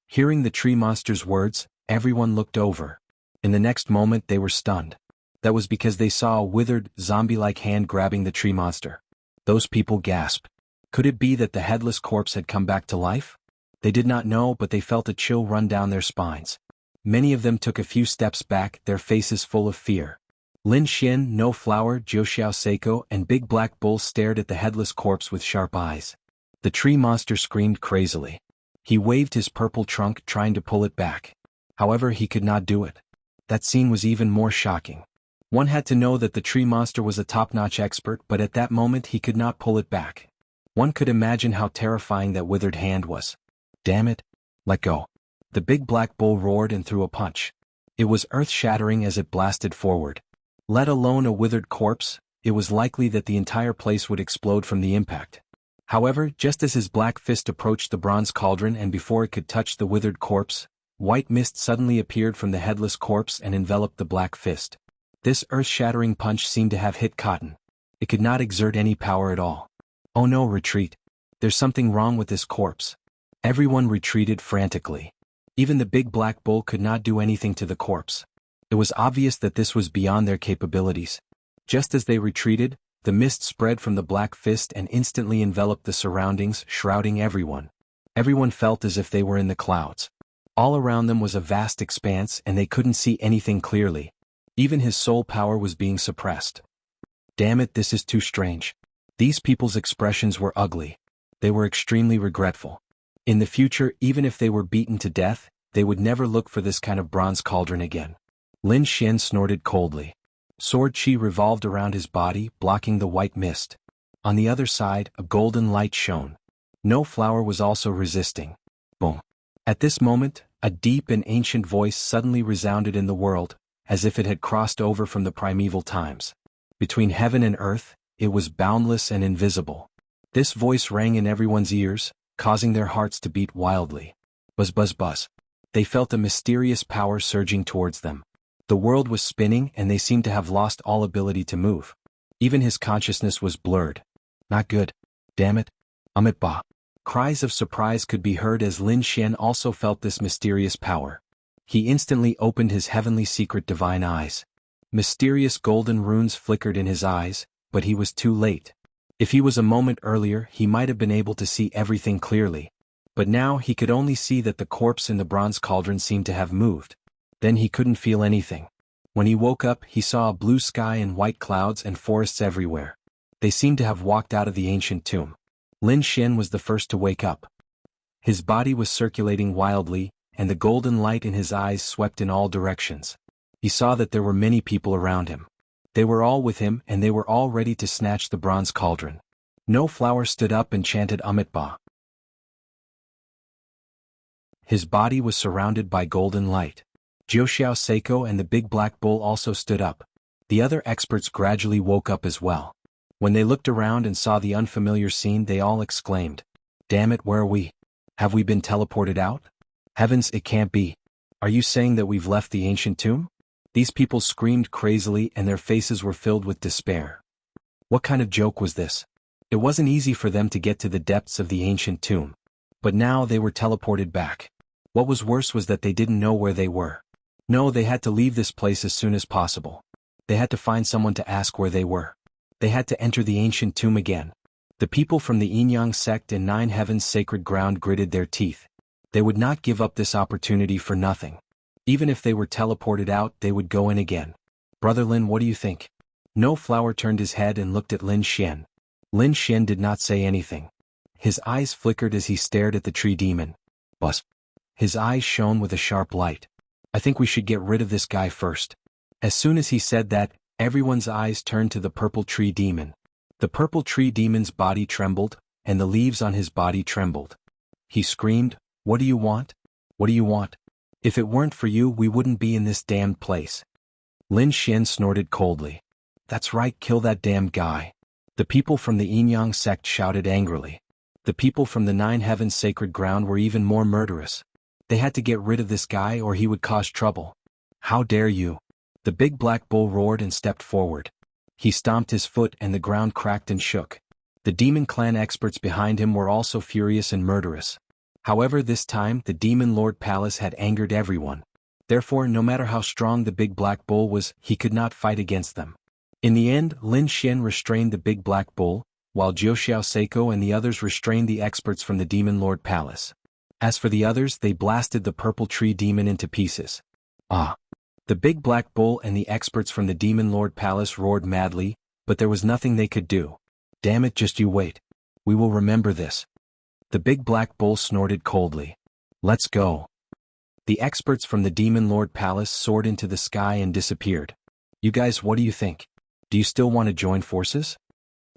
Hearing the tree monster's words, everyone looked over. In the next moment they were stunned. That was because they saw a withered, zombie-like hand grabbing the tree monster. Those people gasped. Could it be that the headless corpse had come back to life? They did not know, but they felt a chill run down their spines. Many of them took a few steps back, their faces full of fear. Lin Xian, No Flower, Jiuxiao Seiko, and Big Black Bull stared at the headless corpse with sharp eyes. The tree monster screamed crazily. He waved his purple trunk, trying to pull it back. However, he could not do it. That scene was even more shocking. One had to know that the tree monster was a top-notch expert, but at that moment he could not pull it back. One could imagine how terrifying that withered hand was. Damn it! Let go. The big black bull roared and threw a punch. It was earth-shattering as it blasted forward. Let alone a withered corpse, it was likely that the entire place would explode from the impact. However, just as his black fist approached the bronze cauldron and before it could touch the withered corpse, white mist suddenly appeared from the headless corpse and enveloped the black fist. This earth-shattering punch seemed to have hit cotton. It could not exert any power at all. Oh no, retreat. There's something wrong with this corpse. Everyone retreated frantically. Even the big black bull could not do anything to the corpse. It was obvious that this was beyond their capabilities. Just as they retreated, the mist spread from the black fist and instantly enveloped the surroundings, shrouding everyone. Everyone felt as if they were in the clouds. All around them was a vast expanse and they couldn't see anything clearly. Even his soul power was being suppressed. Damn it, this is too strange. These people's expressions were ugly. They were extremely regretful. In the future, even if they were beaten to death, they would never look for this kind of bronze cauldron again. Lin Xian snorted coldly. Sword chi revolved around his body, blocking the white mist. On the other side, a golden light shone. No flower was also resisting. Boom. At this moment, a deep and ancient voice suddenly resounded in the world, as if it had crossed over from the primeval times. Between heaven and earth, it was boundless and invisible. This voice rang in everyone's ears, causing their hearts to beat wildly. Buzz buzz buzz. They felt a mysterious power surging towards them. The world was spinning and they seemed to have lost all ability to move. Even his consciousness was blurred. Not good. Damn it. Ba. Cries of surprise could be heard as Lin Xian also felt this mysterious power. He instantly opened his heavenly secret divine eyes. Mysterious golden runes flickered in his eyes, but he was too late. If he was a moment earlier, he might have been able to see everything clearly. But now he could only see that the corpse in the bronze cauldron seemed to have moved. Then he couldn't feel anything. When he woke up, he saw a blue sky and white clouds and forests everywhere. They seemed to have walked out of the ancient tomb. Lin Xian was the first to wake up. His body was circulating wildly, and the golden light in his eyes swept in all directions. He saw that there were many people around him. They were all with him and they were all ready to snatch the bronze cauldron. No flower stood up and chanted Ba. His body was surrounded by golden light. Jiao Seiko and the big black bull also stood up. The other experts gradually woke up as well. When they looked around and saw the unfamiliar scene, they all exclaimed, "Damn it, where are we? Have we been teleported out? Heavens, it can't be. Are you saying that we've left the ancient tomb?" These people screamed crazily and their faces were filled with despair. What kind of joke was this? It wasn't easy for them to get to the depths of the ancient tomb. But now they were teleported back. What was worse was that they didn't know where they were. No, they had to leave this place as soon as possible. They had to find someone to ask where they were. They had to enter the ancient tomb again. The people from the Jianghu sect in Nine Heavens sacred ground gritted their teeth. They would not give up this opportunity for nothing. Even if they were teleported out, they would go in again. Brother Lin, what do you think? No Flower turned his head and looked at Lin Xian. Lin Xian did not say anything. His eyes flickered as he stared at the tree demon. Buzz. His eyes shone with a sharp light. I think we should get rid of this guy first. As soon as he said that, everyone's eyes turned to the purple tree demon. The purple tree demon's body trembled, and the leaves on his body trembled. He screamed, "What do you want? What do you want? If it weren't for you, we wouldn't be in this damned place." Lin Xian snorted coldly. "That's right, kill that damned guy." The people from the Jianghu sect shouted angrily. The people from the Nine Heavens sacred ground were even more murderous. They had to get rid of this guy or he would cause trouble. "How dare you!" The big black bull roared and stepped forward. He stomped his foot and the ground cracked and shook. The demon clan experts behind him were also furious and murderous. However, this time the demon lord palace had angered everyone. Therefore, no matter how strong the big black bull was, he could not fight against them. In the end, Lin Xian restrained the big black bull, while Jiao Seiko and the others restrained the experts from the demon lord palace. As for the others, they blasted the purple tree demon into pieces. Ah! The big black bull and the experts from the demon lord palace roared madly, but there was nothing they could do. "Damn it, just you wait. We will remember this." The big black bull snorted coldly. "Let's go." The experts from the demon lord palace soared into the sky and disappeared. "You guys, what do you think? Do you still want to join forces?"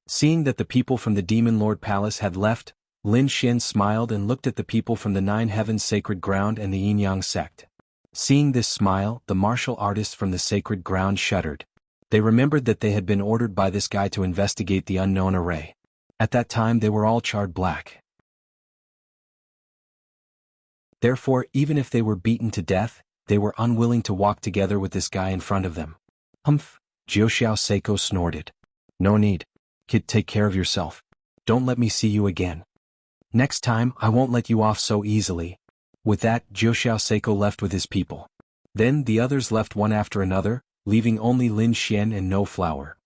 Seeing that the people from the demon lord palace had left, Lin Xian smiled and looked at the people from the Nine Heavens sacred ground and the Jianghu sect. Seeing this smile, the martial artists from the sacred ground shuddered. They remembered that they had been ordered by this guy to investigate the unknown array. At that time they were all charred black. Therefore, even if they were beaten to death, they were unwilling to walk together with this guy in front of them. "Humph," Jiao Seiko snorted. "No need. Kid, take care of yourself. Don't let me see you again. Next time, I won't let you off so easily." With that, Jiao Seiko left with his people. Then the others left one after another, leaving only Lin Xian and No Flower.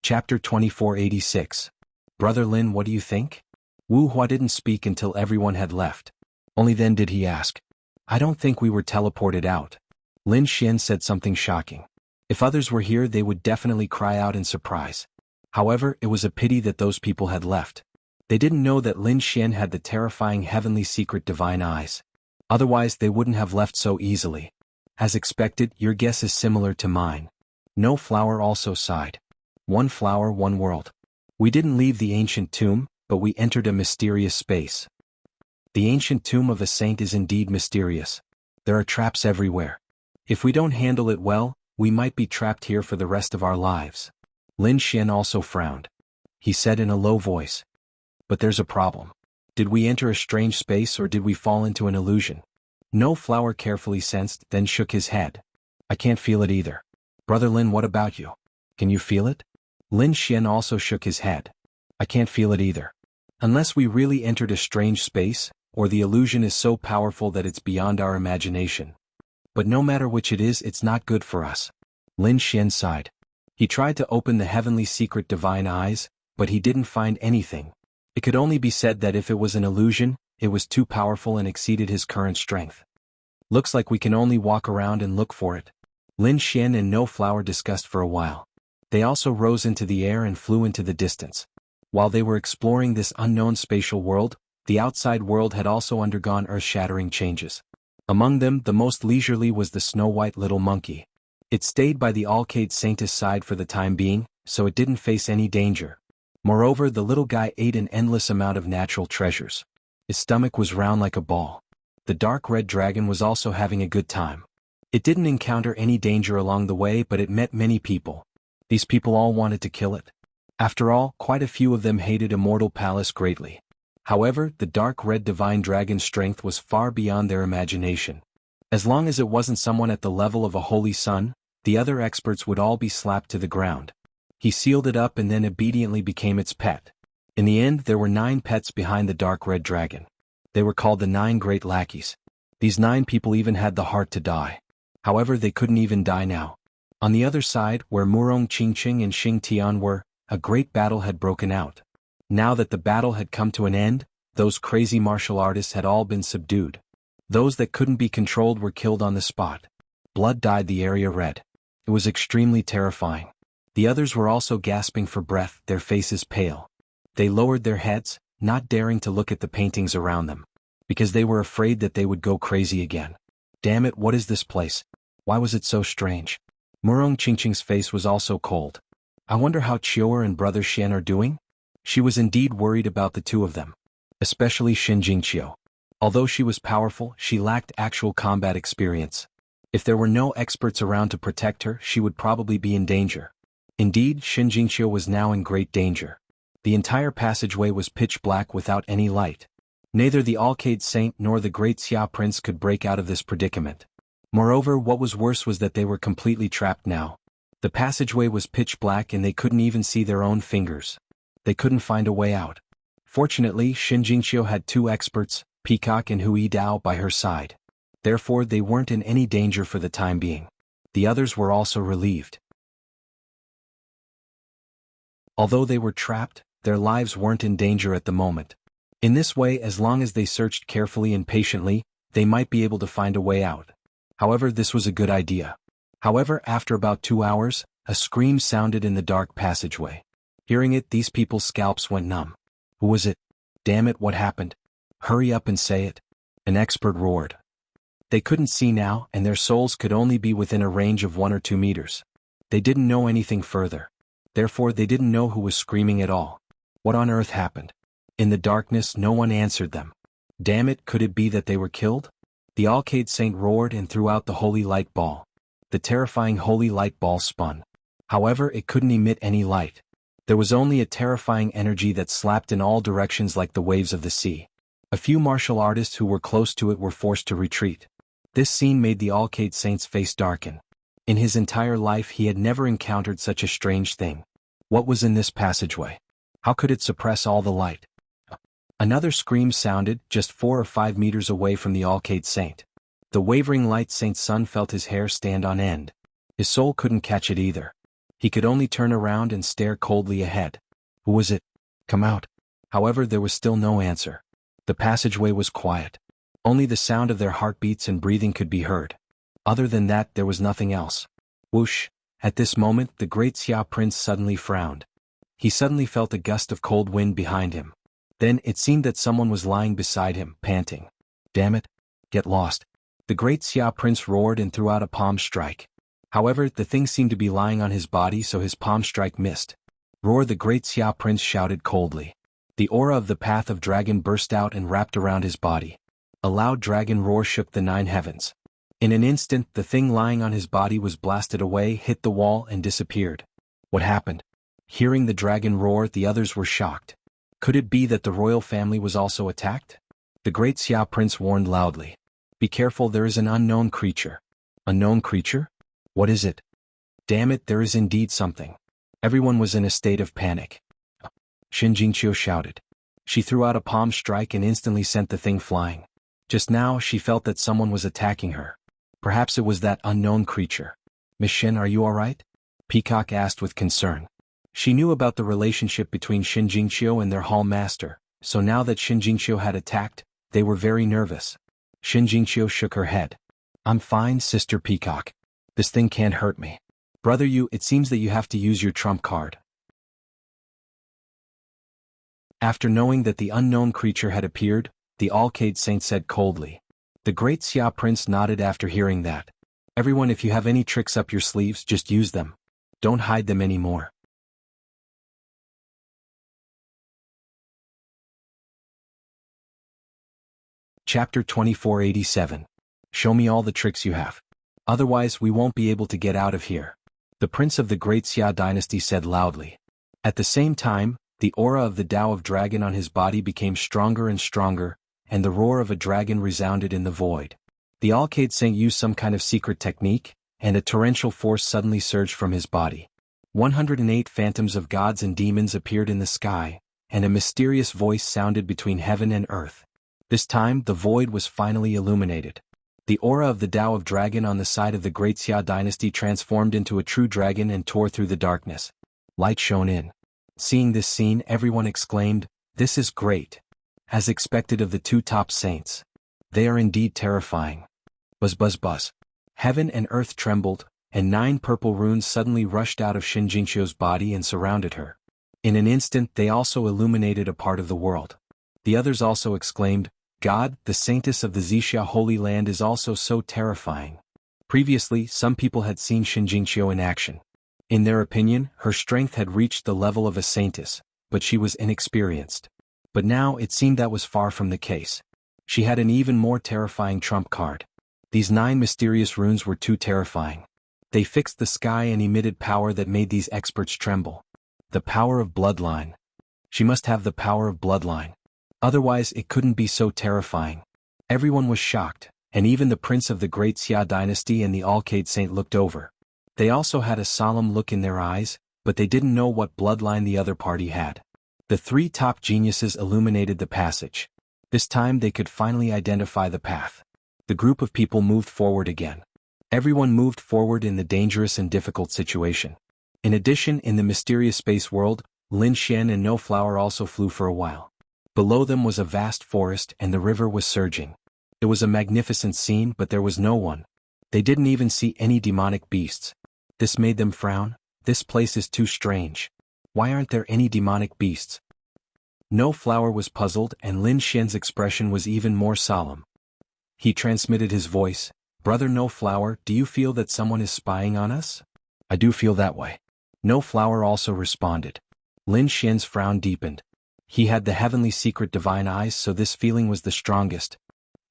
Chapter 2486. Brother Lin, what do you think? Wu Hua didn't speak until everyone had left. Only then did he ask. "I don't think we were teleported out." Lin Xian said something shocking. If others were here, they would definitely cry out in surprise. However, it was a pity that those people had left. They didn't know that Lin Xian had the terrifying heavenly secret divine eyes. Otherwise, they wouldn't have left so easily. As expected, your guess is similar to mine. No Flower also sighed. One flower, one world. We didn't leave the ancient tomb, but we entered a mysterious space. The ancient tomb of a saint is indeed mysterious. There are traps everywhere. If we don't handle it well, we might be trapped here for the rest of our lives. Lin Xian also frowned. He said in a low voice. But there's a problem. Did we enter a strange space or did we fall into an illusion? No Flower carefully sensed, then shook his head. I can't feel it either. Brother Lin, what about you? Can you feel it? Lin Xian also shook his head. I can't feel it either. Unless we really entered a strange space, or the illusion is so powerful that it's beyond our imagination. But no matter which it is, it's not good for us. Lin Xian sighed. He tried to open the heavenly secret divine eyes, but he didn't find anything. It could only be said that if it was an illusion, it was too powerful and exceeded his current strength. Looks like we can only walk around and look for it. Lin Xian and No Flower discussed for a while. They also rose into the air and flew into the distance. While they were exploring this unknown spatial world, the outside world had also undergone earth-shattering changes. Among them, the most leisurely was the snow-white little monkey. It stayed by the Alcade Saintess side for the time being, so it didn't face any danger. Moreover, the little guy ate an endless amount of natural treasures. His stomach was round like a ball. The dark red dragon was also having a good time. It didn't encounter any danger along the way, but it met many people. These people all wanted to kill it. After all, quite a few of them hated Immortal Palace greatly. However, the dark red divine dragon's strength was far beyond their imagination. As long as it wasn't someone at the level of a holy sun, the other experts would all be slapped to the ground. He sealed it up and then obediently became its pet. In the end, there were 9 pets behind the dark red dragon. They were called the 9 great lackeys. These 9 people even had the heart to die. However, they couldn't even die now. On the other side, where Murong Qingqing and Xing Tian were, a great battle had broken out. Now that the battle had come to an end, those crazy martial artists had all been subdued. Those that couldn't be controlled were killed on the spot. Blood dyed the area red. It was extremely terrifying. The others were also gasping for breath, their faces pale. They lowered their heads, not daring to look at the paintings around them, because they were afraid that they would go crazy again. Damn it, what is this place? Why was it so strange? Murong Qingqing's face was also cold. I wonder how Chior and Brother Xian are doing? She was indeed worried about the two of them. Especially Xin Jingqiu. Although she was powerful, she lacked actual combat experience. If there were no experts around to protect her, she would probably be in danger. Indeed, Xin Jingqiu was now in great danger. The entire passageway was pitch black without any light. Neither the Alcade Saint nor the great Xia Prince could break out of this predicament. Moreover, what was worse was that they were completely trapped now. The passageway was pitch black and they couldn't even see their own fingers. They couldn't find a way out. Fortunately, Xin Jingqiu had 2 experts, Peacock and Hui Dao, by her side. Therefore, they weren't in any danger for the time being. The others were also relieved. Although they were trapped, their lives weren't in danger at the moment. In this way, as long as they searched carefully and patiently, they might be able to find a way out. However, this was a good idea. However, after about 2 hours, a scream sounded in the dark passageway. Hearing it, these people's scalps went numb. Who was it? Damn it, what happened? Hurry up and say it. An expert roared. They couldn't see now, and their souls could only be within a range of 1 or 2 meters. They didn't know anything further. Therefore, they didn't know who was screaming at all. What on earth happened? In the darkness, no one answered them. Damn it, could it be that they were killed? The Alcade Saint roared and threw out the holy light ball. The terrifying holy light ball spun. However, it couldn't emit any light. There was only a terrifying energy that slapped in all directions like the waves of the sea. A few martial artists who were close to it were forced to retreat. This scene made the Alcade Saint's face darken. In his entire life he had never encountered such a strange thing. What was in this passageway? How could it suppress all the light? Another scream sounded, just 4 or 5 meters away from the Alcade Saint. The wavering light Saint's son felt his hair stand on end. His soul couldn't catch it either. He could only turn around and stare coldly ahead. Who was it? Come out. However, there was still no answer. The passageway was quiet. Only the sound of their heartbeats and breathing could be heard. Other than that, there was nothing else. Whoosh! At this moment the great Xia prince suddenly frowned. He suddenly felt a gust of cold wind behind him. Then it seemed that someone was lying beside him, panting. Damn it! Get lost! The great Xia prince roared and threw out a palm strike. However, the thing seemed to be lying on his body, so his palm strike missed. Roar! The great Xia prince shouted coldly. The aura of the path of dragon burst out and wrapped around his body. A loud dragon roar shook the 9 heavens. In an instant the thing lying on his body was blasted away, hit the wall and disappeared. What happened? Hearing the dragon roar, the others were shocked. Could it be that the royal family was also attacked? The great Xia prince warned loudly. Be careful, there is an unknown creature. Unknown creature? What is it? Damn it, there is indeed something. Everyone was in a state of panic. Jinqiu shouted. She threw out a palm strike and instantly sent the thing flying. Just now she felt that someone was attacking her. Perhaps it was that unknown creature. Miss Shen, are you alright? Peacock asked with concern. She knew about the relationship between Jinqiu and their hall master, so now that Jinqiu had attacked, they were very nervous. Jinqiu shook her head. I'm fine, Sister Peacock. This thing can't hurt me. Brother Yu, it seems that you have to use your trump card. After knowing that the unknown creature had appeared, the Alcade Saint said coldly. The great Xia prince nodded after hearing that. Everyone, if you have any tricks up your sleeves, just use them. Don't hide them anymore. Chapter 2487. Show me all the tricks you have. Otherwise we won't be able to get out of here. The prince of the great Xia dynasty said loudly. At the same time, the aura of the Tao of Dragon on his body became stronger and stronger, and the roar of a dragon resounded in the void. The Alcade Saint used some kind of secret technique, and a torrential force suddenly surged from his body. 108 phantoms of gods and demons appeared in the sky, and a mysterious voice sounded between heaven and earth. This time the void was finally illuminated. The aura of the Tao of Dragon on the side of the great Xia dynasty transformed into a true dragon and tore through the darkness. Light shone in. Seeing this scene, everyone exclaimed, "This is great." As expected of the 2 top saints. They are indeed terrifying. Buzz buzz buzz. Heaven and earth trembled, and 9 purple runes suddenly rushed out of Jinqiu's body and surrounded her. In an instant they also illuminated a part of the world. The others also exclaimed, God, the saintess of the Xixia Holy Land is also so terrifying. Previously, some people had seen Jinqiu in action. In their opinion, her strength had reached the level of a saintess, but she was inexperienced. But now it seemed that was far from the case. She had an even more terrifying trump card. These 9 mysterious runes were too terrifying. They fixed the sky and emitted power that made these experts tremble. The power of bloodline. She must have the power of bloodline. Otherwise it couldn't be so terrifying. Everyone was shocked, and even the prince of the great Xia dynasty and the Alcade Saint looked over. They also had a solemn look in their eyes, but they didn't know what bloodline the other party had. The 3 top geniuses illuminated the passage. This time they could finally identify the path. The group of people moved forward again. Everyone moved forward in the dangerous and difficult situation. In addition, in the mysterious space world, Lin Xian and No Flower also flew for a while. Below them was a vast forest and the river was surging. It was a magnificent scene, but there was no one. They didn't even see any demonic beasts. This made them frown. This place is too strange. Why aren't there any demonic beasts? No Flower was puzzled and Lin Xian's expression was even more solemn. He transmitted his voice. Brother No Flower, do you feel that someone is spying on us? I do feel that way. No Flower also responded. Lin Xian's frown deepened. He had the heavenly secret divine eyes, so this feeling was the strongest.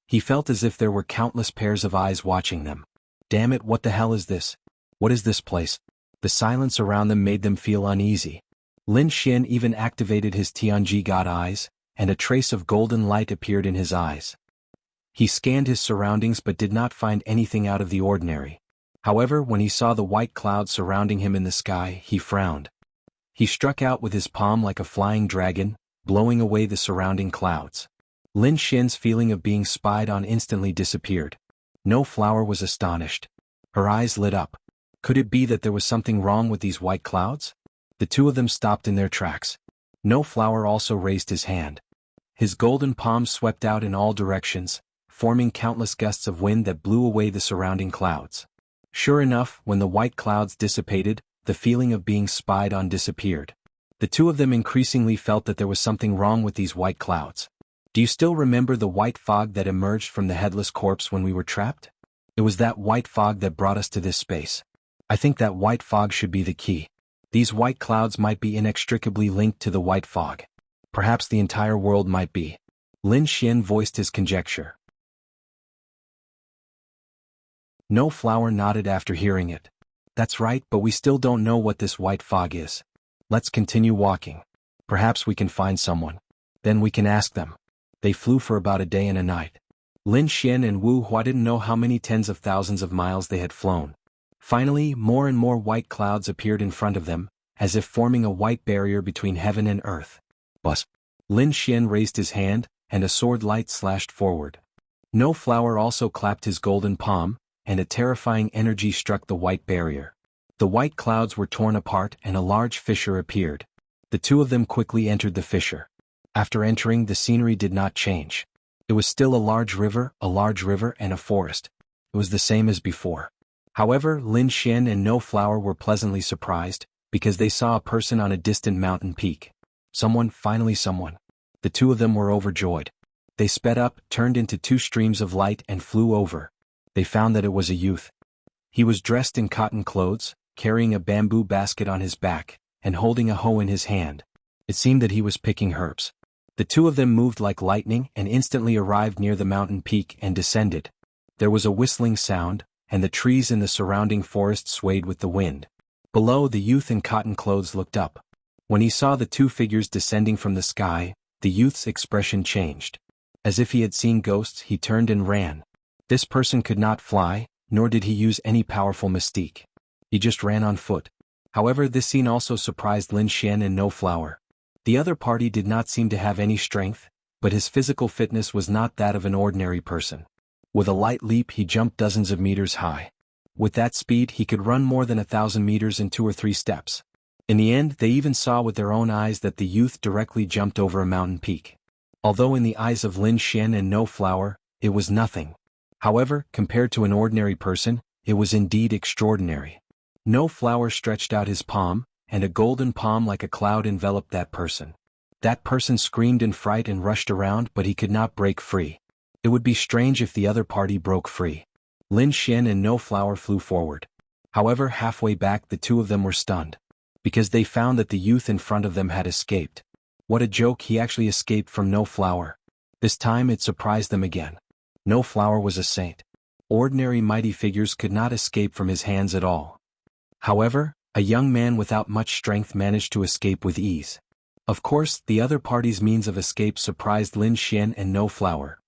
He felt as if there were countless pairs of eyes watching them. Damn it, what the hell is this? What is this place? The silence around them made them feel uneasy. Lin Xian even activated his Tianji God eyes, and a trace of golden light appeared in his eyes. He scanned his surroundings but did not find anything out of the ordinary. However, when he saw the white cloud surrounding him in the sky, he frowned. He struck out with his palm like a flying dragon, blowing away the surrounding clouds. Lin Xian's feeling of being spied on instantly disappeared. No Flower was astonished. Her eyes lit up. Could it be that there was something wrong with these white clouds? The 2 of them stopped in their tracks. No Flower also raised his hand. His golden palm swept out in all directions, forming countless gusts of wind that blew away the surrounding clouds. Sure enough, when the white clouds dissipated, the feeling of being spied on disappeared. The two of them increasingly felt that there was something wrong with these white clouds. Do you still remember the white fog that emerged from the headless corpse when we were trapped? It was that white fog that brought us to this space. I think that white fog should be the key. These white clouds might be inextricably linked to the white fog. Perhaps the entire world might be. Lin Xian voiced his conjecture. No Flower nodded after hearing it. That's right, but we still don't know what this white fog is. Let's continue walking. Perhaps we can find someone. Then we can ask them. They flew for about a day and a night. Lin Xian and Wu Hua didn't know how many tens of thousands of miles they had flown. Finally, more and more white clouds appeared in front of them, as if forming a white barrier between heaven and earth. Buzz! Lin Xian raised his hand, and a sword light slashed forward. No Flower also clapped his golden palm, and a terrifying energy struck the white barrier. The white clouds were torn apart and a large fissure appeared. The two of them quickly entered the fissure. After entering, the scenery did not change. It was still a large river, and a forest. It was the same as before. However, Lin Xian and No Flower were pleasantly surprised, because they saw a person on a distant mountain peak. Finally someone. The two of them were overjoyed. They sped up, turned into two streams of light and flew over. They found that it was a youth. He was dressed in cotton clothes, carrying a bamboo basket on his back, and holding a hoe in his hand. It seemed that he was picking herbs. The two of them moved like lightning and instantly arrived near the mountain peak and descended. There was a whistling sound, and the trees in the surrounding forest swayed with the wind. Below, the youth in cotton clothes looked up. When he saw the two figures descending from the sky, the youth's expression changed. As if he had seen ghosts, he turned and ran. This person could not fly, nor did he use any powerful mystique. He just ran on foot. However, this scene also surprised Lin Xian and No Flower. The other party did not seem to have any strength, but his physical fitness was not that of an ordinary person. With a light leap, he jumped dozens of meters high. With that speed, he could run more than 1,000 meters in 2 or 3 steps. In the end, they even saw with their own eyes that the youth directly jumped over a mountain peak. Although in the eyes of Lin Xian and No Flower, it was nothing. However, compared to an ordinary person, it was indeed extraordinary. No Flower stretched out his palm, and a golden palm like a cloud enveloped that person. That person screamed in fright and rushed around, but he could not break free. It would be strange if the other party broke free. Lin Xian and No Flower flew forward. However, halfway back the two of them were stunned. Because they found that the youth in front of them had escaped. What a joke, he actually escaped from No Flower. This time it surprised them again. No Flower was a saint. Ordinary mighty figures could not escape from his hands at all. However, a young man without much strength managed to escape with ease. Of course, the other party's means of escape surprised Lin Xian and No Flower.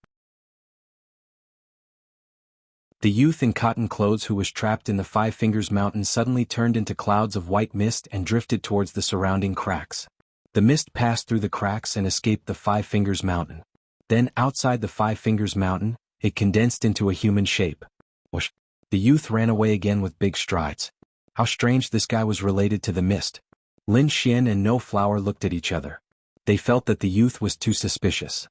The youth in cotton clothes who was trapped in the Five Fingers Mountain suddenly turned into clouds of white mist and drifted towards the surrounding cracks. The mist passed through the cracks and escaped the Five Fingers Mountain. Then, outside the Five Fingers Mountain, it condensed into a human shape. Whoosh! The youth ran away again with big strides. How strange this guy was related to the mist. Lin Xian and No Flower looked at each other. They felt that the youth was too suspicious.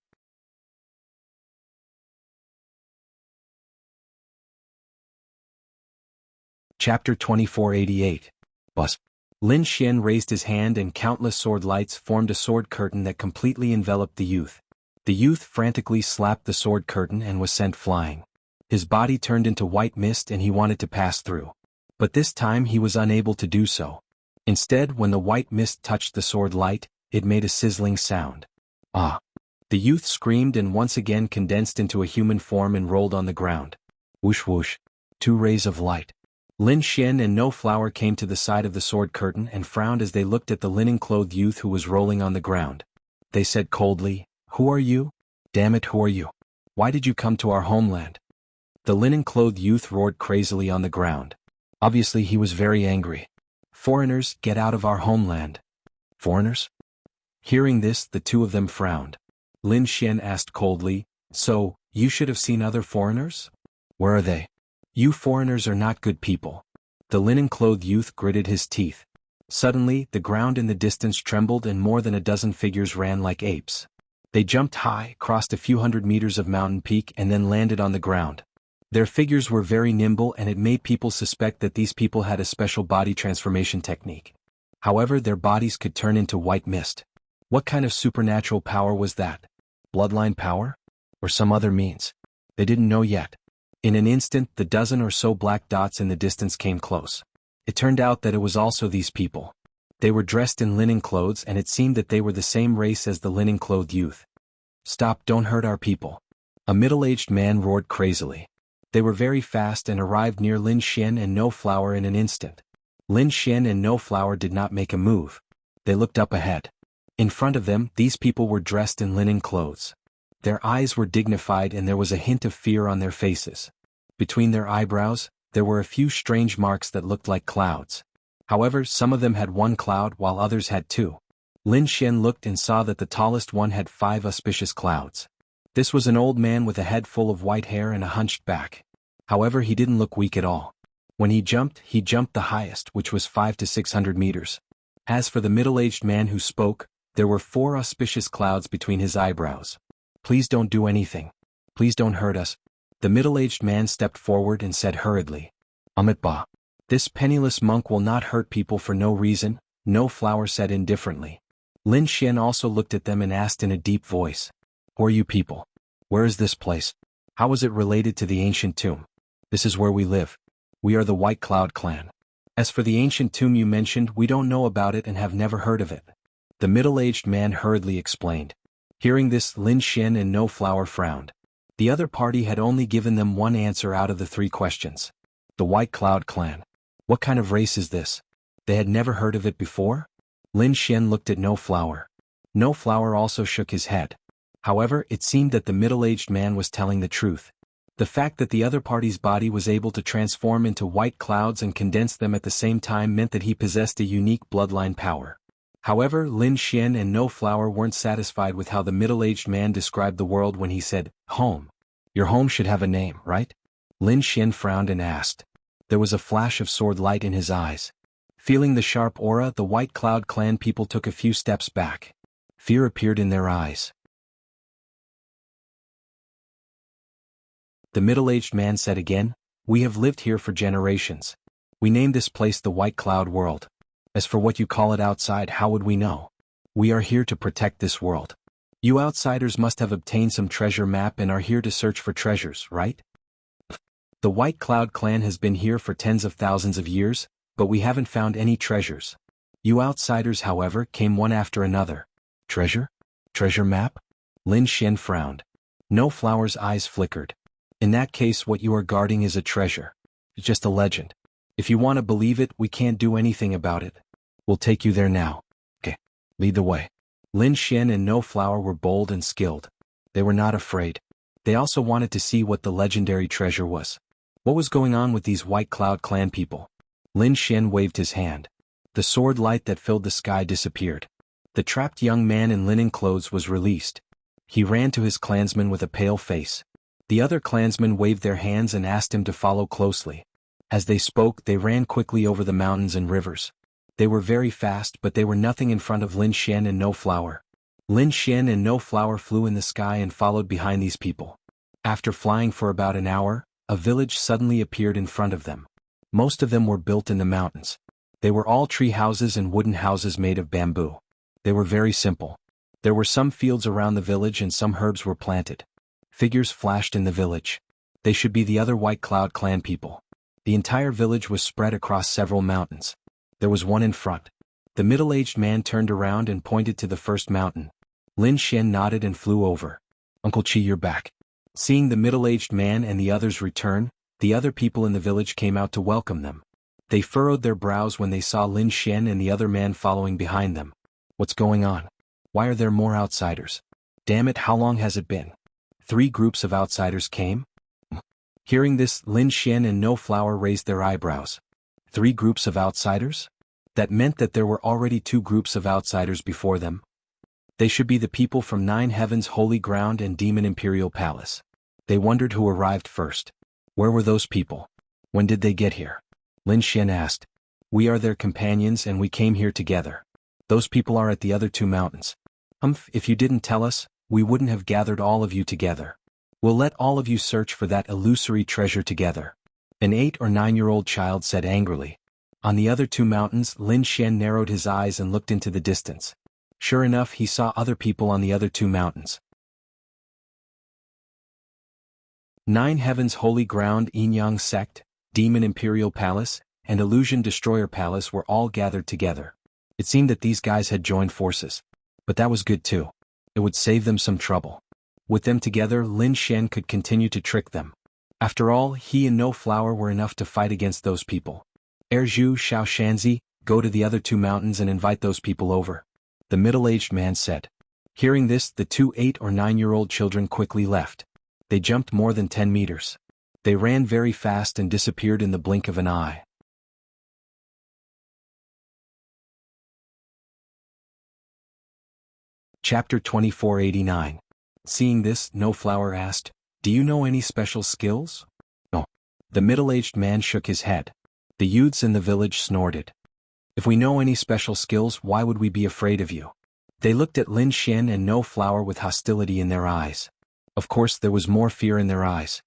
Chapter 2488. Buzz. Lin Xian raised his hand and countless sword lights formed a sword curtain that completely enveloped the youth. The youth frantically slapped the sword curtain and was sent flying. His body turned into white mist and he wanted to pass through. But this time he was unable to do so. Instead, when the white mist touched the sword light, it made a sizzling sound. Ah! The youth screamed and once again condensed into a human form and rolled on the ground. Whoosh whoosh. 2 rays of light. Lin Xian and No Flower came to the side of the sword curtain and frowned as they looked at the linen-clothed youth who was rolling on the ground. They said coldly, "Who are you? Damn it, who are you? Why did you come to our homeland?" The linen-clothed youth roared crazily on the ground. Obviously he was very angry. "Foreigners, get out of our homeland." "Foreigners?" Hearing this, the two of them frowned. Lin Xian asked coldly, "So, you should have seen other foreigners? Where are they? You foreigners are not good people." The linen-clothed youth gritted his teeth. Suddenly, the ground in the distance trembled and more than a dozen figures ran like apes. They jumped high, crossed a few hundred meters of mountain peak and then landed on the ground. Their figures were very nimble and it made people suspect that these people had a special body transformation technique. However, their bodies could turn into white mist. What kind of supernatural power was that? Bloodline power? Or some other means? They didn't know yet. In an instant, the dozen or so black dots in the distance came close. It turned out that it was also these people. They were dressed in linen clothes and it seemed that they were the same race as the linen-clothed youth. "Stop, don't hurt our people," a middle-aged man roared crazily. They were very fast and arrived near Lin Xian and No Flower in an instant. Lin Xian and No Flower did not make a move. They looked up ahead. In front of them, these people were dressed in linen clothes. Their eyes were dignified and there was a hint of fear on their faces. Between their eyebrows, there were a few strange marks that looked like clouds. However, some of them had one cloud while others had two. Lin Xian looked and saw that the tallest one had 5 auspicious clouds. This was an old man with a head full of white hair and a hunched back. However, he didn't look weak at all. When he jumped the highest, which was 500 to 600 meters. As for the middle-aged man who spoke, there were 4 auspicious clouds between his eyebrows. "Please don't do anything. Please don't hurt us." The middle-aged man stepped forward and said hurriedly, "Amit Ba. This penniless monk will not hurt people for no reason," No Flower said indifferently. Lin Xian also looked at them and asked in a deep voice, "Who are you people? Where is this place? How is it related to the ancient tomb?" "This is where we live. We are the White Cloud clan. As for the ancient tomb you mentioned, we don't know about it and have never heard of it," the middle-aged man hurriedly explained. Hearing this, Lin Xian and No Flower frowned. The other party had only given them one answer out of the 3 questions. The White Cloud clan. What kind of race is this? They had never heard of it before? Lin Xian looked at No Flower. No Flower also shook his head. However, it seemed that the middle-aged man was telling the truth. The fact that the other party's body was able to transform into white clouds and condense them at the same time meant that he possessed a unique bloodline power. However, Lin Xian and No Flower weren't satisfied with how the middle-aged man described the world when he said, "Home. Your home should have a name, right?" Lin Xian frowned and asked. There was a flash of sword light in his eyes. Feeling the sharp aura, the White Cloud clan people took a few steps back. Fear appeared in their eyes. The middle-aged man said again, "We have lived here for generations. We named this place the White Cloud World. As for what you call it outside, how would we know? We are here to protect this world. You outsiders must have obtained some treasure map and are here to search for treasures, right? The White Cloud clan has been here for tens of thousands of years, but we haven't found any treasures. You outsiders, however, came one after another. Treasure? Treasure map?" Lin Xian frowned. No Flower's eyes flickered. "In that case, what you are guarding is a treasure. It's just a legend. If you want to believe it, we can't do anything about it. We'll take you there now. Okay, lead the way." Lin Xian and No Flower were bold and skilled. They were not afraid. They also wanted to see what the legendary treasure was. What was going on with these White Cloud clan people? Lin Xian waved his hand. The sword light that filled the sky disappeared. The trapped young man in linen clothes was released. He ran to his clansmen with a pale face. The other clansmen waved their hands and asked him to follow closely. As they spoke, they ran quickly over the mountains and rivers. They were very fast, but they were nothing in front of Lin Xian and No Flower. Lin Xian and No Flower flew in the sky and followed behind these people. After flying for about an hour, a village suddenly appeared in front of them. Most of them were built in the mountains. They were all tree houses and wooden houses made of bamboo. They were very simple. There were some fields around the village and some herbs were planted. Figures flashed in the village. They should be the other White Cloud clan people. The entire village was spread across several mountains. There was one in front. The middle-aged man turned around and pointed to the first mountain. Lin Xian nodded and flew over. "Uncle Chi, you're back." Seeing the middle-aged man and the others return, the other people in the village came out to welcome them. They furrowed their brows when they saw Lin Xian and the other man following behind them. What's going on? Why are there more outsiders? Damn it, how long has it been? 3 groups of outsiders came? Hearing this, Lin Xian and No Flower raised their eyebrows. 3 groups of outsiders? That meant that there were already 2 groups of outsiders before them. They should be the people from 9 Heavens Holy Ground and Demon Imperial Palace. They wondered who arrived first. Where were those people? When did they get here? Lin Xian asked. We are their companions and we came here together. Those people are at the other 2 mountains. If you didn't tell us, we wouldn't have gathered all of you together. We'll let all of you search for that illusory treasure together. An 8 or 9-year-old child said angrily. On the other 2 mountains, Lin Xian narrowed his eyes and looked into the distance. Sure enough, he saw other people on the other 2 mountains. 9 Heavens Holy Ground, Yinyang Sect, Demon Imperial Palace, and Illusion Destroyer Palace were all gathered together. It seemed that these guys had joined forces. But that was good too. It would save them some trouble. With them together, Lin Xian could continue to trick them. After all, he and No Flower were enough to fight against those people. Erju Xiao Shanzi, go to the other 2 mountains and invite those people over. The middle-aged man said. Hearing this, the 2 8 or 9-year-old children quickly left. They jumped more than 10 meters. They ran very fast and disappeared in the blink of an eye. Chapter 2489. Seeing this, No Flower asked, Do you know any special skills? No. The middle-aged man shook his head. The youths in the village snorted. If we know any special skills, why would we be afraid of you? They looked at Lin Xian and No Flower with hostility in their eyes. Of course, there was more fear in their eyes.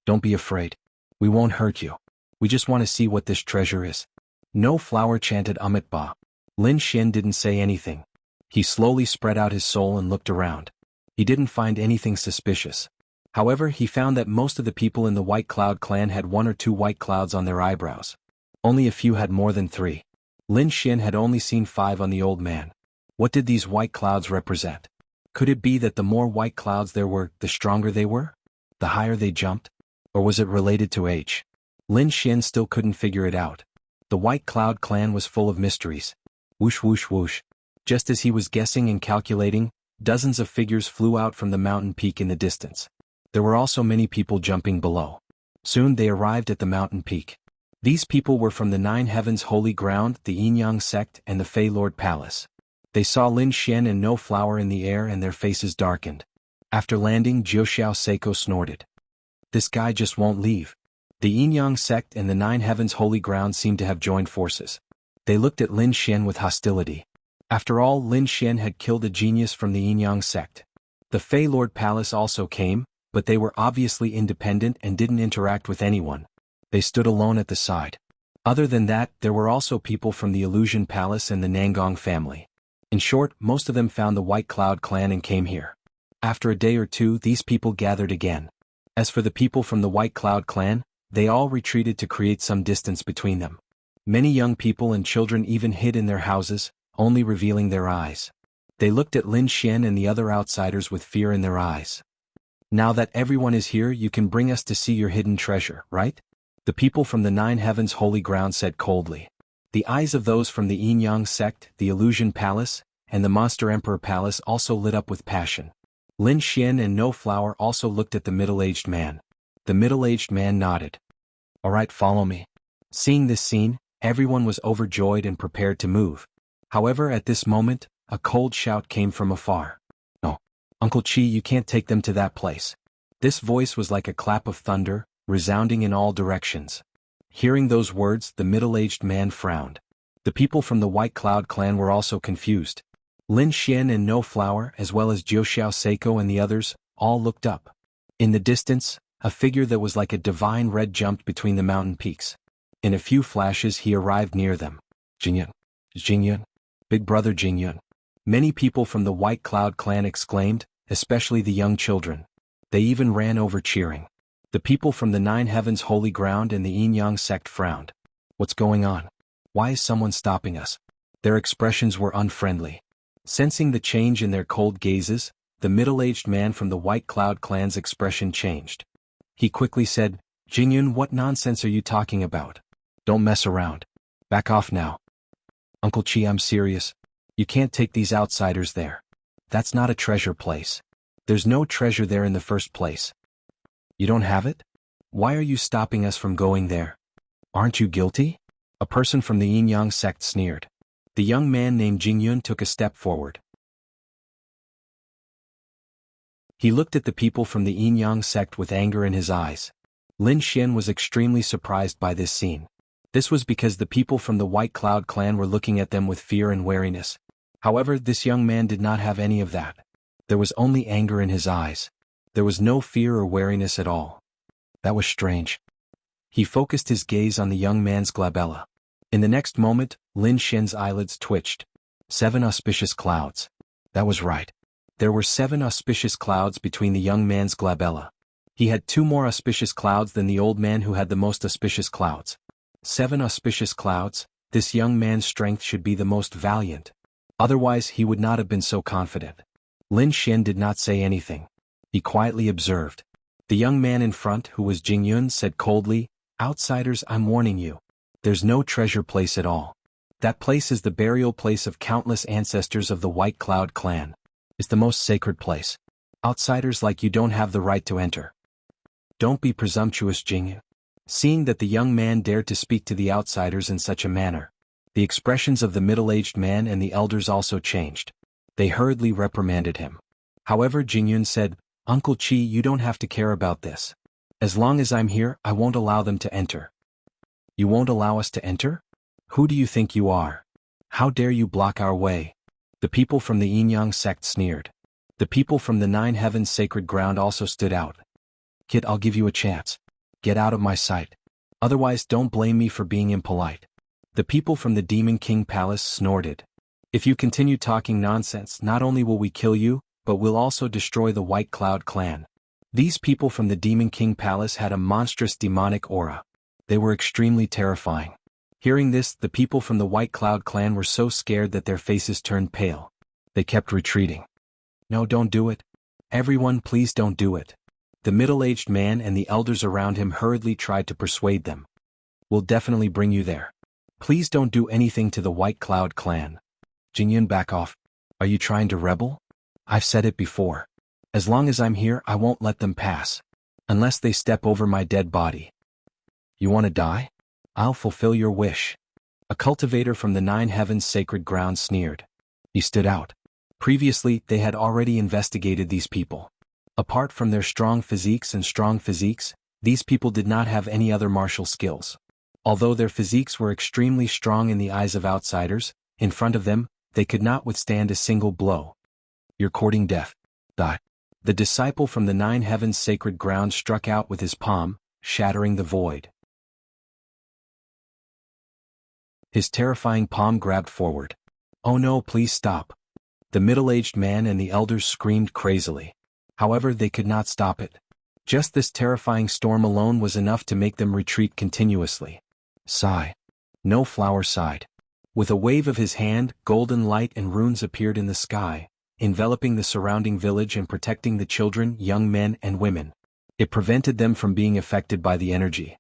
Don't be afraid. We won't hurt you. We just want to see what this treasure is. No Flower chanted Amitabha. Lin Xian didn't say anything. He slowly spread out his soul and looked around. He didn't find anything suspicious. However, he found that most of the people in the White Cloud clan had 1 or 2 white clouds on their eyebrows. Only a few had more than 3. Lin Xian had only seen 5 on the old man. What did these white clouds represent? Could it be that the more white clouds there were, the stronger they were? The higher they jumped? Or was it related to age? Lin Xian still couldn't figure it out. The White Cloud clan was full of mysteries. Whoosh whoosh whoosh. Just as he was guessing and calculating, dozens of figures flew out from the mountain peak in the distance. There were also many people jumping below. Soon they arrived at the mountain peak. These people were from the 9 Heavens Holy Ground, the Yinyang Sect, and the Fey Lord Palace. They saw Lin Xian and No Flower in the air and their faces darkened. After landing, Jiuxiao Seiko snorted. This guy just won't leave. The Yinyang Sect and the 9 Heavens Holy Ground seemed to have joined forces. They looked at Lin Xian with hostility. After all, Lin Xian had killed a genius from the Yinyang Sect. The Fey Lord Palace also came, but they were obviously independent and didn't interact with anyone. They stood alone at the side. Other than that, there were also people from the Illusion Palace and the Nangong family. In short, most of them found the White Cloud clan and came here. After a day or two, these people gathered again. As for the people from the White Cloud clan, they all retreated to create some distance between them. Many young people and children even hid in their houses, only revealing their eyes. They looked at Lin Xian and the other outsiders with fear in their eyes. Now that everyone is here, you can bring us to see your hidden treasure, right? The people from the 9 Heavens Holy Ground said coldly. The eyes of those from the Yinyang Sect, the Illusion Palace, and the Monster Emperor Palace also lit up with passion. Lin Xian and No Flower also looked at the middle-aged man. The middle-aged man nodded. All right, follow me. Seeing this scene, everyone was overjoyed and prepared to move. However, at this moment, a cold shout came from afar. No, Uncle Chi, you can't take them to that place. This voice was like a clap of thunder, resounding in all directions. Hearing those words, the middle-aged man frowned. The people from the White Cloud clan were also confused. Lin Xian and No Flower, as well as Jiuxiao Seiko and the others, all looked up. In the distance, a figure that was like a divine red jumped between the mountain peaks. In a few flashes he arrived near them. Jingyun. Jingyun. Big brother Jingyun. Many people from the White Cloud clan exclaimed, especially the young children. They even ran over cheering. The people from the 9 Heavens Holy Ground and the Yinyang Sect frowned. What's going on? Why is someone stopping us? Their expressions were unfriendly. Sensing the change in their cold gazes, the middle-aged man from the White Cloud clan's expression changed. He quickly said, Jingyun, what nonsense are you talking about? Don't mess around. Back off now. Uncle Chi, I'm serious. You can't take these outsiders there. That's not a treasure place. There's no treasure there in the first place. You don't have it? Why are you stopping us from going there? Aren't you guilty? A person from the Yinyang Sect sneered. The young man named Jingyun took a step forward. He looked at the people from the Yinyang Sect with anger in his eyes. Lin Xian was extremely surprised by this scene. This was because the people from the White Cloud clan were looking at them with fear and wariness. However, this young man did not have any of that. There was only anger in his eyes. There was no fear or wariness at all. That was strange. He focused his gaze on the young man's glabella. In the next moment, Lin Xian's eyelids twitched. 7 auspicious clouds. That was right. There were 7 auspicious clouds between the young man's glabella. He had 2 more auspicious clouds than the old man who had the most auspicious clouds. 7 auspicious clouds. This young man's strength should be the most valiant. Otherwise he would not have been so confident. Lin Xian did not say anything. He quietly observed. The young man in front, who was Jingyun, said coldly, "Outsiders, I'm warning you. There's no treasure place at all. That place is the burial place of countless ancestors of the White Cloud clan. It's the most sacred place. Outsiders like you don't have the right to enter." "Don't be presumptuous, Jianghu." Seeing that the young man dared to speak to the outsiders in such a manner, the expressions of the middle-aged man and the elders also changed. They hurriedly reprimanded him. However, Jingyun said, "Uncle Chi, you don't have to care about this. As long as I'm here, I won't allow them to enter." "You won't allow us to enter? Who do you think you are? How dare you block our way?" The people from the Yin-Yang sect sneered. The people from the 9 Heavens sacred ground also stood out. "Kid, I'll give you a chance. Get out of my sight. Otherwise don't blame me for being impolite." The people from the Demon King Palace snorted. "If you continue talking nonsense, not only will we kill you, but we'll also destroy the White Cloud clan." These people from the Demon King Palace had a monstrous demonic aura. They were extremely terrifying. Hearing this, the people from the White Cloud clan were so scared that their faces turned pale. They kept retreating. "No, don't do it. Everyone, please don't do it." The middle-aged man and the elders around him hurriedly tried to persuade them. "We'll definitely bring you there. Please don't do anything to the White Cloud clan." "Jingyun, back off. Are you trying to rebel? I've said it before. As long as I'm here, I won't let them pass. Unless they step over my dead body." "You want to die? I'll fulfill your wish." A cultivator from the 9 Heavens sacred ground sneered. He stood out. Previously, they had already investigated these people. Apart from their strong physiques, these people did not have any other martial skills. Although their physiques were extremely strong in the eyes of outsiders, in front of them, they could not withstand a single blow. "You're courting death. Die." The disciple from the 9 Heavens sacred ground struck out with his palm, shattering the void. His terrifying palm grabbed forward. "Oh no, please stop." The middle-aged man and the elders screamed crazily. However, they could not stop it. Just this terrifying storm alone was enough to make them retreat continuously. Sigh. No Flower sighed. With a wave of his hand, golden light and runes appeared in the sky, enveloping the surrounding village and protecting the children, young men, and women. It prevented them from being affected by the energy.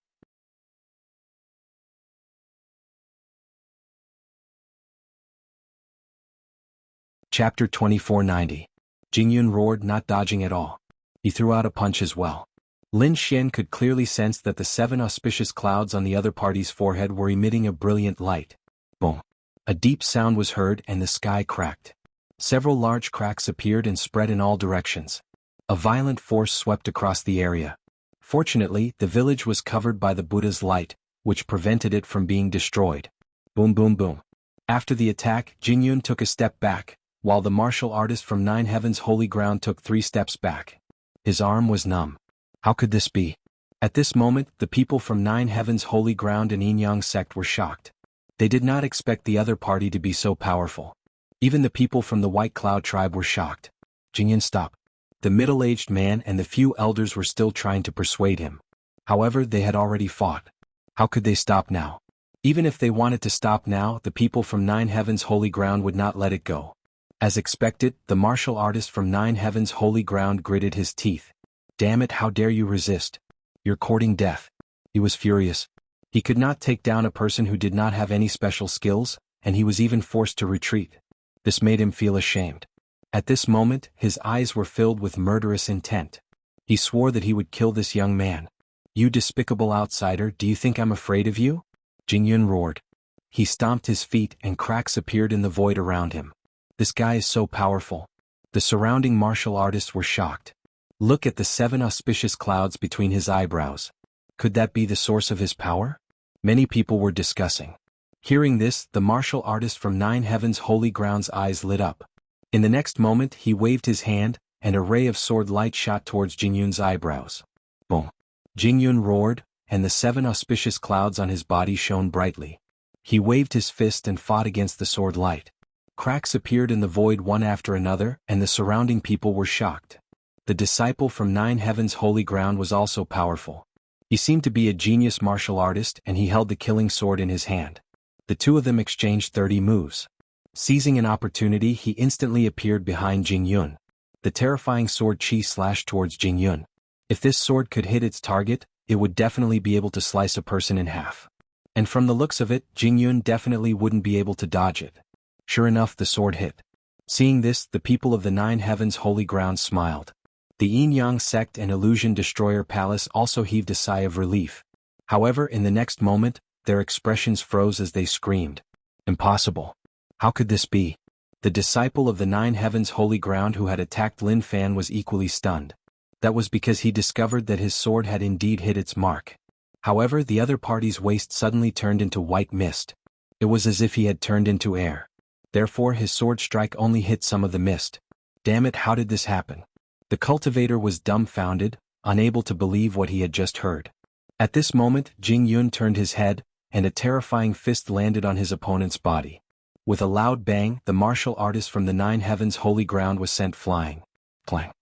Chapter 2490. Jingyun roared, not dodging at all. He threw out a punch as well. Lin Xian could clearly sense that the 7 auspicious clouds on the other party's forehead were emitting a brilliant light. Boom. A deep sound was heard and the sky cracked. Several large cracks appeared and spread in all directions. A violent force swept across the area. Fortunately, the village was covered by the Buddha's light, which prevented it from being destroyed. Boom boom boom. After the attack, Jingyun took a step back, while the martial artist from 9 Heavens holy ground took 3 steps back. His arm was numb. How could this be? At this moment, the people from 9 Heavens holy ground and Yin-Yang sect were shocked. They did not expect the other party to be so powerful. Even the people from the White Cloud tribe were shocked. "Jingyun, stop." The middle-aged man and the few elders were still trying to persuade him. However, they had already fought. How could they stop now? Even if they wanted to stop now, the people from 9 Heavens holy ground would not let it go. As expected, the martial artist from 9 Heavens holy ground gritted his teeth. "Damn it, how dare you resist? You're courting death." He was furious. He could not take down a person who did not have any special skills, and he was even forced to retreat. This made him feel ashamed. At this moment, his eyes were filled with murderous intent. He swore that he would kill this young man. "You despicable outsider, do you think I'm afraid of you?" Jingyun roared. He stomped his feet and cracks appeared in the void around him. "This guy is so powerful." The surrounding martial artists were shocked. Look at the 7 auspicious clouds between his eyebrows. Could that be the source of his power? Many people were discussing. Hearing this, the martial artist from 9 Heavens holy ground's eyes lit up. In the next moment he waved his hand, and a ray of sword light shot towards Jingyun's eyebrows. Boom! Jingyun roared, and the 7 auspicious clouds on his body shone brightly. He waved his fist and fought against the sword light. Cracks appeared in the void one after another, and the surrounding people were shocked. The disciple from 9 Heaven's holy ground was also powerful. He seemed to be a genius martial artist, and he held the killing sword in his hand. The two of them exchanged 30 moves. Seizing an opportunity, he instantly appeared behind Jingyun. The terrifying sword chi slashed towards Jingyun. If this sword could hit its target, it would definitely be able to slice a person in half. And from the looks of it, Jingyun definitely wouldn't be able to dodge it. Sure enough, the sword hit. Seeing this, the people of the 9 Heavens holy ground smiled. The Yin-Yang sect and Illusion Destroyer Palace also heaved a sigh of relief. However, in the next moment, their expressions froze as they screamed. Impossible. How could this be? The disciple of the 9 Heavens holy ground who had attacked Lin Fan was equally stunned. That was because he discovered that his sword had indeed hit its mark. However, the other party's waist suddenly turned into white mist. It was as if he had turned into air. Therefore his sword strike only hit some of the mist. Damn it, how did this happen? The cultivator was dumbfounded, unable to believe what he had just heard. At this moment, Jingyun turned his head, and a terrifying fist landed on his opponent's body. With a loud bang, the martial artist from the 9 Heavens holy ground was sent flying. Clang.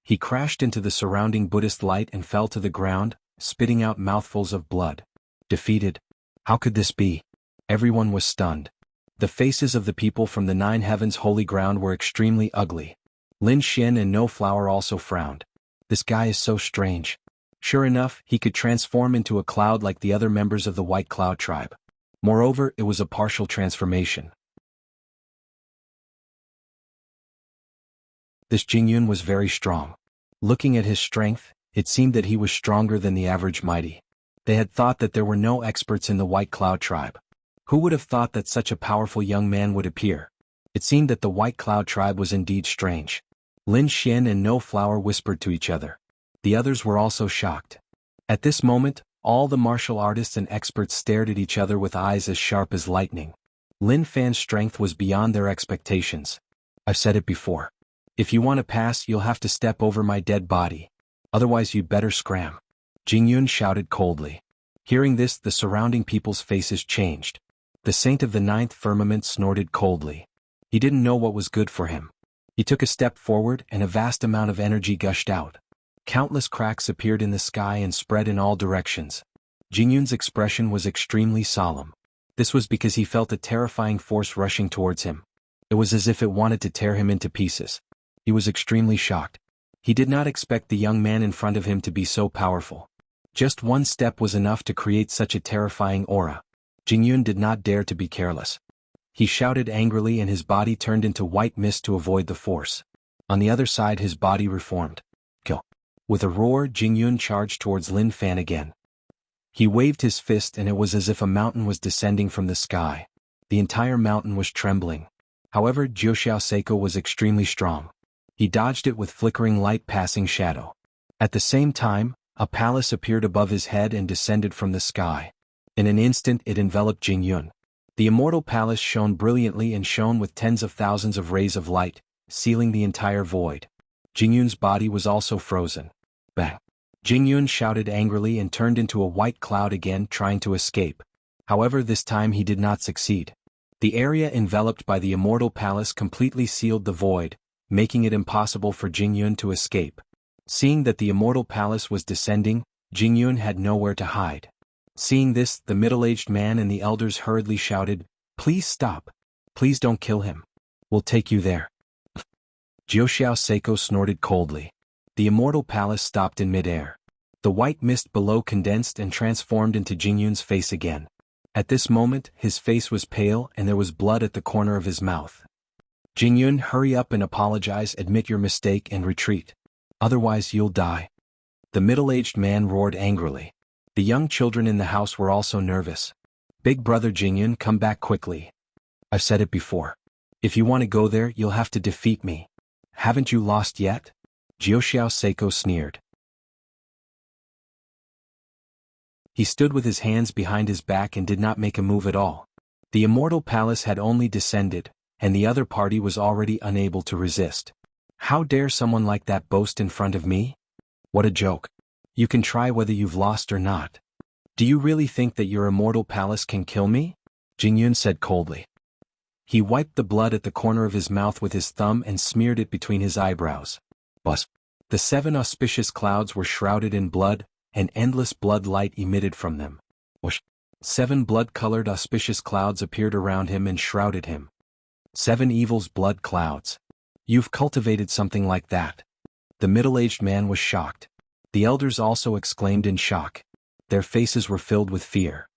He crashed into the surrounding Buddhist light and fell to the ground, spitting out mouthfuls of blood. Defeated? How could this be? Everyone was stunned. The faces of the people from the 9 Heavens holy ground were extremely ugly. Lin Xian and No Flower also frowned. This guy is so strange. Sure enough, he could transform into a cloud like the other members of the White Cloud tribe. Moreover, it was a partial transformation. This Jingyun was very strong. Looking at his strength, it seemed that he was stronger than the average mighty. They had thought that there were no experts in the White Cloud tribe. Who would have thought that such a powerful young man would appear? It seemed that the White Cloud tribe was indeed strange. Lin Xian and No Flower whispered to each other. The others were also shocked. At this moment, all the martial artists and experts stared at each other with eyes as sharp as lightning. Lin Fan's strength was beyond their expectations. I've said it before. If you want to pass, you'll have to step over my dead body. Otherwise you'd better scram. Jingyun shouted coldly. Hearing this, the surrounding people's faces changed. The saint of the 9th firmament snorted coldly. He didn't know what was good for him. He took a step forward and a vast amount of energy gushed out. Countless cracks appeared in the sky and spread in all directions. Jingyun's expression was extremely solemn. This was because he felt a terrifying force rushing towards him. It was as if it wanted to tear him into pieces. He was extremely shocked. He did not expect the young man in front of him to be so powerful. Just one step was enough to create such a terrifying aura. Jingyun did not dare to be careless. He shouted angrily and his body turned into white mist to avoid the force. On the other side his body reformed. Kill. With a roar, Jingyun charged towards Lin Fan again. He waved his fist and it was as if a mountain was descending from the sky. The entire mountain was trembling. However, Jiuxiao Seiko was extremely strong. He dodged it with flickering light passing shadow. At the same time, a palace appeared above his head and descended from the sky. In an instant it enveloped Jingyun. The immortal palace shone brilliantly and shone with tens of thousands of rays of light, sealing the entire void. Jingyun's body was also frozen. Bang! Jingyun shouted angrily and turned into a white cloud again, trying to escape. However, this time he did not succeed. The area enveloped by the immortal palace completely sealed the void, making it impossible for Jingyun to escape. Seeing that the immortal palace was descending, Jingyun had nowhere to hide. Seeing this, the middle-aged man and the elders hurriedly shouted, "Please stop. Please don't kill him. We'll take you there." Jiuxiao Seiko snorted coldly. The immortal palace stopped in mid-air. The white mist below condensed and transformed into Jingyun's face again. At this moment, his face was pale and there was blood at the corner of his mouth. Jingyun, hurry up and apologize, admit your mistake and retreat. Otherwise you'll die. The middle-aged man roared angrily. The young children in the house were also nervous. Big brother Jingyun, come back quickly. I've said it before. If you want to go there, you'll have to defeat me. Haven't you lost yet? Jiuxiao Seiko sneered. He stood with his hands behind his back and did not make a move at all. The immortal palace had only descended, and the other party was already unable to resist. How dare someone like that boast in front of me? What a joke. You can try whether you've lost or not. Do you really think that your immortal palace can kill me? Jingyun said coldly. He wiped the blood at the corner of his mouth with his thumb and smeared it between his eyebrows. Buzz. The 7 auspicious clouds were shrouded in blood, and endless blood light emitted from them. Whoosh. 7 blood-colored auspicious clouds appeared around him and shrouded him. 7 evils blood clouds. You've cultivated something like that. The middle-aged man was shocked. The elders also exclaimed in shock. Their faces were filled with fear.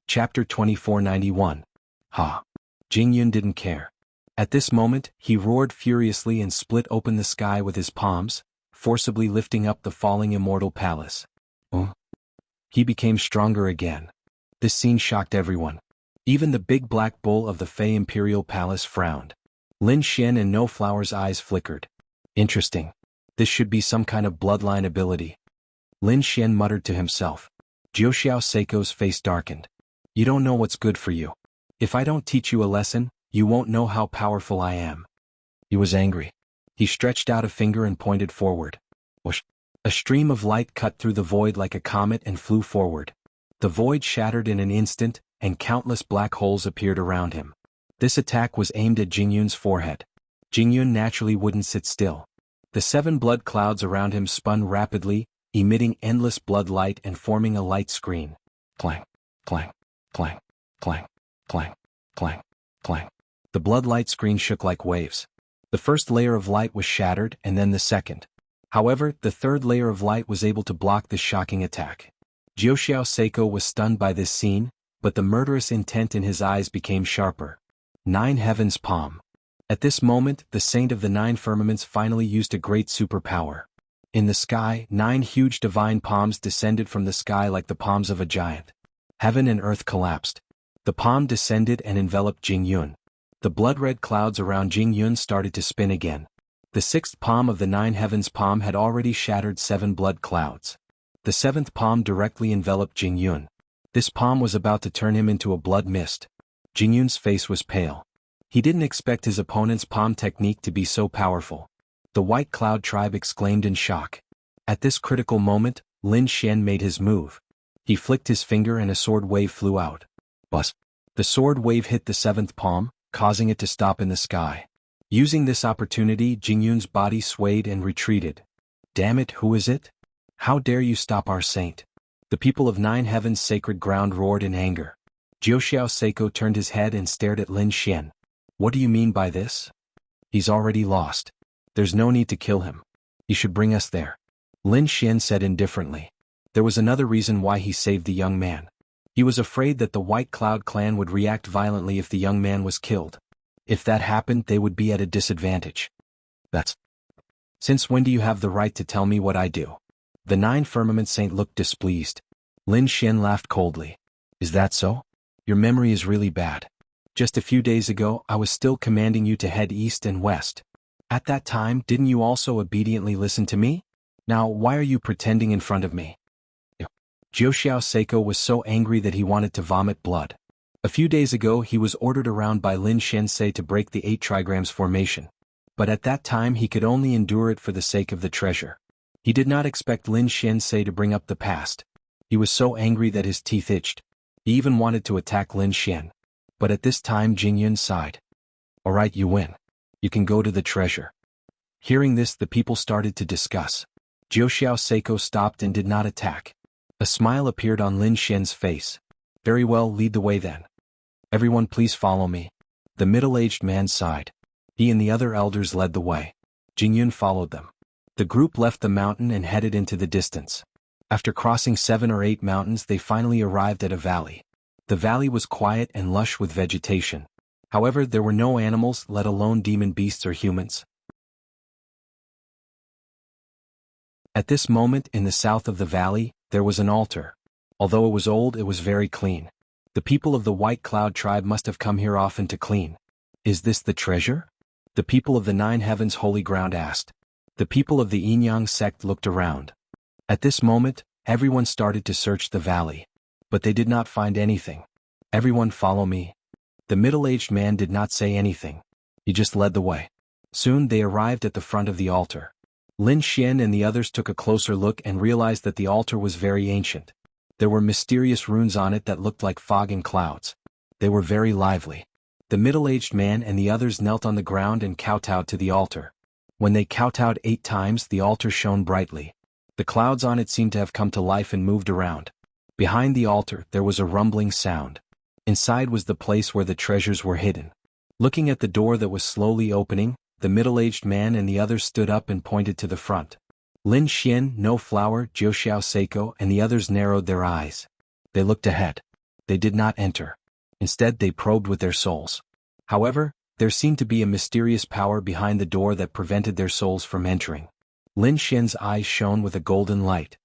Chapter 2491. Ha! Jingyun didn't care. At this moment, he roared furiously and split open the sky with his palms, forcibly lifting up the falling immortal palace. He became stronger again. This scene shocked everyone. Even the big black bull of the Fey Imperial Palace frowned. Lin Xian and No Flower's eyes flickered. Interesting. This should be some kind of bloodline ability. Lin Xian muttered to himself. Jiuxiao Seiko's face darkened. You don't know what's good for you. If I don't teach you a lesson, you won't know how powerful I am. He was angry. He stretched out a finger and pointed forward. Whoosh. A stream of light cut through the void like a comet and flew forward. The void shattered in an instant, and countless black holes appeared around him. This attack was aimed at Jingyun's forehead. Jingyun naturally wouldn't sit still. The 7 blood clouds around him spun rapidly, emitting endless blood light and forming a light screen. Clang, clang, clang, clang, clang, clang, clang. The blood light screen shook like waves. The first layer of light was shattered and then the second. However, the third layer of light was able to block this shocking attack. Jiuxiao Seiko was stunned by this scene, but the murderous intent in his eyes became sharper. 9 Heaven's Palm. At this moment, the Saint of the 9 Firmaments finally used a great superpower. In the sky, 9 huge divine palms descended from the sky like the palms of a giant. Heaven and earth collapsed. The palm descended and enveloped Jingyun. The blood-red clouds around Jingyun started to spin again. The 6th palm of the 9 Heavens palm had already shattered 7 blood clouds. The 7th palm directly enveloped Jingyun. This palm was about to turn him into a blood mist. Jingyun's face was pale. He didn't expect his opponent's palm technique to be so powerful. The White Cloud tribe exclaimed in shock. At this critical moment, Lin Xian made his move. He flicked his finger and a sword wave flew out. Buzz. The sword wave hit the 7th palm, causing it to stop in the sky. Using this opportunity, Jingyun's body swayed and retreated. Damn it, who is it? How dare you stop our saint? The people of 9 Heaven's sacred ground roared in anger. Jiuxiao Seiko turned his head and stared at Lin Xian. What do you mean by this? He's already lost. There's no need to kill him. He should bring us there. Lin Xian said indifferently. There was another reason why he saved the young man. He was afraid that the White Cloud clan would react violently if the young man was killed. If that happened, they would be at a disadvantage. Since when do you have the right to tell me what I do? The 9 Firmament Saint looked displeased. Lin Xian laughed coldly. Is that so? Your memory is really bad. Just a few days ago, I was still commanding you to head east and west. At that time, didn't you also obediently listen to me? Now, why are you pretending in front of me? Jiuxiao Seiko was so angry that he wanted to vomit blood. A few days ago, he was ordered around by Lin Xiansei to break the 8 trigrams formation. But at that time, he could only endure it for the sake of the treasure. He did not expect Lin Xiansei to bring up the past. He was so angry that his teeth itched. He even wanted to attack Lin Xian. But at this time Jingyun sighed. Alright, you win. You can go to the treasure. Hearing this, the people started to discuss. Jiuxiao Seiko stopped and did not attack. A smile appeared on Lin Xian's face. Very well, lead the way then. Everyone please follow me. The middle-aged man sighed. He and the other elders led the way. Jingyun followed them. The group left the mountain and headed into the distance. After crossing 7 or 8 mountains, they finally arrived at a valley. The valley was quiet and lush with vegetation. However, there were no animals, let alone demon beasts or humans. At this moment, in the south of the valley, there was an altar. Although it was old, it was very clean. The people of the White Cloud tribe must have come here often to clean. Is this the treasure? The people of the 9 Heavens holy ground asked. The people of the Yinyang sect looked around. At this moment, everyone started to search the valley. But they did not find anything. Everyone follow me. The middle-aged man did not say anything. He just led the way. Soon they arrived at the front of the altar. Lin Xian and the others took a closer look and realized that the altar was very ancient. There were mysterious runes on it that looked like fog and clouds. They were very lively. The middle-aged man and the others knelt on the ground and kowtowed to the altar. When they kowtowed 8 times, the altar shone brightly. The clouds on it seemed to have come to life and moved around. Behind the altar, there was a rumbling sound. Inside was the place where the treasures were hidden. Looking at the door that was slowly opening, the middle-aged man and the others stood up and pointed to the front. Lin Xian, No Flower, Jiu Seiko and the others narrowed their eyes. They looked ahead. They did not enter. Instead they probed with their souls. However, there seemed to be a mysterious power behind the door that prevented their souls from entering. Lin Xian's eyes shone with a golden light.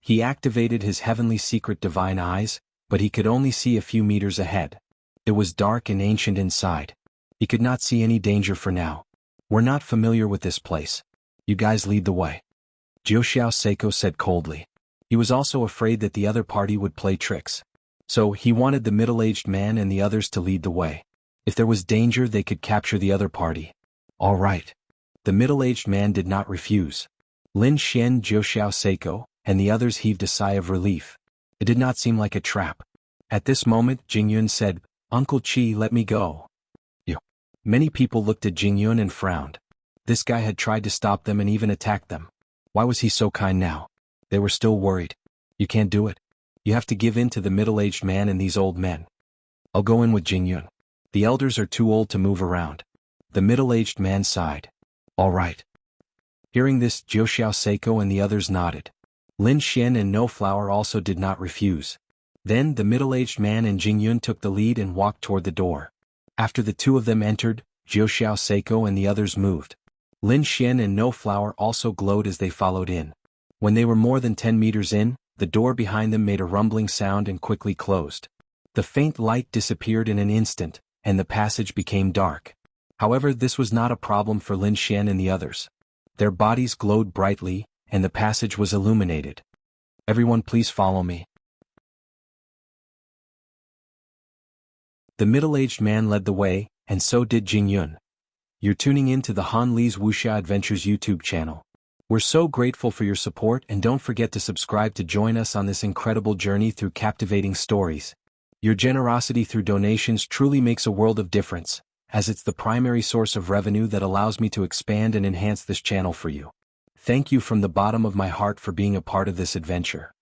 He activated his heavenly secret divine eyes, but he could only see a few meters ahead. It was dark and ancient inside. He could not see any danger for now. We're not familiar with this place. You guys lead the way. Jiu Seiko said coldly. He was also afraid that the other party would play tricks. So he wanted the middle-aged man and the others to lead the way. If there was danger, they could capture the other party. All right. The middle-aged man did not refuse. Lin Xian, Jiu Seiko, and the others heaved a sigh of relief. It did not seem like a trap. At this moment, Jingyun said, "Uncle Qi, let me go." Many people looked at Jingyun and frowned. This guy had tried to stop them and even attacked them. Why was he so kind now? They were still worried. You can't do it. You have to give in to the middle-aged man and these old men. I'll go in with Jingyun. The elders are too old to move around. The middle-aged man sighed. All right. Hearing this, Jiu Seiko and the others nodded. Lin Xian and No Flower also did not refuse. Then the middle-aged man and Jingyun took the lead and walked toward the door. After the two of them entered, Jiu Seiko and the others moved. Lin Xian and No Flower also glowed as they followed in. When they were more than 10 meters in, the door behind them made a rumbling sound and quickly closed. The faint light disappeared in an instant, and the passage became dark. However, this was not a problem for Lin Xian and the others. Their bodies glowed brightly, and the passage was illuminated. Everyone please follow me. The middle-aged man led the way, and so did Jingyun. You're tuning in to the Han Li's Wuxia Adventures YouTube channel. We're so grateful for your support, and don't forget to subscribe to join us on this incredible journey through captivating stories. Your generosity through donations truly makes a world of difference, as it's the primary source of revenue that allows me to expand and enhance this channel for you. Thank you from the bottom of my heart for being a part of this adventure.